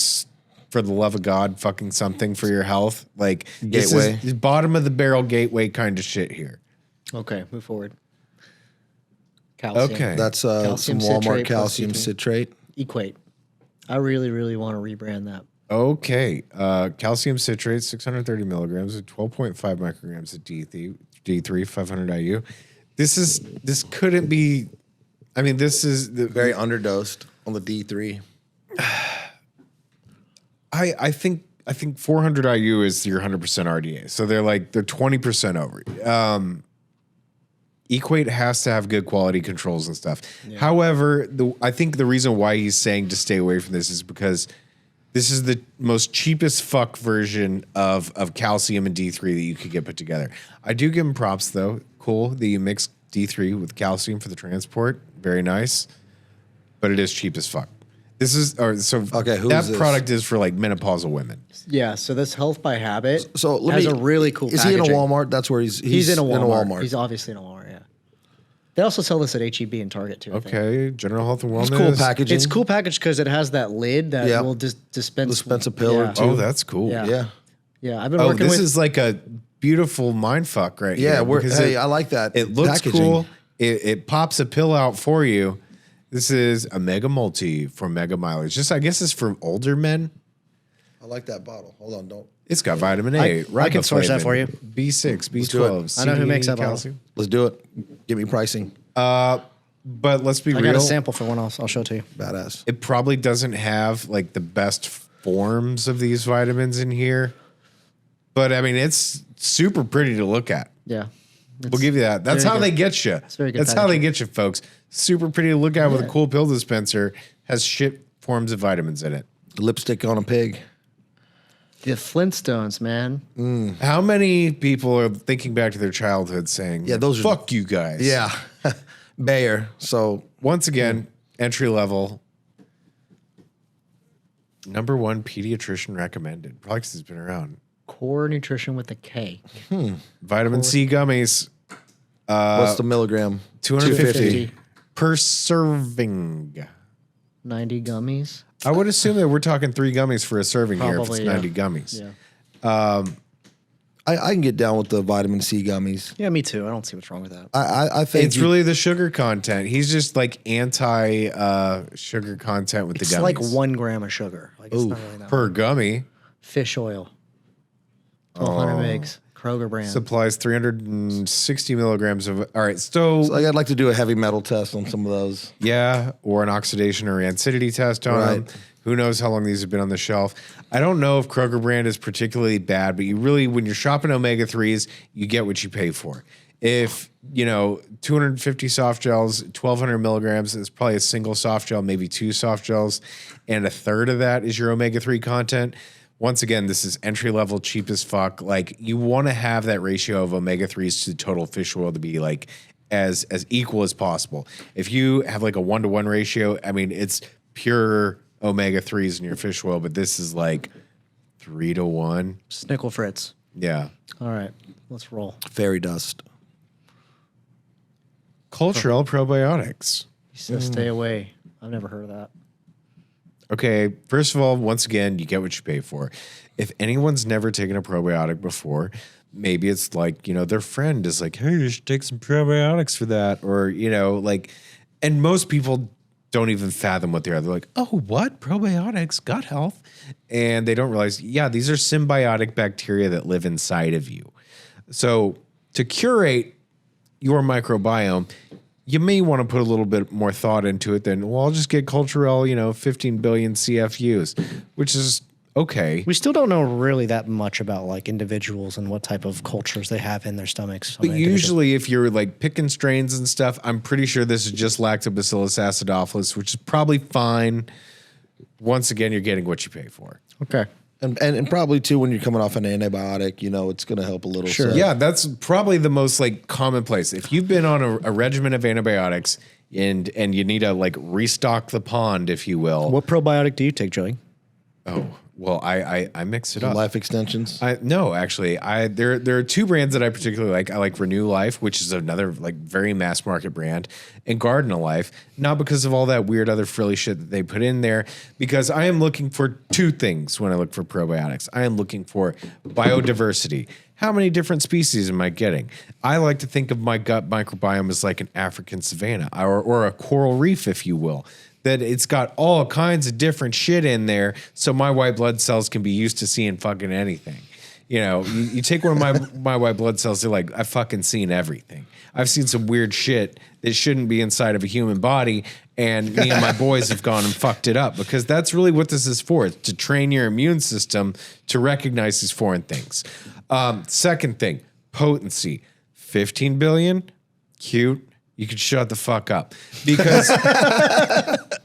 for the love of God, fucking something for your health. Like this Gateway. is bottom of the barrel gateway kind of shit here. Okay, move forward. Calcium. Okay. That's some Calcium Walmart citrate plus calcium citrate. citrate. Equate. I really, really want to rebrand that. Okay. Calcium citrate, 630 milligrams, 12.5 micrograms of D3, 500 IU. This couldn't be, I mean, this is the Very underdosed on the D3. I think 400 IU is your 100% RDA. So they're 20% over. Equate has to have good quality controls and stuff. Yeah. However, I think the reason why he's saying to stay away from this is because this is the most cheapest fuck version of calcium and D3 that you could get put together. I do give him props though. Cool that you mix D3 with calcium for the transport. Very nice. But it is cheap as fuck. This is Okay, who that is this? product is for like menopausal women. Yeah, so this Health by Habit So has a really cool Is packaging. he in a Walmart? That's where he's He's in a Walmart. He's obviously in a Walmart, yeah. They also sell this at HEB and Target too. I think. Okay, General Health and Wellness. It's cool packaging. It's cool package because it has that lid that Yeah. will dispense a pill or two. Oh, that's cool. Yeah. Yeah. Yeah, I've been Oh, working this with. is like a beautiful mind fuck right Yeah, here. because I like that. It looks packaging. cool. it pops a pill out for you. This is a Mega Multi for Mega Mileage. Just, I guess it's for older men. I like that bottle. Hold on, don't. It's got vitamin A. I can source that for you. B6, do it. B12. I know who makes that calcium. Let's do it. Give me pricing. But let's be I real. got a sample for one. I'll show it to you. Badass. It probably doesn't have like the best forms of these vitamins in here. But I mean, it's super pretty to look at. Yeah. We'll give you that. That's very how good. they get you. very good That's how they packaging. get you, folks. Super pretty to look at with a cool pill dispenser. Has shit forms of vitamins in it. Lipstick on a pig. The Flintstones, man. How many people are thinking back to their childhood saying, Yeah, those are- fuck you guys. Yeah. Bayer. So Once again, entry level. Number one pediatrician recommended. Probably 'cause it's been around. Core Nutrition with a K. Vitamin C gummies. what's the milligram? 250 per serving. 90 gummies. I would assume that we're talking 3 gummies for a serving here if Probably, it's yeah. 90 gummies. Yeah. I can get down with the vitamin C gummies. Yeah, me too. I don't see what's wrong with that. I think It's really the sugar content. He's just like anti sugar content with It's the gummies. like 1 gram of sugar. Like it's not really that. Per gummy. Fish oil. 1,200 megs. Kroger brand. Supplies 360 milligrams of. All right, so like I'd like to do a heavy metal test on some of those. yeah, or an oxidation or acidity test on them. Right. Who knows how long these have been on the shelf? I don't know if Kroger brand is particularly bad, but you really, when you're shopping omega 3s, you get what you pay for. If, 250 soft gels, 1,200 milligrams is probably a single soft gel, maybe 2 soft gels, and a third of that is your omega 3 content. Once again, this is entry level, cheap as fuck. Like, you want to have that ratio of omega 3s to total fish oil to be like as equal as possible. If you have like a 1-to-1 ratio, I mean, it's pure omega 3s in your fish oil, but this is like 3-to-1. Snickle Fritz. Yeah. All right, let's roll. Fairy dust. Cultural probiotics. He says stay away. I've never heard of that. Okay, first of all, once again, you get what you pay for. If anyone's never taken a probiotic before, maybe it's like, their friend is like, hey, you should take some probiotics for that. Or, and most people don't even fathom what they are. They're like, oh, what? Probiotics, gut health. And they don't realize, yeah, these are symbiotic bacteria that live inside of you. So to curate your microbiome, you may want to put a little bit more thought into it than, well, I'll just get Culturel, 15 billion CFUs, which is okay. We still don't know really that much about like individuals and what type of cultures they have in their stomachs. But usually if you're like picking strains and stuff, I'm pretty sure this is just Lactobacillus acidophilus, which is probably fine. Once again, you're getting what you pay for. Okay. And probably too when you're coming off an antibiotic, it's going to help a little. Sure. So. Yeah, that's probably the most like commonplace. If you've been on a regimen of antibiotics and you need to like restock the pond, if you will. What probiotic do you take, Joey? Oh, well, I mix it up. Life extensions. No, actually, there are 2 brands that I particularly like. I like Renew Life, which is another like very mass market brand, and Garden of Life. Not because of all that weird other frilly shit that they put in there, because I am looking for 2 things when I look for probiotics. I am looking for biodiversity. How many different species am I getting? I like to think of my gut microbiome as like an African savanna or a coral reef, if you will. That it's got all kinds of different shit in there, so my white blood cells can be used to seeing fucking anything. You take one of my white blood cells, they're like, I've fucking seen everything. I've seen some weird shit that shouldn't be inside of a human body, and me and my boys have gone and fucked it up, because that's really what this is for. It's to train your immune system to recognize these foreign things. Second thing, potency. 15 billion, cute. You could shut the fuck up, because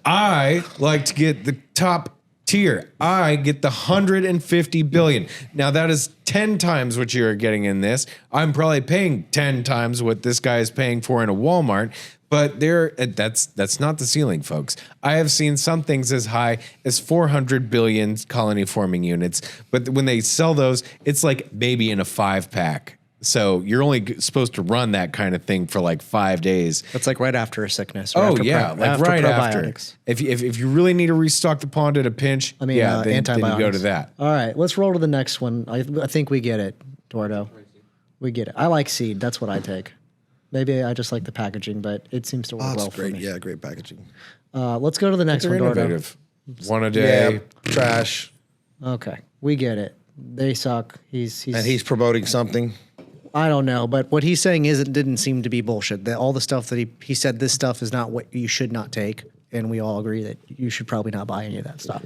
I like to get the top tier. I get the 150 billion. Now that is 10 times what you're getting in this. I'm probably paying 10 times what this guy is paying for in a Walmart, but that's not the ceiling, folks. I have seen some things as high as 400 billion colony forming units, but when they sell those, it's like maybe in a 5-pack. So you're only supposed to run that kind of thing for like 5 days. That's like right after a sickness. Or Oh after yeah, like right after. probiotics. If you really need to restock the pond at a pinch, then you antibiotics. go to that. All right, let's roll to the next one. I think we get it, Eduardo. We get it. I like seed. That's what I take. Maybe I just like the packaging, but it seems to work well That's great. for me. Yeah, great packaging. Let's go to the next They're one, Dordo. innovative. One a day. Yeah, trash. Okay, we get it. They suck. And he's promoting something. I don't know, but what he's saying is it didn't seem to be bullshit. All the stuff that he said, this stuff is not what you should not take, and we all agree that you should probably not buy any of that stuff.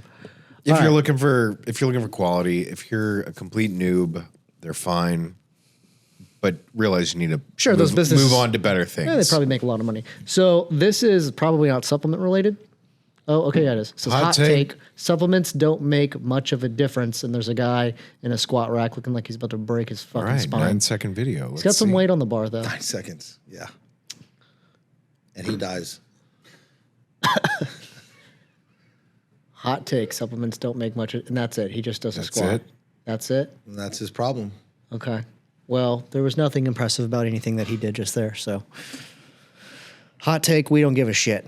If you're looking for quality, if you're a complete noob, they're fine. But realize you need to those businesses move on to better things. Yeah, they probably make a lot of money. So this is probably not supplement related. Oh, okay, yeah, it is. It says hot take. Supplements don't make much of a difference, and there's a guy in a squat rack looking like he's about to break his fucking All right, spine. 9-second video. He's got some weight on the bar, though. 9 seconds. Yeah. And he dies. Hot take. Supplements don't make much, and that's it. He just does a That's squat. it? That's it? And that's his problem. Okay. Well, there was nothing impressive about anything that he did just there, so. Hot take, we don't give a shit.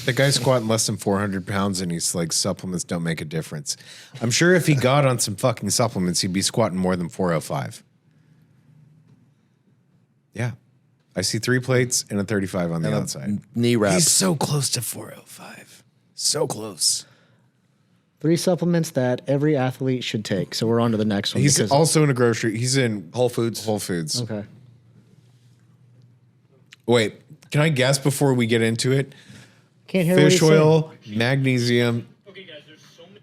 The guy's squatting less than 400 pounds and he's like, supplements don't make a difference. I'm sure if he got on some fucking supplements, he'd be squatting more than 405. Yeah. I see 3 plates and a 35 on the outside. Knee wrap. He's so close to 405. So close. 3 supplements that every athlete should take. So we're on to the next one. He's because- also in a grocery. He's in Whole Foods. Whole Foods. Okay. Wait, can I guess before we get into it? Can't hear what Fish he's saying. oil, magnesium. Okay, guys, there's so many.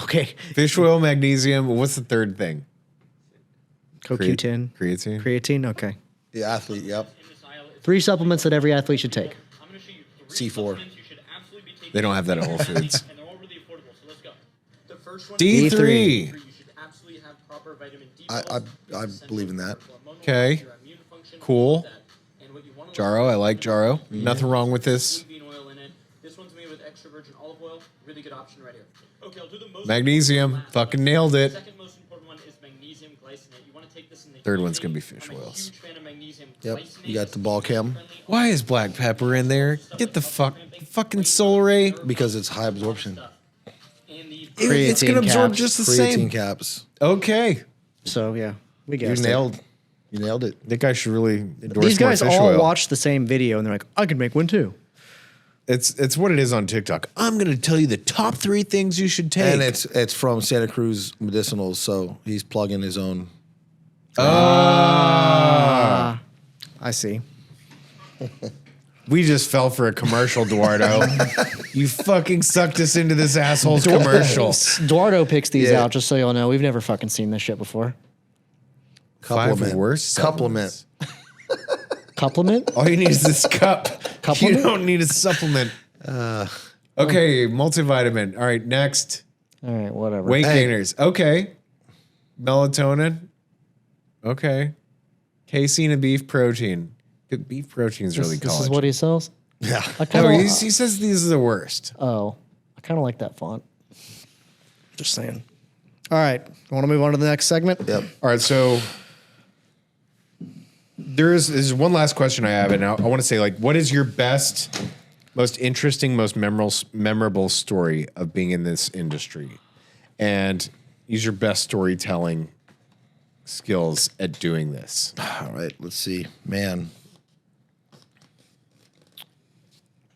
Okay. Fish oil, magnesium. What's the third thing? CoQ10. Creatine. Creatine, okay. The athlete, yep. 3 supplements that every athlete should take. I'm going to show you 3 C4. supplements you should absolutely be taking. They don't have that at Whole Foods. And they're all really affordable, so let's go. The first one D3. you should absolutely have proper vitamin D. I believe in that. Okay. Cool. Jarrow, I like Jarrow. Nothing wrong with this. Bean oil in it. This one's made with extra virgin olive oil. Really good option right here. Okay, I'll do the most Magnesium. important one last. Fucking nailed it. The second most important one is magnesium glycinate. You want to take this in the Third evening. one's gonna be fish I'm a oils. huge fan of magnesium Yep. glycinate. You got the ball cam Why is black pepper in there? Get the fucking Soul Ray. because it's high absorption. And the It's gonna Creatine absorb caps. just the Creatine same. caps. Okay. So, yeah. We You guessed nailed it. That guy should really endorse These guys more fish all oil. watch the same video, and they're like, I could make one too. It's what it is on TikTok. I'm gonna tell you the top 3 things you should take. And it's from Santa Cruz Medicinals, so he's plugging his own. I see. We just fell for a commercial, Eduardo. You fucking sucked us into this asshole's commercial. Eduardo picks these Yeah. out, just so y'all know. We've never fucking seen this shit before. 5 Supplement. worst Supplement. supplements. Supplement? All you need is this cup. Supplement? You don't need a supplement. Okay, multivitamin. All right, next. All right, whatever. Weight gainers. Okay. Melatonin. Okay. Casein and beef protein. Beef protein is really this college. is what he sells? Yeah. I kind No, of he says these are the worst. I kind of like that font. Just saying. All right, want to move on to the next segment? Yep. All right, so there's one last question I have, and I want to say, like, what is your best, most interesting, most memorable story of being in this industry? And use your best storytelling skills at doing this. All right, let's see. Man.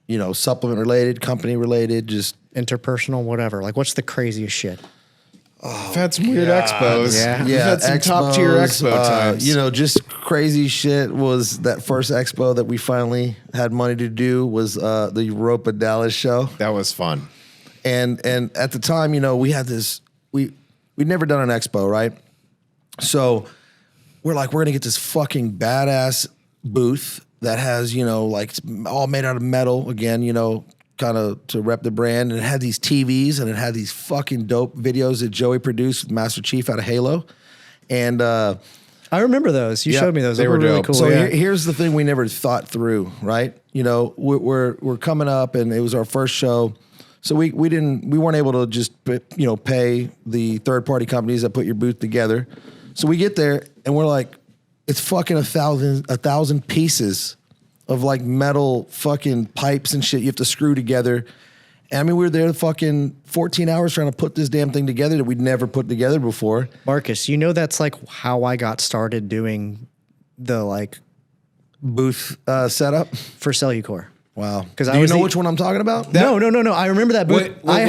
You know, supplement related, company related, just Interpersonal, whatever. Like, what's the craziest shit? I've had some weird expos. Yeah. We've had some top tier expo times. You know, just crazy shit was that first expo that we finally had money to do was the Europa Dallas show. That was fun. And at the time, you know, we had this, we'd never done an expo, right? So we're like, we're gonna get this fucking badass booth that has, you know, like it's all made out of metal again, you know, kind of to rep the brand. And it had these TVs and it had these fucking dope videos that Joey produced with Master Chief out of Halo. And I remember those. You Yeah, showed me those. they were really dope. cool. so yeah. here's the thing we never thought through, right? You know, we're coming up and it was our first show. So we weren't able to just, you know, pay the third party companies that put your booth together. So we get there and we're like, it's fucking 1,000 pieces of like metal fucking pipes and shit you have to screw together. And I mean, we were there fucking 14 hours trying to put this damn thing together that we'd never put together before. Marcus, you know that's like how I got started doing the like booth setup for Cellucor. Wow. Because Do you know which one I'm talking about? No. I remember that booth. I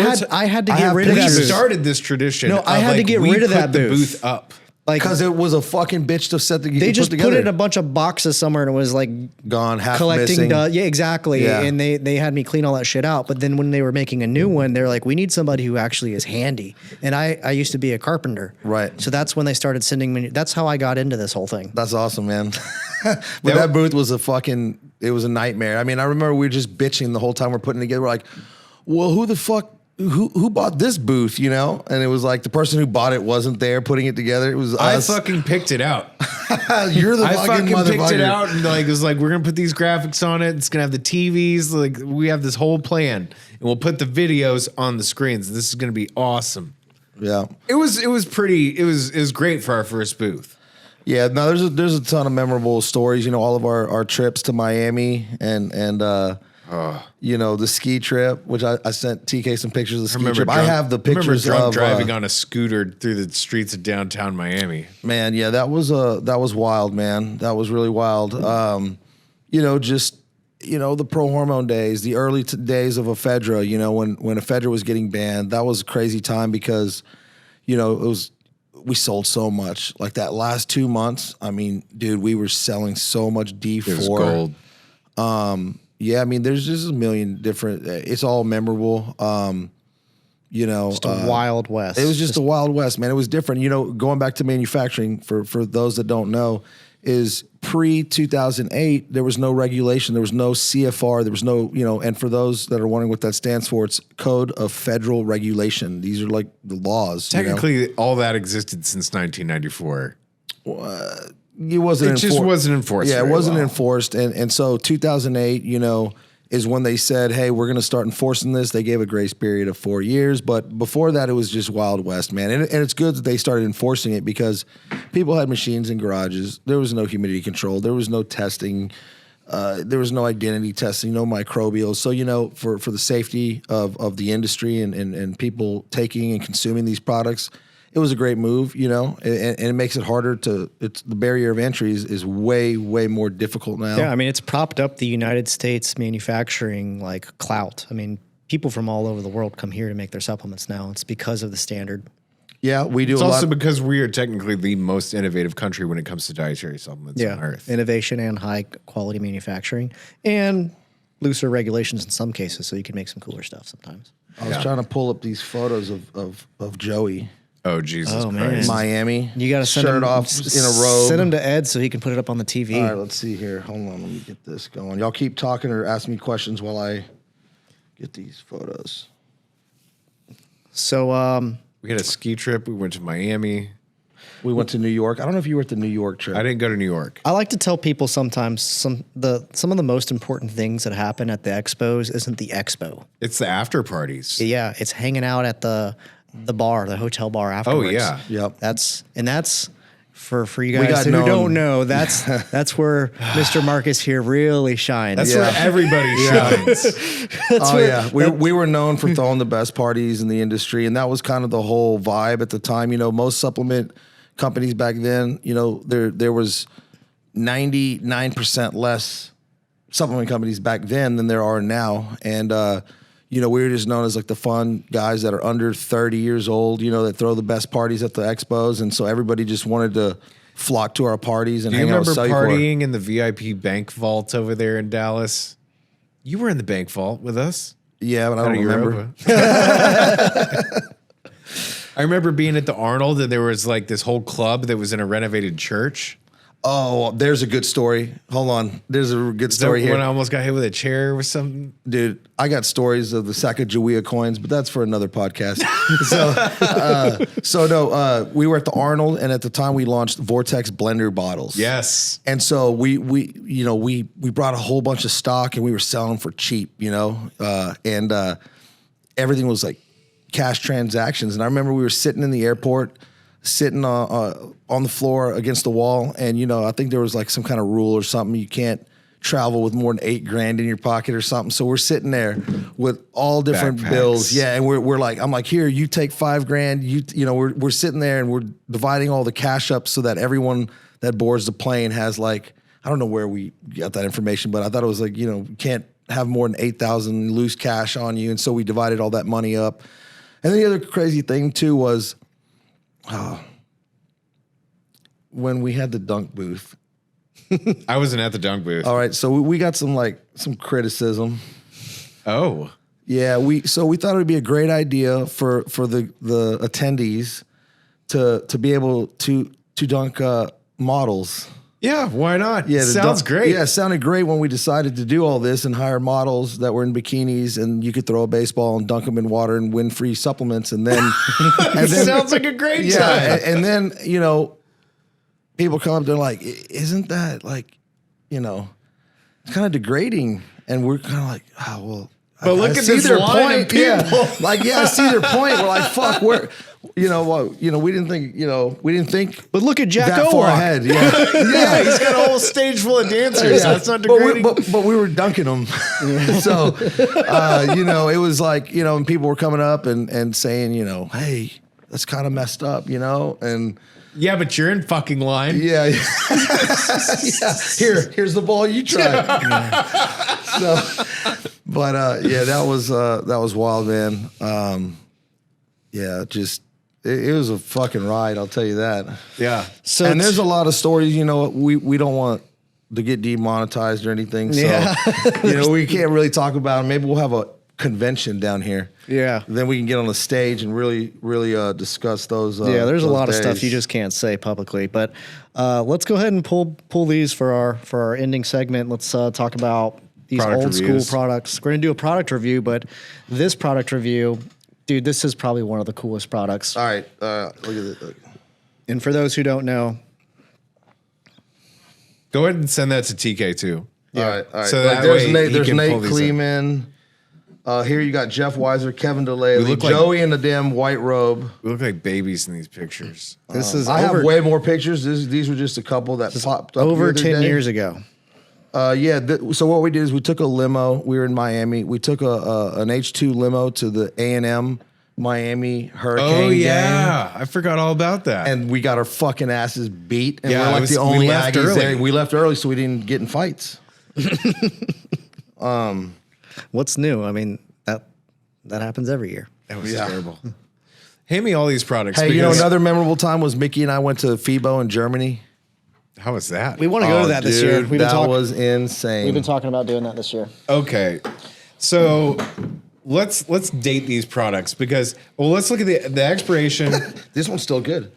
had to get rid of We that booth. started this tradition. No, I had to get rid of that the booth. booth up. Like, Because it was a fucking bitch to set the they just put together. put it in a bunch of boxes somewhere and it was like Gone, half collecting missing. dust. Yeah, exactly. Yeah. And they had me clean all that shit out. But then when they were making a new one, they're like, we need somebody who actually is handy. And I used to be a carpenter. Right. So that's when they started sending me. That's how I got into this whole thing. That's awesome, man. But that booth was it was a nightmare. I mean, I remember we were just bitching the whole time we're putting it together. We're like, well, who the fuck, who bought this booth, you know? And it was like the person who bought it wasn't there putting it together. It was us. I fucking picked it out. You're the I fucking fucking motherfucker. picked it out and like it was like we're gonna put these graphics on it. It's gonna have the TVs. Like we have this whole plan, and we'll put the videos on the screens. This is gonna be awesome. Yeah. It was pretty. It was great for our first booth. Yeah, no, there's a ton of memorable stories. You know, all of our trips to Miami and you know, the ski trip, which I sent TK some pictures of the ski trip. I have the pictures drunk of driving on a scooter through the streets of downtown Miami. Man, yeah, that was wild, man. That was really wild. You know, just the pro hormone days, the early days of ephedra. You know, when ephedra was getting banned, that was a crazy time because, you know, we sold so much. Like that last 2 months, I mean, dude, we were selling so much D4. It was gold. Yeah, I mean, there's just a million different. It's all memorable. You know, Just a Wild West. It was just a Wild West, man. It was different. You know, going back to manufacturing for those that don't know, is pre-2008 there was no regulation, there was no CFR, there was no, you know. And for those that are wondering what that stands for, it's Code of Federal Regulation. These are like the laws. Technically, all that existed since 1994. It wasn't. It just wasn't enforced. Yeah, it very wasn't well. enforced, and so 2008, you know, is when they said, "Hey, we're going to start enforcing this." They gave a grace period of 4 years, but before that, it was just Wild West, man. And it's good that they started enforcing it because people had machines in garages. There was no humidity control. There was no testing. There was no identity testing, no microbials. So, you know, for the safety of the industry and people taking and consuming these products, it was a great move, you know, and it makes it harder the barrier of entry is way, way more difficult now. Yeah, I mean, it's propped up the United States manufacturing like clout. I mean, people from all over the world come here to make their supplements now. It's because of the standard. Yeah, we do It's a lot. also because we are technically the most innovative country when it comes to dietary supplements on Earth. Innovation and high quality manufacturing and looser regulations in some cases, so you can make some cooler stuff sometimes. I was trying to pull up these photos of Joey. Oh, Jesus Oh, Christ. man. Miami. You got to send shirt him off in a robe. Send him to Ed so he can put it up on the TV. All right, let's see here. Hold on, let me get this going. Y'all keep talking or ask me questions while I get these photos. So, We had a ski trip. We went to Miami. We went to New York. I don't know if you were at the New York trip. I didn't go to New York. I like to tell people sometimes some of the most important things that happen at the expos isn't the expo. It's the after parties. Yeah, it's hanging out at the bar, the hotel bar afterwards. Oh, yeah. Yep. That's for you We guys got who known. don't know, that's where Mr. Markus here really shines. That's Yeah. where everybody shines. Yeah, we were known for throwing the best parties in the industry, and that was kind of the whole vibe at the time. You know, most supplement companies back then, you know, there was 99% less supplement companies back then than there are now, and you know, we were just known as like the fun guys that are under 30 years old, you know, that throw the best parties at the expos, and so everybody just wanted to flock to our parties and Do you hang out remember with Cellucor. partying in the VIP bank vault over there in Dallas? You were in the bank vault with us. Yeah, but I Out don't of remember. Europa. I remember being at the Arnold and there was like this whole club that was in a renovated church. Oh, there's a good story. Hold on, there's a good story When I here, almost got hit with a chair or something. dude. I got stories of the Sacagawea coins, but that's for another podcast. We were at the Arnold, and at the time we launched Vortex blender bottles. Yes. And so we brought a whole bunch of stock and we were selling for cheap, you know, and everything was like cash transactions. And I remember we were sitting in the airport, sitting on the floor against the wall, and you know, I think there was like some kind of rule or something. You can't travel with more than $8,000 in your pocket or something. So we're sitting there with all different Backpacks. bills. Yeah, and we're like, I'm like, here, you take $5,000. You know, we're sitting there and we're dividing all the cash up so that everyone that boards the plane has like I don't know where we got that information, but I thought it was like, you can't have more than 8,000 loose cash on you. And so we divided all that money up. And then the other crazy thing too was when we had the dunk booth. I wasn't at the dunk booth. All right. So we got some criticism. Oh. Yeah. So we thought it would be a great idea for the attendees to be able to dunk models. Yeah, why not? Yeah, sounds great. Yeah, it sounded great when we decided to do all this and hire models that were in bikinis, and you could throw a baseball and dunk them in water and win free supplements, and then Sounds like a great time. and then people come up, they're like, "Isn't that like, it's kind of degrading?" And we're kind of like, "Oh well." But look at this line of people. Yeah, I see their point. We're like, "Fuck, we didn't think." But look at Jack that far Owak. ahead. Yeah, Yeah, he's got a whole stage full of dancers. Yeah. That's not degrading. But we were dunking them. So, it was like, and people were coming up and saying, hey, that's kind of messed up, and yeah, but you're in fucking line. yeah. Here's the ball you try. So, but that was wild, man. It was a fucking ride, I'll tell you that. Yeah. So And there's a lot of stories, we don't want to get demonetized or anything. So, Yeah. we can't really talk about it. Maybe we'll have a convention down here. Yeah. Then we can get on the stage and really discuss those. There's a those lot of stuff days. you just can't say publicly. But let's go ahead and pull these for our ending segment. Let's talk about these Product old reviews. school products. We're gonna do a product review, but this product review, dude, this is probably one of the coolest products. All right. Look at it. And for those who don't know, Go ahead and send that to TK too. All right. So Like, that there's way Nate, he there's can Nate pull these up. Kleeman. Here you got Jeff Weiser, Kevin DeLay, look like- Joey in the damn white robe. We look like babies in these pictures. this is I over, have way more pictures. These were just a couple that popped up over the other 10 day. years ago. So what we did is we took a limo. We were in Miami. We took an H2 limo to the A&M Miami Hurricane Oh game. yeah, I forgot all about that. And we got our fucking asses beat. And Yeah, we're it like was- the we only left Aggies early. there. We left early so we didn't get in fights. What's new? I mean, that happens every year. that was terrible. Hand me all these products. Hey, because- another memorable time was Mickey and I went to FIBO in Germany. How was that? We want to go to that this year. Dude, that was insane. We've been talking about doing that this year. Okay, so let's date these products because let's look at the expiration. This one's still good.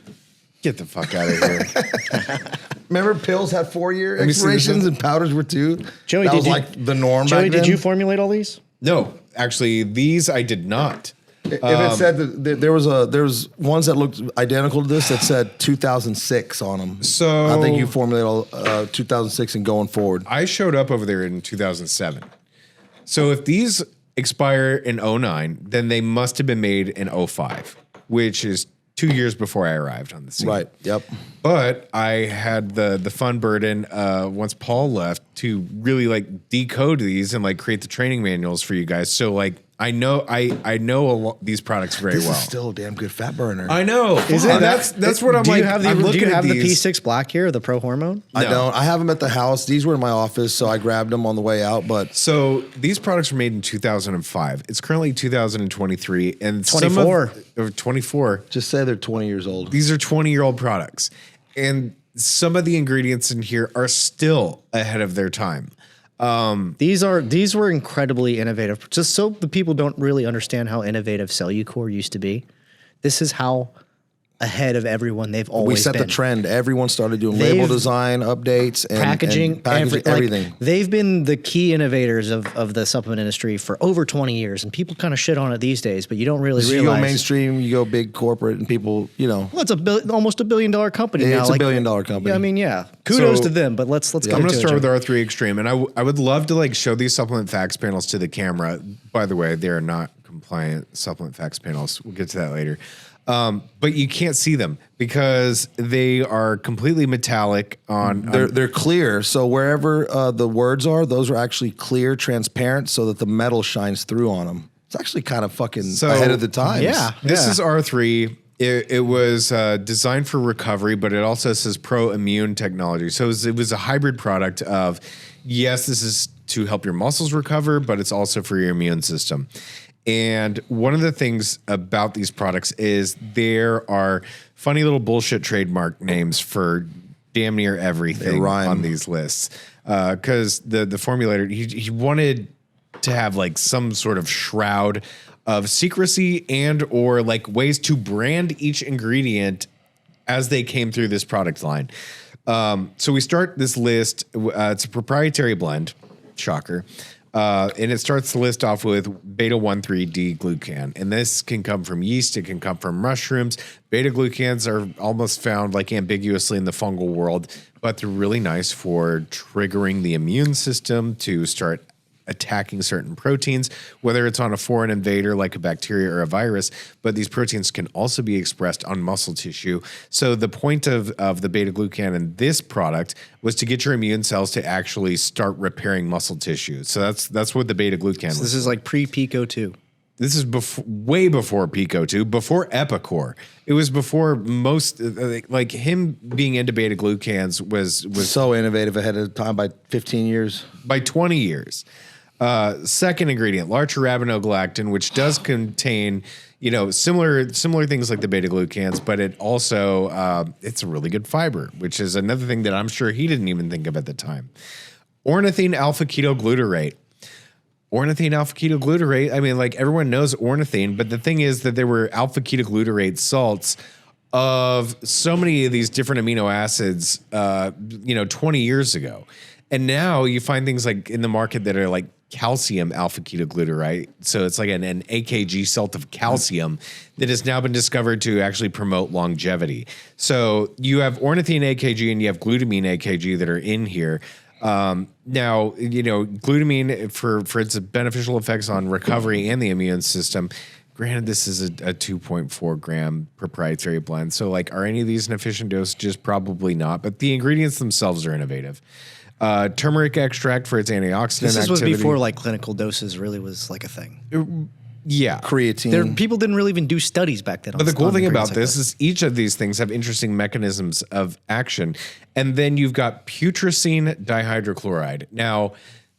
Get the fuck out of here. Remember, pills had 4-year me see this expirations one. and powders were 2. Joey, that did was you- like the norm Joey, back did then. you formulate all these? No, actually, these I did not. If it said that there was ones that looked identical to this that said 2006 on them. So- I think you formulated all 2006 and going forward. I showed up over there in 2007. So if these expire in 09, then they must have been made in 05, which is 2 years before I arrived on the scene. Right. Yep. But I had the fun burden once Paul left to really like decode these and like create the training manuals for you guys. So like I know these products very This well. is still a damn good fat burner. I know. Is it And that's what I'm do like. You have the, I'm do looking you at have the these. P6 Black here, the Pro Hormone? I No. don't. I have them at the house. These were in my office, so I grabbed them on the way out. But So these products were made in 2005. It's currently 2023 and 24. 24. just say they're 20 years old. These are 20-year-old products. And some of the ingredients in here are still ahead of their time. These were incredibly innovative. Just so the people don't really understand how innovative Cellucor used to be. This is how ahead of everyone they've always We set been. the trend. Everyone started doing label They've- Packaging, design, updates, and everything. Like, they've been the key innovators of the supplement industry for over 20 years, and people kind of shit on it these days, but you don't really So you realize. go mainstream, you go big corporate, and people, Well, it's almost $1 billion company now. it's a $1 billion company. Yeah, I mean, yeah. Kudos So- to them, but let's get I'm into going to it, start with Joe. R3 Extreme, and I would love to like show these supplement facts panels to the camera. By the way, they are not compliant supplement facts panels. We'll get to that later. But you can't see them because they are completely metallic on. They're clear. So wherever the words are, those are actually clear, transparent, so that the metal shines through on them. It's actually kind of fucking So- ahead of the times. Yeah. This is R3. It was designed for recovery, but it also says pro-immune technology. So it was a hybrid product of, yes, this is to help your muscles recover, but it's also for your immune system. And one of the things about these products is there are funny little bullshit trademark names for damn near everything on these lists. Because the formulator, he wanted to have like some sort of shroud of secrecy and or like ways to brand each ingredient as they came through this product line. So we start this list. It's a proprietary blend, shocker. And it starts the list off with beta-1,3-D-glucan. And this can come from yeast. It can come from mushrooms. Beta-glucans are almost found like ambiguously in the fungal world, but they're really nice for triggering the immune system to start attacking certain proteins, whether it's on a foreign invader like a bacteria or a virus, but these proteins can also be expressed on muscle tissue. So the point of the beta-glucan in this product was to get your immune cells to actually start repairing muscle tissue. So that's what the beta-glucan was. This is like pre-Pico 2. This is way before Pico 2, before Epicor. It was before most, like him being into beta-glucans was so innovative ahead of time by 15 years. By 20 years. Second ingredient, larch arabinogalactin, which does contain, similar things like the beta-glucans, but it also, it's a really good fiber, which is another thing that I'm sure he didn't even think of at the time. Ornithine alpha-ketoglutarate. Ornithine alpha-ketoglutarate, I mean, like everyone knows ornithine, but the thing is that there were alpha-ketoglutarate salts of so many of these different amino acids, 20 years ago. And now you find things like in the market that are like calcium alpha-ketoglutarate. So it's like an AKG salt of calcium that has now been discovered to actually promote longevity. So you have ornithine AKG and you have glutamine AKG that are in here. Now, glutamine for its beneficial effects on recovery and the immune system. Granted, this is a 2.4 gram proprietary blend. So like, are any of these an efficient dosages? Probably not, but the ingredients themselves are innovative. Turmeric extract for its antioxidant This was activity. before like clinical doses really was like a thing. Yeah. Creatine. People didn't really even do studies back then. But the cool thing about this is each of these things have interesting mechanisms of action. And then you've got putrescine dihydrochloride. Now,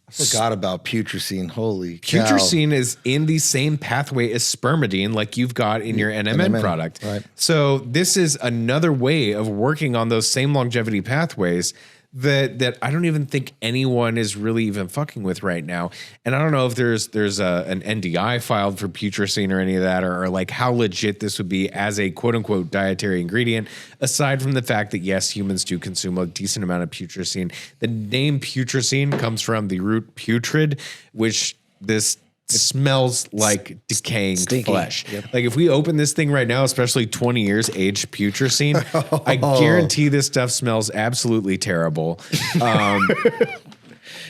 I forgot about putrescine. Holy cow. putrescine is in the same pathway as spermidine, like you've got in your NMN product. Right. So this is another way of working on those same longevity pathways that I don't even think anyone is really even fucking with right now. And I don't know if there's an NDI filed for putrescine or any of that, or like how legit this would be as a quote unquote dietary ingredient, aside from the fact that yes, humans do consume a decent amount of putrescine. The name putrescine comes from the root putrid, which this smells like decaying flesh. Yep. Like if we open this thing right now, especially 20 years aged putrescine, I guarantee this stuff smells absolutely terrible.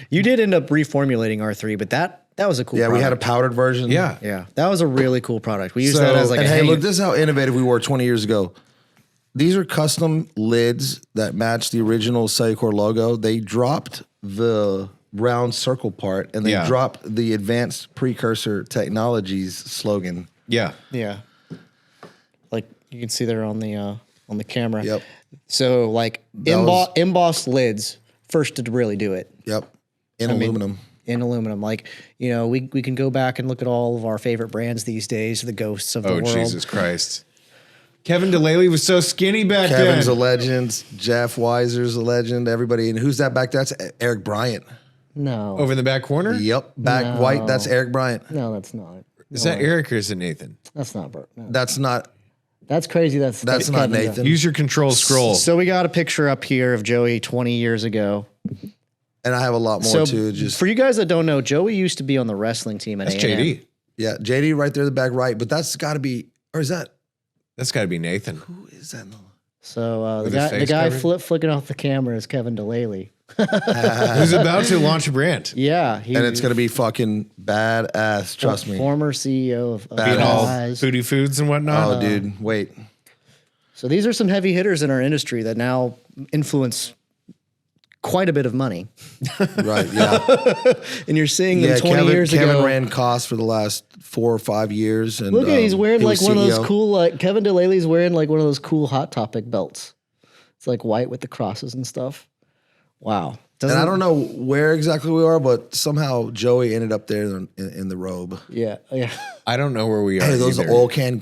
You did end up reformulating R3, but that was a cool product. We had a powdered version. Yeah, that was a really cool product. We used that as like and a hey, look, this is how innovative we were 20 years ago. These are custom lids that match the original Cellucor logo. They dropped the round circle part and they dropped the advanced precursor technologies slogan. Yeah. Yeah. Like you can see there on the camera. Yep. So like embossed lids first to really do it. Yep. In aluminum. In aluminum. Like, we can go back and look at all of our favorite brands these days, the ghosts of the world. Oh, Jesus Christ. Kevin Delaney was so skinny back then. Kevin's a legend. Jeff Weiser's a legend. Everybody. And who's that back there? That's Eric Bryant. No. Over in the back corner? Yep. Back white. That's Eric Bryant. No, that's not. Is that Eric or is it Nathan? That's not Bert. No. That's not. That's crazy. That's not Kevin Nathan. Use your control scroll. So we got a picture up here of Joey 20 years ago. And I have a lot more too. Just for you guys that don't know, Joey used to be on the wrestling team at That's A&M. JD. Yeah, JD right there in the back right. But that's got to be, or is that? That's got to be Nathan. Who is that? So With the his face guy covered? flicking off the camera is Kevin Delaney. Who's about to launch a brand. Yeah. And it's going to be fucking badass. Trust me. Former CEO of Being all Guys. foodie foods and whatnot. Oh, dude, wait. So these are some heavy hitters in our industry that now influence quite a bit of money. Right. Yeah. And you're seeing them 20 years Kevin ago. ran costs for the last 4 or 5 years. And Look at he's wearing he like was one of those CEO. cool, like Kevin DeLaley's wearing like one of those cool Hot Topic belts. It's like white with the crosses and stuff. Wow. And I don't know where exactly we are, but somehow Joey ended up there in the robe. Yeah. Yeah. I don't know where we are. Hey, those either. are oil can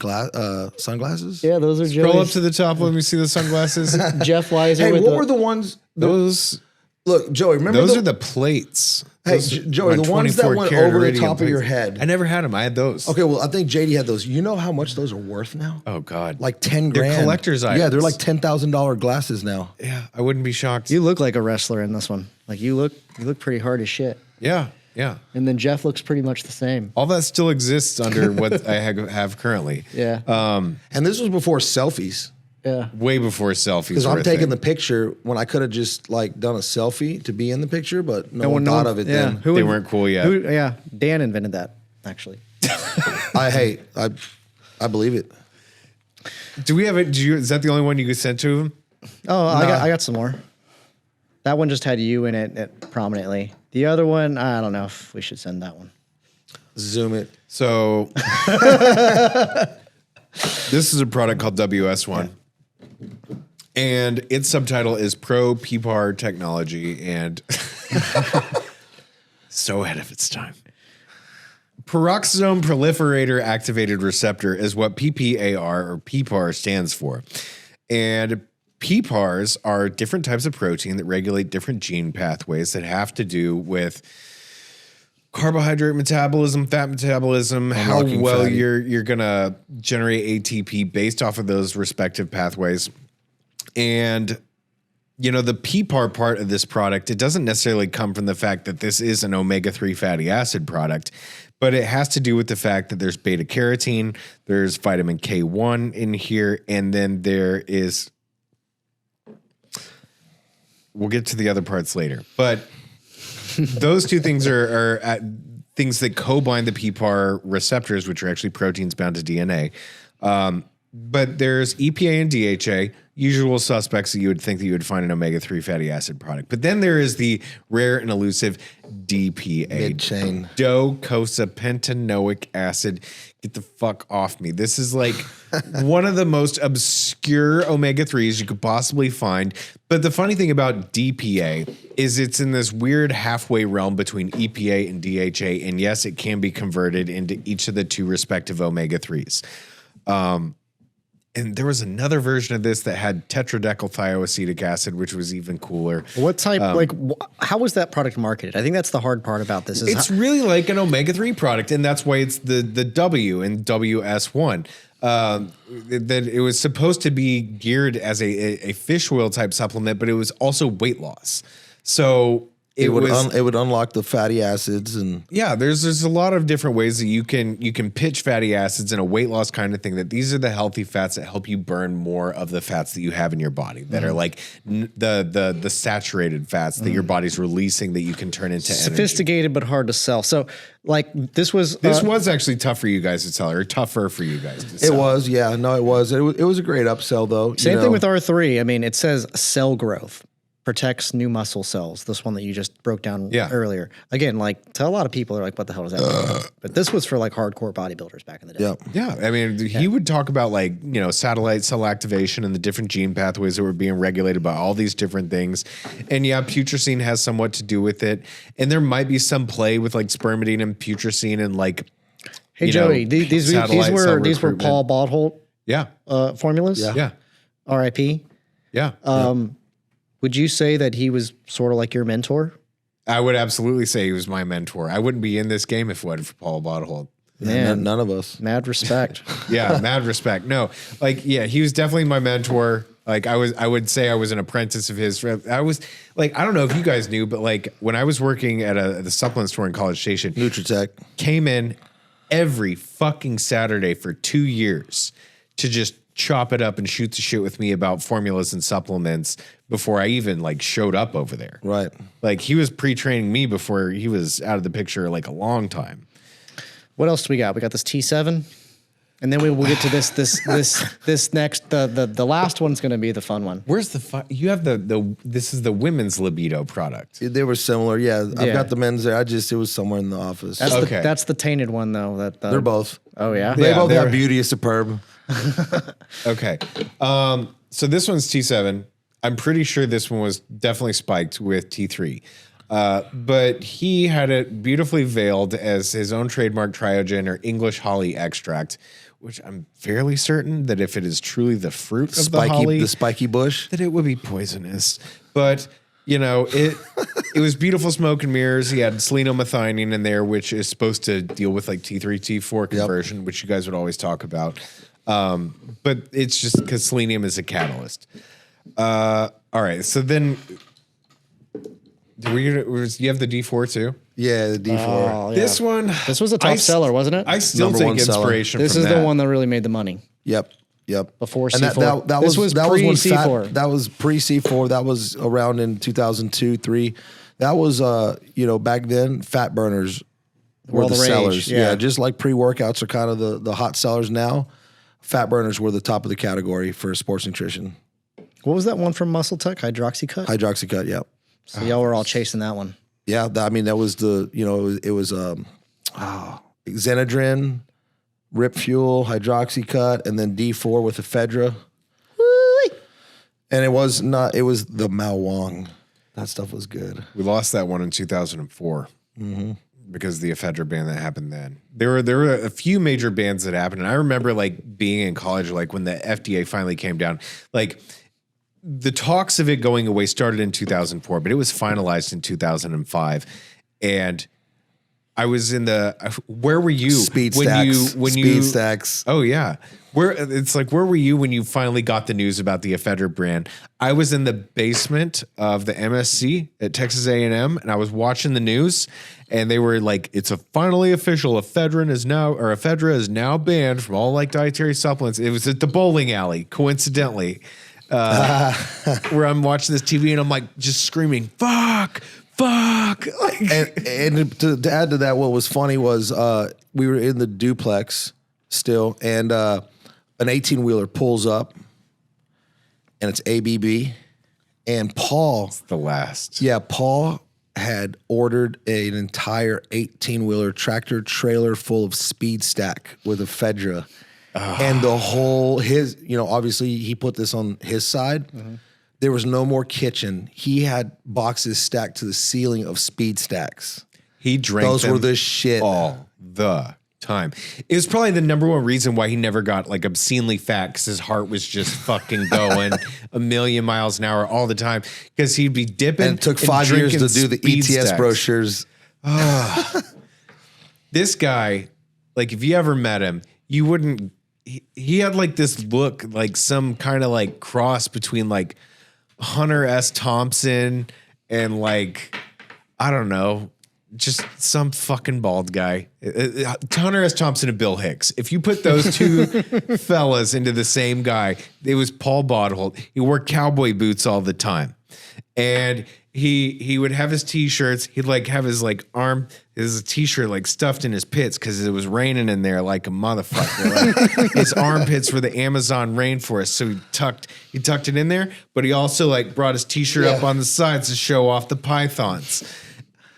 sunglasses? Yeah. Those are Scroll up Joey's. to the top. Let me see the sunglasses. Jeff Weiser. Hey, with what were the ones? Those Look, Joey, remember those are the plates. Hey, Those Joey, are the ones that 24 went karat over the iridium top of your plates. head. I never had them. I had those. Okay, well, I think JD had those. You know how much those are worth now? Oh God. Like 10 They're grand. collector's Yeah, items. they're like $10,000 glasses now. Yeah, I wouldn't be shocked. You look like a wrestler in this one. Like you look pretty hard as shit. Yeah, yeah. And then Jeff looks pretty much the same. All that still exists under what I have currently. Yeah. And this was before selfies. Yeah. Way before selfies. Because were I'm a taking thing. the picture when I could have just like done a selfie to be in the picture, but no And one when thought of it yeah. then. They weren't cool yet. Yeah. Dan invented that, actually. I believe it. Do we have it? Is that the only one you could send to him? Oh, I got some more. That one just had you in it prominently. The other one, I don't know if we should send that one. Zoom it. So this is a product called WS1. And its subtitle is Pro PPAR Technology and so ahead of its time. Peroxisome Proliferator Activated Receptor is what PPAR or PPAR stands for. And PPARs are different types of protein that regulate different gene pathways that have to do with carbohydrate metabolism, fat metabolism, how Unlocking well fatty. you're gonna generate ATP based off of those respective pathways. And you know, the PPAR part of this product, it doesn't necessarily come from the fact that this is an omega-3 fatty acid product, but it has to do with the fact that there's beta carotene, there's vitamin K1 in here, and then there is, we'll get to the other parts later, but those two things are things that co-bind the PPAR receptors, which are actually proteins bound to DNA. But there's EPA and DHA, usual suspects that you would think that you would find an omega-3 fatty acid product. But then there is the rare and elusive DPA. Mid-chain. Docosapentaenoic acid. Get the fuck off me. This is like one of the most obscure omega-3s you could possibly find. But the funny thing about DPA is it's in this weird halfway realm between EPA and DHA. And yes, it can be converted into each of the two respective omega-3s. And there was another version of this that had tetradecylthioacetic acid, which was even cooler. What type, how was that product marketed? I think that's the hard part about this. Is It's really like an omega-3 product, and that's why it's the W in WS1. That it was supposed to be geared as a fish oil type supplement, but it was also weight loss. So It would unlock the fatty acids and yeah, there's a lot of different ways that you can pitch fatty acids in a weight loss kind of thing, that these are the healthy fats that help you burn more of the fats that you have in your body that are like the saturated fats that your body's releasing that you can turn into energy. sophisticated but hard to sell. So, like, this was actually tough for you guys to sell, or tougher for you guys to sell. it was, yeah. No, it was. It was a great upsell though. same thing with R3. I mean, it says cell growth. Protects new muscle cells. This one that you just broke down earlier. Again, like, to a lot of people, they're like, what the hell is that? But this was for like hardcore bodybuilders back in the day. Yeah. Yeah, I mean, he would talk about like, you know, satellite cell activation and the different gene pathways that were being regulated by all these different things. And yeah, putrescine has somewhat to do with it. And there might be some play with like spermidine and putrescine and like, Hey, Joey, these were recruitment. Paul Baldholt formulas. Yeah. R.I.P. Yeah. Would you say that he was sort of like your mentor? I would absolutely say he was my mentor. I wouldn't be in this game if it wasn't for Paul Bothold. Man, none of us. Mad respect. Yeah, mad respect. No, like, yeah, he was definitely my mentor. Like, I would say I was an apprentice of his. I was like, I don't know if you guys knew, but like when I was working at the supplement store in College Station, Nutratech came in every fucking Saturday for 2 years to just chop it up and shoot the shit with me about formulas and supplements before I even like showed up over there. Right. Like, he was pre-training me before he was out of the picture like a long time. What else do we got? We got this T7. And then we will get to this next. The last one's going to be the fun one. Where's the you have the this is the women's libido product. They were similar. Yeah, I've got the men's there. It was somewhere in the office. That's the tainted one though. They're both. Oh yeah. They both have beauty is superb. Okay. So this one's T7. I'm pretty sure this one was definitely spiked with T3. But he had it beautifully veiled as his own trademark triogen or English holly extract, which I'm fairly certain that if it is truly the fruit of the holly, the spiky bush, that it would be poisonous. But you know, it was beautiful smoke and mirrors. He had selenomethionine in there, which is supposed to deal with like T3, T4 conversion, which you guys would always talk about. But it's just because selenium is a catalyst. All right, so then you have the D4 too? Yeah, the D4. Oh, yeah. This one, This was a top seller, wasn't it? I still Number take one seller. inspiration This from is that. the one that really made the money. Yep. Before And C4. that This was pre when C4. that was pre C4. That was around in 2002, 3. That was back then fat burners were all the the rage, sellers. yeah. Yeah, just like pre-workouts are kind of the hot sellers now. Fat burners were the top of the category for sports nutrition. What was that one from Muscle Tech? Hydroxycut? Hydroxycut, yeah. So y'all were all chasing that one. Yeah, that was it was Xenadrin, Rip Fuel, Hydroxycut, and then D4 with ephedra. And it was the Mao Wong. That stuff was good. We lost that one in 2004 because of the ephedra ban that happened then. There were a few major bans that happened, and I remember like being in college, like when the FDA finally came down, like the talks of it going away started in 2004, but it was finalized in 2005, and I was in where were you Speed stacks. Oh yeah. Where were you when you finally got the news about the ephedra brand? I was in the basement of the MSC at Texas A&M, and I was watching the news, and they were like, "It's finally official. Ephedra is now banned from all like dietary supplements." It was at the bowling alley, coincidentally, where I'm watching this TV, and I'm like just screaming, "Fuck!" Like, and to add to that, what was funny was we were in the duplex still, and an 18-wheeler pulls up, and it's ABB, and Paul. the last. Yeah, Paul had ordered an entire 18-wheeler tractor trailer full of speed stack with ephedra, and the whole obviously he put this on his side. Mm-hmm. There was no more kitchen. He had boxes stacked to the ceiling of speed stacks. He drank Those them were the shit all the time. It was probably the number one reason why he never got like obscenely fat, because his heart was just fucking going a million miles an hour all the time, because he'd be dipping. And it took 5 years to do the ETS stacks. brochures. This guy, like if you ever met him, you wouldn't. He had like this look, like some kind of like cross between like Hunter S. Thompson and like, I don't know, just some fucking bald guy. Hunter S. Thompson and Bill Hicks. If you put those two fellas into the same guy, it was Paul Bodholt. He wore cowboy boots all the time. And he would have his t-shirts. He'd like have his like his t-shirt like stuffed in his pits because it was raining in there like a motherfucker. Like, his armpits were the Amazon rainforest, so he tucked it in there. But he also like brought his t-shirt up on the sides to show off the pythons.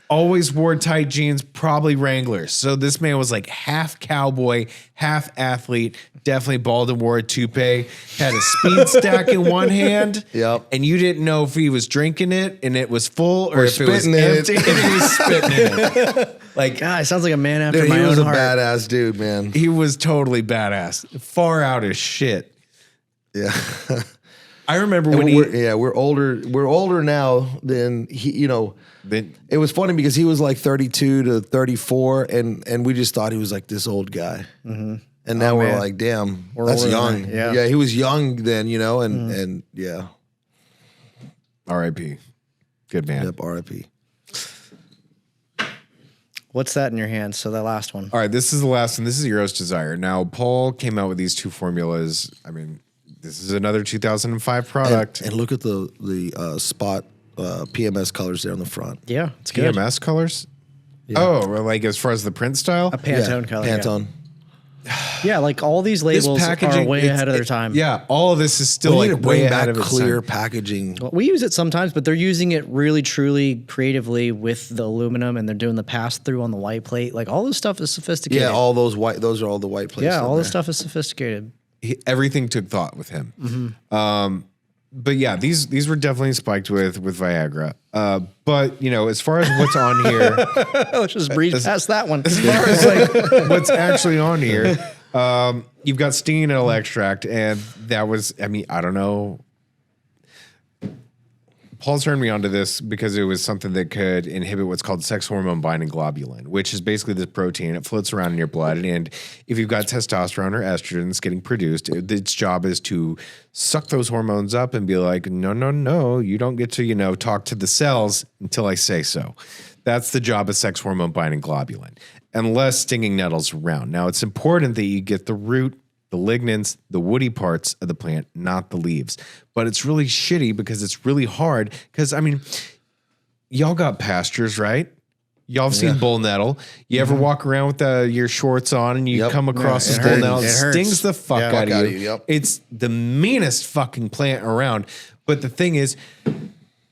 Always wore tight jeans, probably Wranglers. So this man was like half cowboy, half athlete, definitely bald and wore a toupee, had a speed stack in one hand. Yep. And you didn't know if he was drinking it and it was full or if it was spitting in empty and he was spitting in it. Like, God, sounds like a man after Dude, my he own was a heart. badass dude, man. he was totally badass. Far out of shit. Yeah. I remember And when we're older. We're older now than he. It was funny because he was like 32 to 34, and we just thought he was like this old guy. Mm-hmm. And now we're man. like, damn, We're that's older young. than that, Yeah, he was young then, and yeah. R.I.P. Good man. Yep, R.I.P. What's that in your hands? So that last one. All right, this is the last one. This is Hero's Desire. Now, Paul came out with these two formulas. I mean, this is another 2005 product. And look at the spot PMS colors there on the front. Yeah, it's good. PMS colors? Yeah. Oh, well, like as far as the print style? A Pantone color. Pantone. Yeah, like all these labels are way ahead of their time. Yeah, all of this is still We need like to way bring ahead back of its clear time. packaging. Well, we use it sometimes, but they're using it really, truly creatively with the aluminum, and they're doing the pass through on the white plate. Like all this stuff is sophisticated. Yeah, all those white. Those are all the white plates. Yeah, in all this there. stuff is sophisticated. Everything took thought with him. But yeah, these were definitely spiked with Viagra. But you know, as far as what's on here, Let's just breeze past that one. as far as like what's actually on here, you've got stinging nettle extract, and that was, I mean, I don't know. Paul turned me onto this because it was something that could inhibit what's called sex hormone binding globulin, which is basically this protein. It floats around in your blood, and if you've got testosterone or estrogen that's getting produced, its job is to suck those hormones up and be like, no, you don't get to, you know, talk to the cells until I say so. That's the job of sex hormone binding globulin, unless stinging nettles around. Now, it's important that you get the root, the lignans, the woody parts of the plant, not the leaves. But it's really shitty because it's really hard. Because, I mean, y'all got pastures, right? Y'all have seen bull nettle. You ever walk around with your shorts on and you come across this bull nettle? It stings the fuck out of you. Yep. It's the meanest fucking plant around. But the thing is,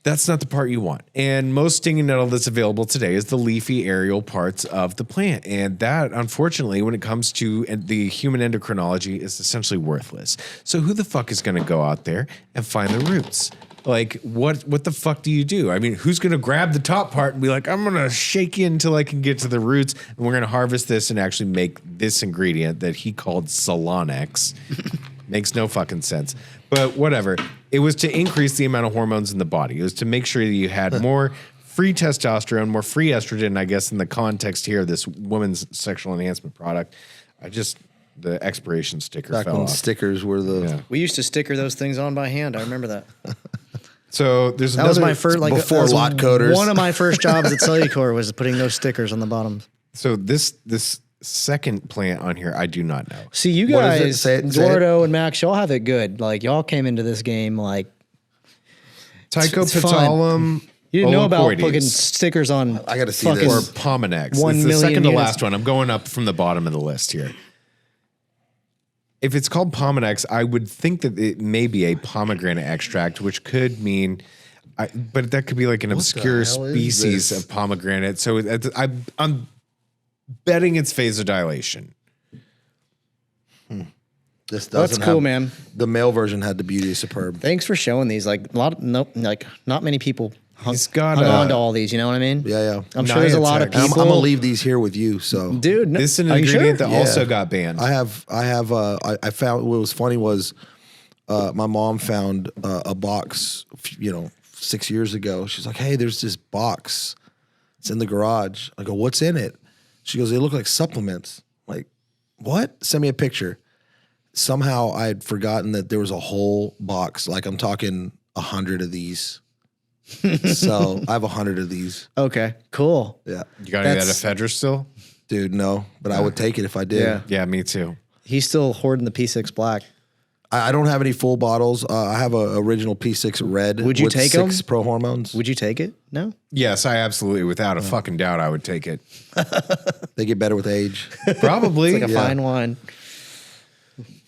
that's not the part you want. And most stinging nettle that's available today is the leafy aerial parts of the plant. And that, unfortunately, when it comes to the human endocrinology, is essentially worthless. So who the fuck is going to go out there and find the roots? Like, what the fuck do you do? I mean, who's going to grab the top part and be like, I'm going to shake you until I can get to the roots, and we're going to harvest this and actually make this ingredient that he called Salonex. Makes no fucking sense. But whatever. It was to increase the amount of hormones in the body. It was to make sure that you had more free testosterone, more free estrogen, I guess, in the context here of this woman's sexual enhancement product. The expiration sticker Back fell when off. stickers were the. Yeah. We used to sticker those things on by hand. I remember that. So there's That was another, my first, like, before that was lot coders. One of my first jobs at Cellucor was putting those stickers on the bottoms. So this second plant on here, I do not know. See, you What is it? guys, Say it. Gordo and Max, y'all have it good. Like, y'all came into this game like Tychopetalum. you didn't know about olicoides. fucking stickers on. I gotta see fucking- Or this. Pominex. 1 It's the million second to units. last one. I'm going up from the bottom of the list here. If it's called Pominex, I would think that it may be a pomegranate extract, which could mean, but that could be like an obscure hell is species this? of pomegranate. So I'm betting it's vasodilation. This That's doesn't cool, have- man. The male version had the beauty of superb. Thanks for showing these. Like, not many people hung He's got on to all these. You know what I mean? Yeah. I'm sure there's a lot of NIACIN. people. I'm gonna leave these here with you. So, Dude, no, This is an are you ingredient sure? that also got banned. I found what was funny was my mom found a box, 6 years ago. She's like, hey, there's this box. It's in the garage. I go, what's in it? She goes, they look like supplements. I'm like, what? Send me a picture. Somehow I had forgotten that there was a whole box. Like, I'm talking 100 of these. So I have 100 of these. Okay, cool. Yeah. You got any of that That's- ephedra still? Dude, no. But I would take it if I did. Yeah. Yeah, me too. He's still hoarding the P6 black. I don't have any full bottles. I have a original P6 red. Would you with take 6 'em? pro hormones. Would you take it? No. Yes, I absolutely, without a fucking doubt, I would take it. They get better with age. Probably. Like a Yeah. fine wine.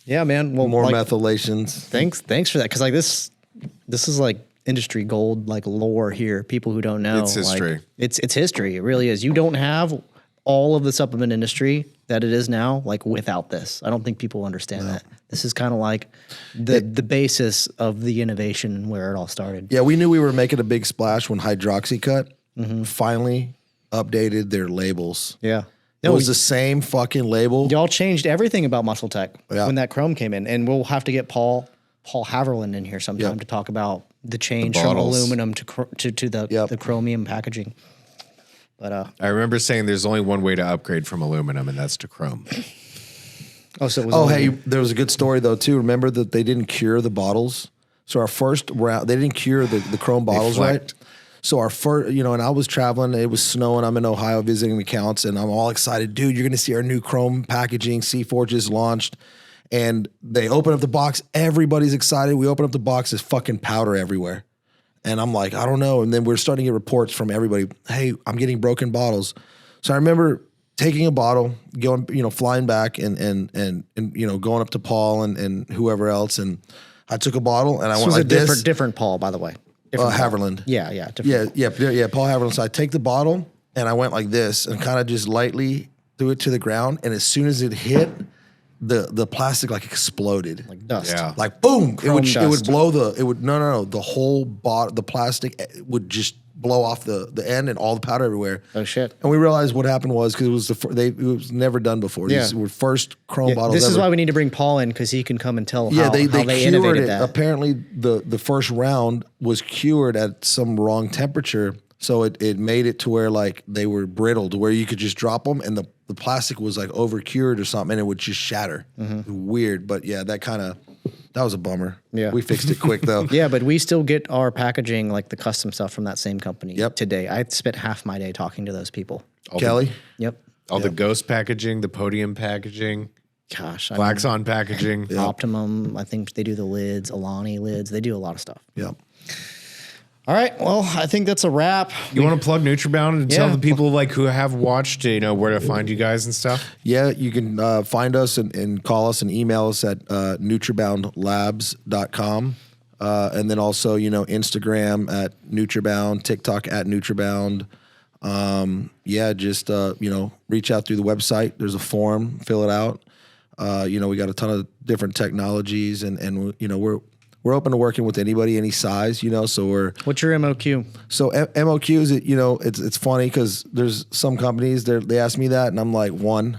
Yeah, man. Well, More like, methylations. Thanks for that. Because like this is like industry gold, like lore here. People who don't know, It's history. Like, it's history. It really is. You don't have all of the supplement industry that it is now, like without this. I don't think people understand that. This is kind of like the basis of the innovation and where it all started. Yeah, we knew we were making a big splash when Hydroxycut finally updated their labels. Yeah. It was the same fucking label. Y'all changed everything about Muscle Tech Yeah. when that Chrome came in, and we'll have to get Paul Haverland in here sometime to talk about the change from bottles. aluminum to the chromium packaging. But I remember saying there's only one way to upgrade from aluminum, and that's to chrome. so it was Oh, only- hey, there was a good story though too. Remember that they didn't cure the bottles. So our first round, they didn't cure the chrome bottles, right? flecked. So our first, and I was traveling. It was snowing. I'm in Ohio visiting accounts, and I'm all excited, dude. You're gonna see our new chrome packaging. C4 just launched, and they open up the box. Everybody's excited. We open up the box. There's fucking powder everywhere, and I'm like, I don't know. And then we're starting to get reports from everybody. Hey, I'm getting broken bottles. So I remember taking a bottle, going, flying back and going up to Paul and whoever else. And I took a bottle and I This went was like a different Paul, by the way. Different Paul. Haverland. Yeah. Different. Yeah, Paul Haverland. So I take the bottle and I went like this and kind of just lightly threw it to the ground. And as soon as it hit, the plastic like exploded. Like dust. Yeah. Like boom. It would dust. blow the whole the plastic would just blow off the end and all the powder everywhere. Oh shit. And we realized what happened was because it was it was never done before. These were first chrome bottles. This is ever. why we need to bring Paul in because he can come and tell Yeah, how they they cured innovated it. that. Apparently, the first round was cured at some wrong temperature, so it made it to where like they were brittle, to where you could just drop them, and the plastic was like over cured or something, and it would just shatter. Weird, but yeah, that was a bummer. Yeah. We fixed it quick though. Yeah, but we still get our packaging, like the custom stuff from that same company Yep. today. I spent half my day talking to those people. Kelly, Yep. All the ghost packaging, the podium packaging, Gosh. Black On packaging. Optimum. I think they do the lids, Alani lids. They do a lot of stuff. yep. All right. Well, I think that's a wrap. You want to plug Nutrabound and tell Yeah. the people like who have watched, where to find you guys and stuff? Yeah, you can find us and call us and email us at nutraboundlabs.com. And then also, Instagram at Nutrabound, TikTok at Nutrabound. Just reach out through the website. There's a form, fill it out. We got a ton of different technologies and we're open to working with anybody, any size, so we're. What's your MOQ? So MOQ is it's funny because there's some companies they ask me that and I'm like 1.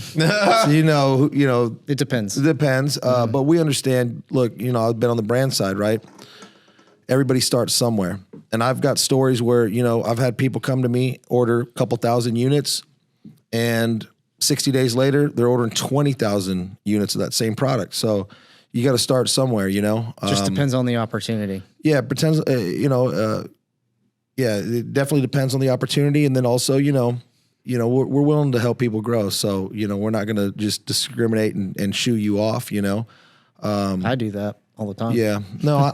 So, It depends. it depends. But we understand, look, I've been on the brand side, right? Everybody starts somewhere. And I've got stories where, I've had people come to me, order a couple thousand units, and 60 days later, they're ordering 20,000 units of that same product. So you got to start somewhere, Just depends on the opportunity. Yeah, it definitely depends on the opportunity. And then also, we're willing to help people grow. So, we're not going to just discriminate and shoo you off, I do that all the time. Yeah. No,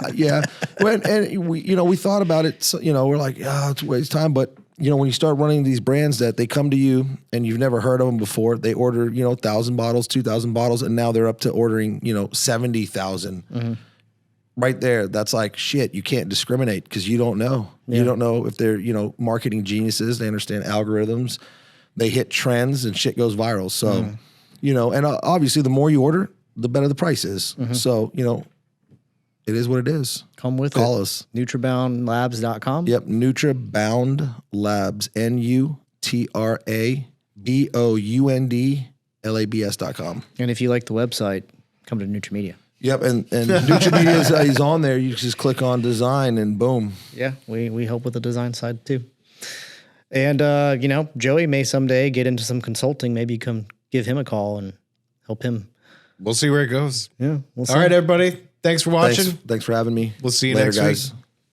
we thought about it. So, we're like, it's a waste of time. But, when you start running these brands that they come to you and you've never heard of them before, they order, 1,000 bottles, 2,000 bottles, and now they're up to ordering, 70,000. Right there, that's like, shit, you can't discriminate because you don't know. Yeah. You don't know if they're, marketing geniuses. They understand algorithms. They hit trends and shit goes viral. So, and obviously the more you order, the better the price is. So, it is what it is. Come with Call it. us. Nutraboundlabs.com. Yep. Nutrabound Labs. NutraboundLabs.com. And if you like the website, come to Nutramedia. Yep. And Nutramedia is on there. You just click on design and boom. Yeah, we help with the design side too. And, Joey may someday get into some consulting. Maybe come give him a call and help him. We'll see where it goes. Yeah. We'll see. All right, everybody. Thanks for watching. Thanks for having me. We'll see you Later, next guys. week.